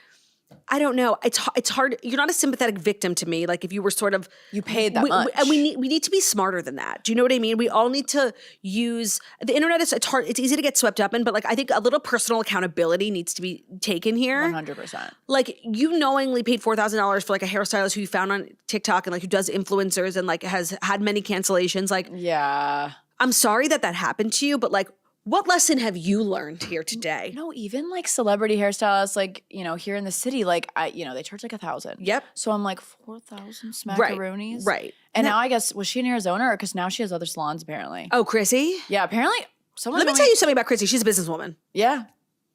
I don't know. It's hard. You're not a sympathetic victim to me. Like if you were sort of You paid that much. and we need to be smarter than that. Do you know what I mean? We all need to use the internet. It's hard. It's easy to get swept up in, but like I think a little personal accountability needs to be taken here. 100%. Like you knowingly paid $4,000 for like a hairstylist who you found on TikTok and like who does influencers and like has had many cancellations. Like Yeah. I'm sorry that happened to you, but like what lesson have you learned here today? No, even like celebrity hairstylists, like, here in the city, like, they charge like $1,000. Yep. So I'm like, 4,000 smackaroonies? Right. And now I guess, was she in Arizona or because now she has other salons apparently? Oh, Chrissy? Yeah, apparently someone Let me told tell you something about Chrissy. She's a businesswoman. Yeah.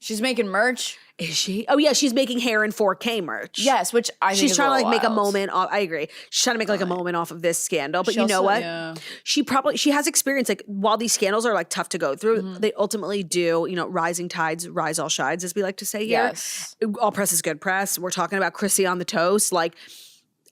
She's making merch. Is she? Oh yeah, she's making hair in 4K merch. Yes, which I think She's is trying to a like little make a wild. moment off. I agree. She's trying to make like a moment off of this scandal. But She you know also- what? yeah. She has experience. Like while these scandals are like tough to go through, Mm-hmm. they ultimately do. Rising tides rise all shides, as we like to say here. Yes. All press is good press. We're talking about Chrissy on the toast. Like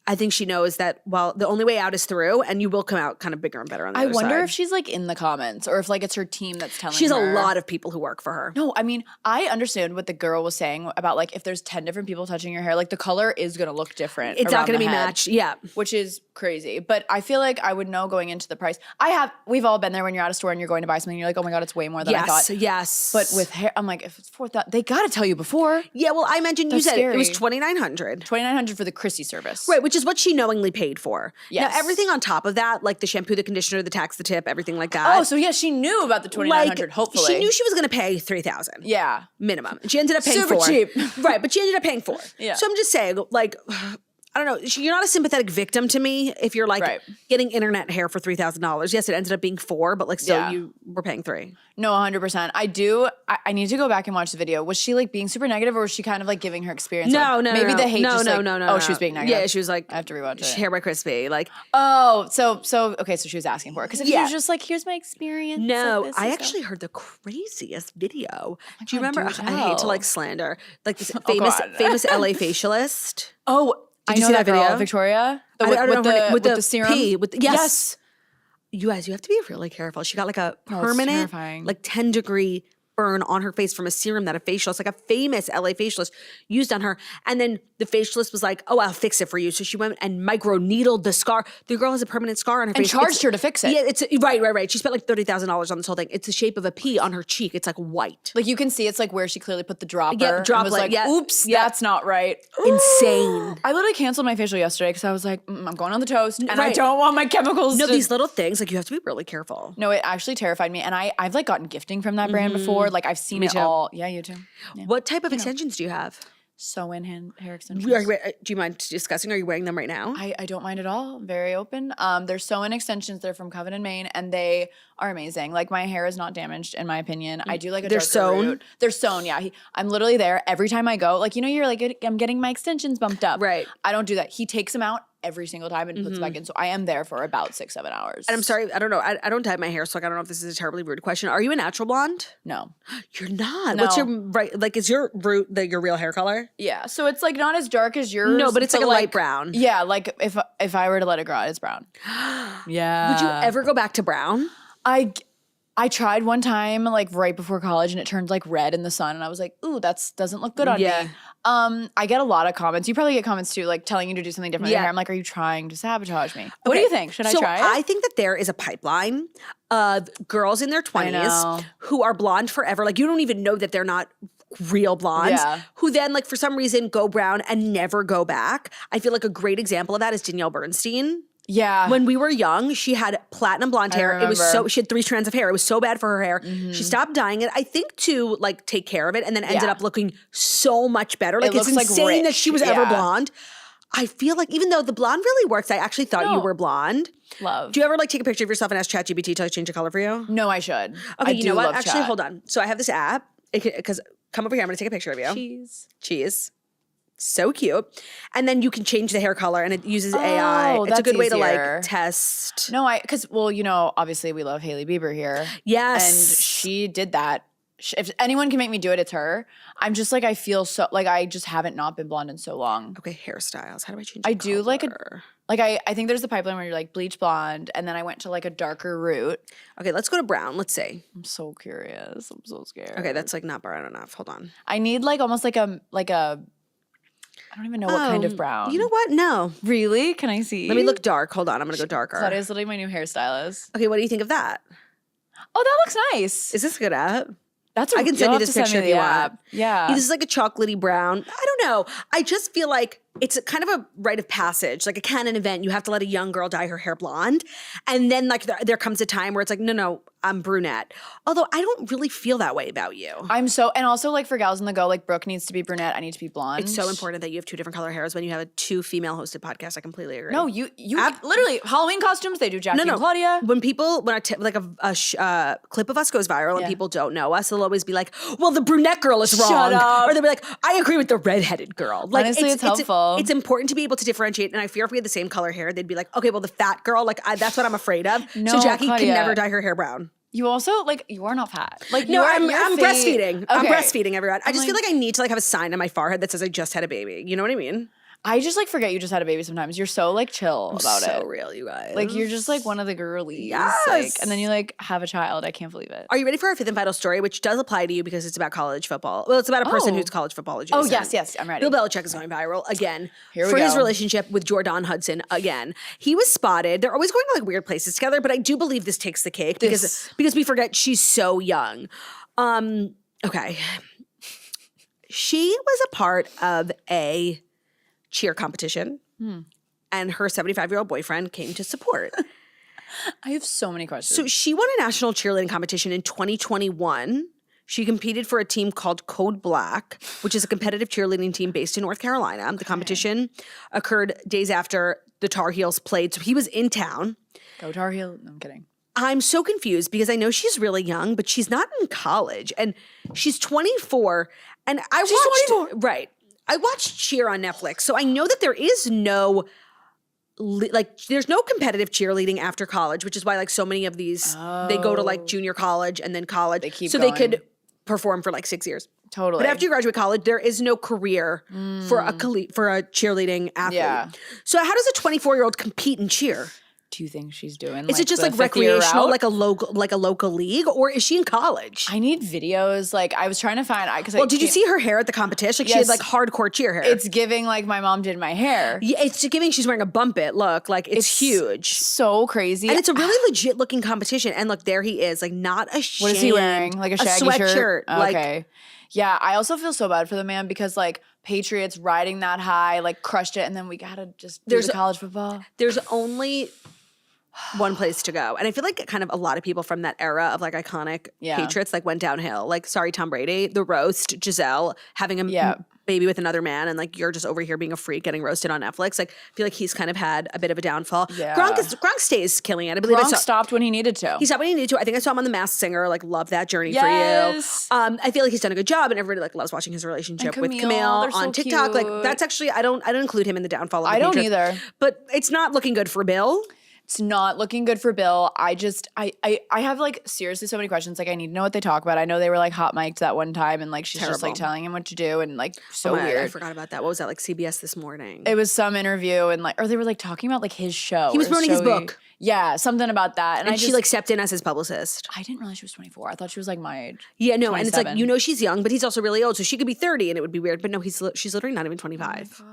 I think she knows that while the only way out is through, and you will come out kind of bigger and better on the I other wonder side. if she's like in the comments or if like it's her team that's telling She's her. a lot of people who work for her. No, I mean, I understand what the girl was saying about like if there's 10 different people touching your hair, like the color is going to look different. It's not around going to the be head, matched. Yeah. which is crazy. But I feel like I would know going into the price. We've all been there when you're at a store and you're going to buy something, you're like, oh my God, it's way more than I thought. Yes. But with hair, I'm like, if it's 4,000, they got to tell you before. Yeah, well, I mentioned you That's said it was scary. $2,900. $2,900 for the Chrissy service. Right, which is what she knowingly paid for. Yes. Now, everything on top of that, like the shampoo, the conditioner, the tax, the tip, everything like that. Oh, so yeah, she knew about the $2,900, hopefully. She knew she was going to pay $3,000. Yeah. Minimum. And she ended up paying Super $4,000. cheap. Right, but she ended up paying $4,000. Yeah. So I'm just saying, like, I don't know. You're not a sympathetic victim to me if you're like Right. getting internet hair for $3,000. Yes, it ended up being $4,000, but like still Yeah. you were paying $3,000. No, 100%. I need to go back and watch the video. Was she like being super negative or was she kind of like giving her experience? No, like, no, maybe no, the hate no, just no, like, no, no, oh, no. she was being negative. Yeah, she was like, I have to rewatch it. hair by Crispy. Like, Oh, so okay, so she was asking for it. Because if she Yeah. was just like, here's my experience. no, like this I and actually stuff. heard the craziest video. Do you God, remember? do I hate to tell. like slander. Like this famous God. famous LA facialist. Oh, Did I you know see that that girl, video? Victoria? I don't know her name. With the serum? P, with Yes. yes. You guys, you have to be really careful. She got like a Oh, it's permanent, terrifying. like 10-degree burn on her face from a serum that a facialist, like a famous LA facialist, used on her. And then the facialist was like, "Oh, I'll fix it for you." So she went and micro needled the scar. The girl has a permanent scar on her And face. charged It's- her to fix it. Yeah, it's right. She spent like $30,000 on this whole thing. It's the shape of a P on her cheek. It's like white. Like you can see it's like where she clearly put the dropper. Yeah, and was droplet, like, yeah. oops, Yeah. that's not right. Insane. I literally canceled my facial yesterday because I was like, I'm going on the toast and I Right. don't want my chemicals No, to these little things, like you have to be really careful. No, it actually terrified me. And I've like gotten gifting from that brand before. Like I've seen Me it too. all. Yeah, you too. Yeah. What type of extensions do you have? Sew-in hair extensions. Do you mind discussing? Are you wearing them right now? I don't mind at all. Very open. They're sew-in extensions. They're from Covenant, Maine, and they are amazing. Like my hair is not damaged, in my opinion. I do like a They're darker sewn? root. They're sewn. Yeah, I'm literally there every time I go. Like you're like I'm getting my extensions bumped up. Right. I don't do that. He takes them out every single time and puts them back in. So I am there for about 6-7 hours. And I'm sorry, I don't know. I don't dye my hair, so like I don't know if this is a terribly rude question. Are you a natural blonde? No. You're not. What's No. your right? Like, is your root your real hair color? Yeah. So it's like not as dark as yours. No, but it's like a light brown. Yeah, like if I were to let it grow out, it's brown. Yeah. Would you ever go back to brown? I tried one time like right before college and it turned like red in the sun and I was like, ooh, that doesn't look good on Yeah. me. I get a lot of comments. You probably get comments too, like telling you to do something different with your Yeah. hair. I'm like, are you trying to sabotage me? What do you think? Should I try it? I think that there is a pipeline of girls in their 20s know. who are blonde forever. Like you don't even know that they're not real blondes, Yeah. who then like for some reason go brown and never go back. I feel like a great example of that is Danielle Bernstein. Yeah. When we were young, she had platinum blonde I hair. It was remember. she had 3 strands of hair. It was so bad for her hair. She stopped dyeing it, I think, to like take care of it, and then ended Yeah. up looking so much better. Like It it's looks, like, insane that rich. she was ever Yeah. blonde. I feel like even though the blonde really works, I actually thought you No. were blonde. Love. Do you ever like take a picture of yourself and ask ChatGPT to like change the color for you? No, I should. Okay, you know what? Love Actually, chat. hold on. So I have this app because come over here. I'm going to take a picture of you. Cheese. So cute. And then you can change the hair color and it uses AI. It's a that's good way to easier. like test. No, because obviously we love Hailey Bieber here. Yes. And she did that. If anyone can make me do it, it's her. I'm just like, I feel so, like I just haven't not been blonde in so long. Okay, hairstyles. How do I change I the do like color? I think there's the pipeline where you're like bleach blonde and then I went to like a darker route. Okay, let's go to brown. Let's see. I'm so curious. I'm so scared. Okay, that's like not brown enough. Hold on. I need like almost like a I don't even know what kind of brown. You know what? No. Really? Can I see? Let me look dark. Hold on. I'm going to go darker. Claudia's literally my new hairstylist. Okay, what do you think of that? Oh, that looks nice. Is this a good app? That's I can send you this picture if you want. Yeah. This is like a chocolatey brown. I don't know. I just feel like it's a kind of a rite of passage, like a canon event. You have to let a young girl dye her hair blonde. And then like there comes a time where it's like, no, I'm brunette. Although I don't really feel that way about you. And also like for gals on the go, like Brooke needs to be brunette. I need to be blonde. It's so important that you have two different color hairs when you have a two female hosted podcast. I completely agree. No, you literally Halloween costumes. They do Jackie and Claudia. When a clip of us goes viral and people don't know us, they'll always be like, well, the brunette girl is wrong. Shut up. Or they'll be like, I agree with the redheaded girl. Like, Honestly, it's helpful. It's important to be able to differentiate. And I fear if we had the same color hair, they'd be like, okay, well, the fat girl, like that's what I'm afraid of. No, so Jackie Claudia. can never dye her hair brown. You also like you are not fat. Like No, I'm your breastfeeding. Okay. I'm breastfeeding, everyone. I just feel like I need to like have a sign on my forehead that says I just had a baby. You know what I mean? I just like forget you just had a baby sometimes. You're so like chill about it. So real, you guys. Like you're just like one of the girlies. Yes. Like, and then you like have a child. I can't believe it. Are you ready for our fifth and final story, which does apply to you because it's about college football? Well, it's about a person who's college football adjacent. Oh yes, I'm ready. Bill Belichick is going viral again Here we for his go. relationship with Jordan Hudson again. He was spotted. They're always going to like weird places together, but I do believe this takes the cake because we forget she's so young. Okay. She was a part of a cheer competition and her 75-year-old boyfriend came to support. I have so many questions. So she won a national cheerleading competition in 2021. She competed for a team called Code Black, which is a competitive cheerleading team based in North Carolina. The competition occurred days after the Tar Heels played. So he was in town. Go Tar Heel. No, I'm kidding. I'm so confused because I know she's really young, but she's not in college. And she's 24. And she's 24. Right. I watched Cheer on Netflix. So I know that there is no there's no competitive cheerleading after college, which is why like so many of these they go to like junior college and then college. They keep they could perform for like 6 years. Totally. But after you graduate college, there is no career for a cheerleading athlete. Yeah. So how does a 24-year-old compete in cheer? Do you think she's doing? Is it just like recreational, like a local league, or is she in college? I need videos. Like I was trying to find. Well, did you see her hair at the competition? Like she had like hardcore cheer hair. It's giving like my mom did my hair. Yeah, it's giving she's wearing a bump it look. Like it's huge, so crazy, and it's a really legit looking competition. And look, there he is, like not ashamed. What is he wearing? Like a shaggy sweatshirt. shirt? Like, okay. Yeah, I also feel so bad for the man because like Patriots riding that high, like crushed it, and then we gotta just do the college football. There's only one place to go. And I feel like kind of a lot of people from that era of like iconic Patriots like went downhill. Like, sorry, Tom Brady, the roast, Giselle having a baby with another man and like you're just over here being a freak getting roasted on Netflix. Like I feel like he's kind of had a bit of a downfall. Yeah. Gronk stays killing it. I believe Gronk stopped when he needed to. He stopped when he needed to. I think I saw him on The Masked Singer. Like love that journey for you. I feel like he's done a good job and everybody like loves watching his relationship with Camille on TikTok. Cute. Like that's actually I don't include him in the downfall of the Patriots. Patriots. Either. But it's not looking good for Bill. It's not looking good for Bill. I have like seriously so many questions. Like I need to know what they talk about. I know they were like hot mic'd that one time and like she's just like telling him what to do and like so weird. I forgot about that. What was that? Like CBS This Morning. It was some interview and like or they were like talking about like his show. He was promoting his book. Yeah, something about that. And she like stepped in as his publicist. I didn't realize she was 24. I thought she was like my age. Yeah, no, 27. And it's like, you know, she's young, but he's also really old. So she could be 30 and it would be weird. But no, she's literally not even 25. Oh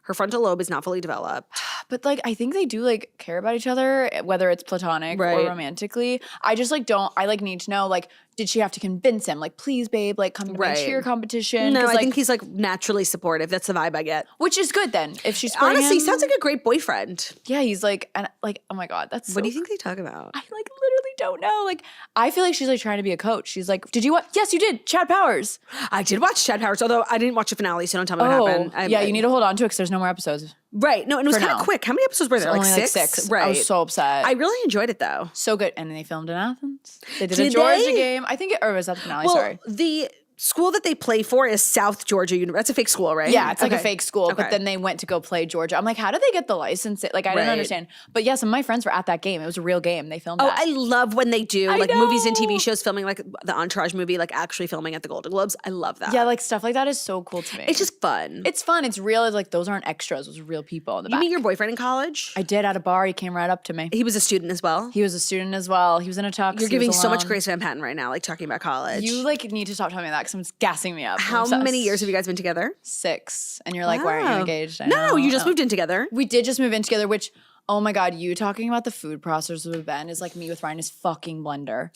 her frontal lobe is not fully developed. But like, I think they do like care about each other, whether it's platonic or romantically. I just like I like need to know like, did she have to convince him? Like, please, babe, like come to my cheer competition. No, I think he's like naturally supportive. That's the vibe I get. Which is good then. If she's honestly, sounds like a great boyfriend. Yeah, he's like, and like, oh my God, that's what do you think they talk about? I like literally don't know. Like, I feel like she's like trying to be a coach. She's like, did you watch? Yes, you did. Chad Powers. I did watch Chad Powers, although I didn't watch the finale, so don't tell me what happened. You need to hold on to it because there's no more episodes. Right. No, and it was For kind of now. quick. How many episodes were there? Only like like six? six. Right. I was so upset. I really enjoyed it though. So good. And then they filmed in Athens. They did a Did Georgia they? game. I think or was that the finale? Well, Sorry. the school that they play for is South Georgia University. That's a fake school, right? Yeah, it's like a Okay. fake school, Okay. but then they went to go play Georgia. I'm like, how did they get the license? Like, I didn't Right. understand. But yeah, some of my friends were at that game. It was a real game. They filmed Oh, that. I love when they do I like movies and know. TV shows filming like the Entourage movie, like actually filming at the Golden Globes. I love that. Yeah, like stuff like that is so cool to me. It's just fun. it's fun. It's real. It's like those aren't extras. Those are real people in the You back. meet your boyfriend in college? I did at a bar. He came right up to me. He was a student as well. He was a student as well. He was in a tux. You're He was giving so much alone. Grace Van Patten right now, like talking about college. You like need to stop telling me that because it's gassing me up. I'm How obsessed. many years have you guys been together? 6. And you're like, why aren't you Wow. engaged? I No, know. you just Oh. moved in together. We did just move in together, which, oh my God, you talking about the food processors with Ben is like me with Ryan's fucking blender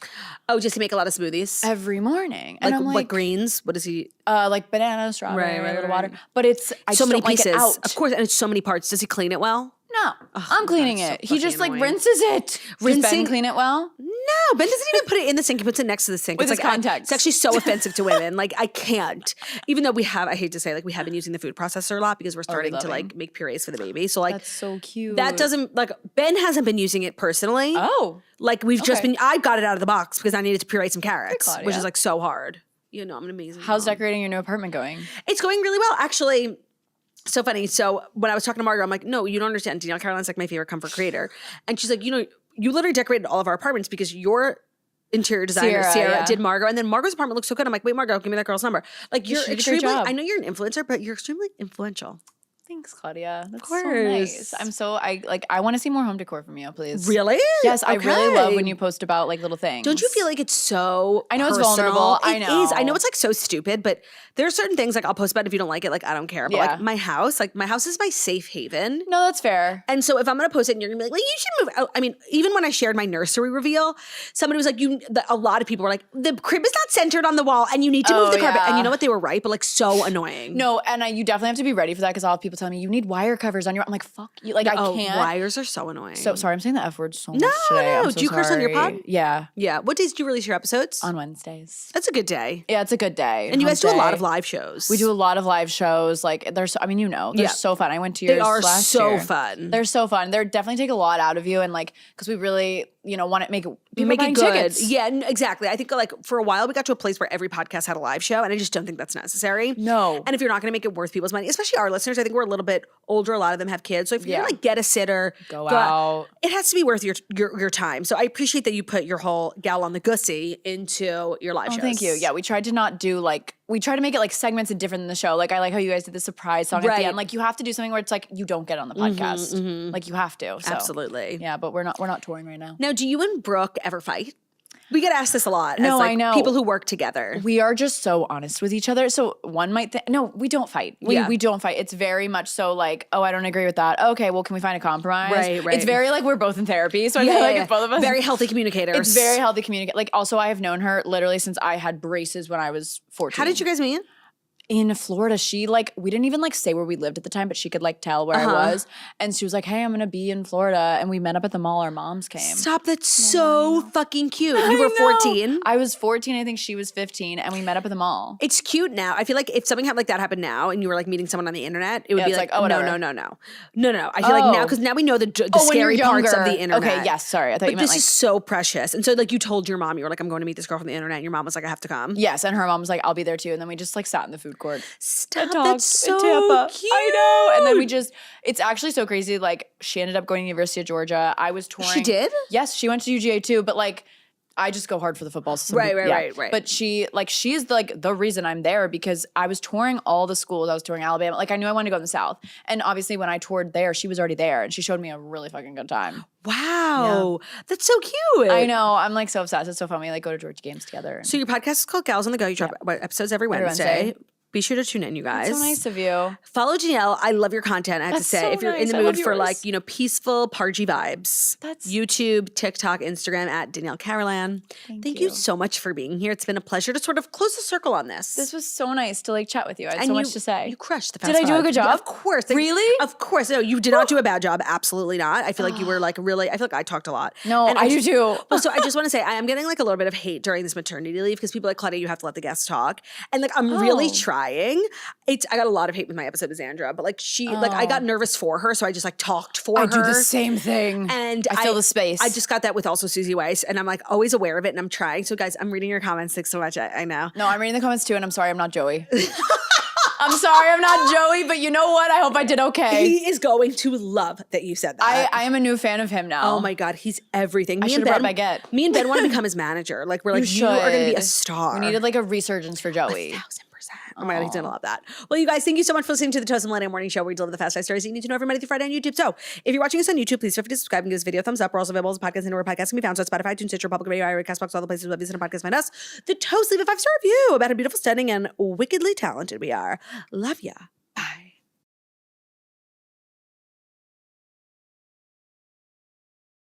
Oh, just to make a lot of smoothies. every morning. Like And I'm what like, greens? What is he? like banana, strawberry, Right, a right, little right. water. But it's, I So just many don't like pieces. it out. Of course, and it's so many parts. Does he clean it well? No, I'm cleaning God, it. it's so He just like fucking annoying. rinses it. Does Rinsing- Ben clean it well? No, Ben doesn't even put it in the sink. He puts it next to the sink. With it's his like contacts. it's actually so offensive to women. Like I can't. Even though I hate to say, like we have been using the food processor a lot because we're starting to loving. like make purees for the baby. So like That's so cute. that doesn't like Ben hasn't been using it personally. Oh. Like we've just Okay. been. I got it out of the box because I needed to puree some carrots, Claudia. which is like so hard. You know, I'm an amazing. How's mom. decorating your new apartment going? It's going really well, actually. So funny. So when I was talking to Margaret, I'm like, no, you don't understand. Danielle Caroline's like my favorite comfort creator. And she's like, you know, you literally decorated all of our apartments because your interior designer, Sierra, yeah. did Margot. And then Margot's apartment looks so good. I'm like, wait, Margot, give me that girl's number. Like you're she did a great extremely, job. I know you're an influencer, but you're extremely influential. Thanks, Claudia. That's course. so nice. I want to see more home decor from you, please. Really? Yes, I really love Okay. when you post about like little things. Don't you feel like it's so I know it's personal? vulnerable. I It is. I know know. it's like so stupid, but there are certain things like I'll post about if you don't like it, like I don't care. But Yeah. like my house is my safe haven. No, that's fair. And so if I'm gonna post it and you're gonna be like, well, you should move. I mean, even when I shared my nursery reveal, somebody was like, a lot of people were like, the crib is not centered on the wall and you need to move Oh, the carpet. And yeah. you know what? They were right, but like so annoying. No, and you definitely have to be ready for that because I'll have people telling me you need wire covers on your. I'm like, fuck you. Like I can't. Wires are so annoying. So sorry, I'm saying the F word so much No, today. no. I'm so Do you curse on your sorry. pod? Yeah, yeah. What days do you release your episodes? on Wednesdays. That's a good day. Yeah, it's a good day. And you guys do a Hump lot day. of live shows. We do a lot of live shows. Like they're so, I mean, you know, they're Yeah. so fun. I went to They yours are last so year. fun. They're so fun. They definitely take a lot out of you and like because we really, want to make it people Make it buying good. tickets. Yeah, exactly. I think like for a while we got to a place where every podcast had a live show, and I just don't think that's necessary. No. And if you're not going to make it worth people's money, especially our listeners, I think we're a little bit older. A lot of them have kids, so if you're Yeah. gonna like get a sitter, Go out. it has to be worth your time. So I appreciate that you put your whole gal on the gussy into your live shows. Thank you. Yeah, we tried to not do we try to make it like segments and different than the show. Like I like how you guys did the surprise song at Right. the end. Like you have to do something where it's like you don't get on the podcast. Like you have to. So. Absolutely. Yeah, but we're not touring right now. Now, do you and Brooke ever fight? We get asked this a lot. No, as, like, I know. people who work together. We are just so honest with each other. So one might think, no, we don't fight. Yeah. We don't fight. It's very much so like, oh, I don't agree with that. Okay, well, can we find a compromise? Right. It's very like we're both in therapy. So I feel like it's both of us. Very healthy communicators. It's very healthy communicate. Like also I have known her literally since I had braces when I was 14. How did you guys meet? In Florida, she we didn't even say where we lived at the time, but she could tell where I was. And she was like, hey, I'm gonna be in Florida. And we met up at the mall. Our moms came. Stop. That's so fucking cute. You were 14. I was 14. I think she was 15. And we met up at the mall. It's cute now. I feel like if something like that happened now and you were like meeting someone on the internet, it would Yeah, be it's like, like, oh, no. whatever. I feel like now, because now we know the when you're scary parts of younger. the internet. Okay, yes, sorry. I thought But you meant this is so precious. And so like you told your mom, you were like, I'm going to meet this girl from the internet. And your mom was like, I have to come. yes. And her mom was like, I'll be there too. And then we just sat in the food court. Stop. Talked That's so in Tampa. cute. I know. And then it's actually so crazy. Like she ended up going to the University of Georgia. I was touring. She did? Yes, she went to UGA too. But I just go hard for the football. So Right. But she is the reason I'm there because I was touring all the schools. I was touring Alabama. I knew I wanted to go in the South. And obviously when I toured there, she was already there and she showed me a really fucking good time. Wow. That's so cute. I know. I'm so obsessed. It's so fun. We go to Georgia games together. So your podcast is called Gals on the Go. You drop episodes every Wednesday. Wednesday. Be sure to tune in, you guys. It's so nice of you. Follow Danielle. I love your content, I have That's to say. so If you're in nice. the I love mood for yours. peaceful, pargy vibes. That's- YouTube, TikTok, Instagram at Danielle Carolan. Thank you you. so much for being here. It's been a pleasure to sort of close the circle on this. This was so nice to chat with you. I had And so you- much to say. You crushed the fast Did I do a five. good Yeah, job? of course. Really? Of course. No, you did not do a bad job. Absolutely not. I feel like you were really, I feel like I talked a lot. No, And I do too. Well, so I just want to say I am getting a little bit of hate during this maternity leave because people are like, Claudia, you have to let the guests talk. And I'm really Oh. trying. crying. I got a lot of hate with my episode with Xandra, but like I got nervous for her, so I just like talked for her. I do the same thing. And I fill the space. I just got that with also Susie Weiss, and I'm like always aware of it, and I'm trying. So guys, I'm reading your comments. Thanks so much. I know. No, I'm reading the comments too, and I'm sorry I'm not Joey. I'm sorry I'm not Joey, but you know what? I hope I did okay. He is going to love that you said that. I am a new fan of him now. Oh my God, he's everything. I should have brought baguette. Me and Ben want to become his manager. Like we're like, you are going to be a star. We needed like a resurgence for Joey. 1,000%. Oh my God, he's gonna love that. Well, you guys, thank you so much for listening to the Toast and Millennial Morning Show, where we deliver the fast 5 stories you need to know every Monday through Friday on YouTube. So if you're watching us on YouTube, please feel free to subscribe and give this video a thumbs up. We're also available as a podcast and where podcasts can be found. So Spotify, iTunes, Stitcher, Public Radio, iRadio, CastBox, all the places where listen to podcasts find us. The Toast, leave a 5-star review about how beautiful, stunning, and wickedly talented we are. Love ya.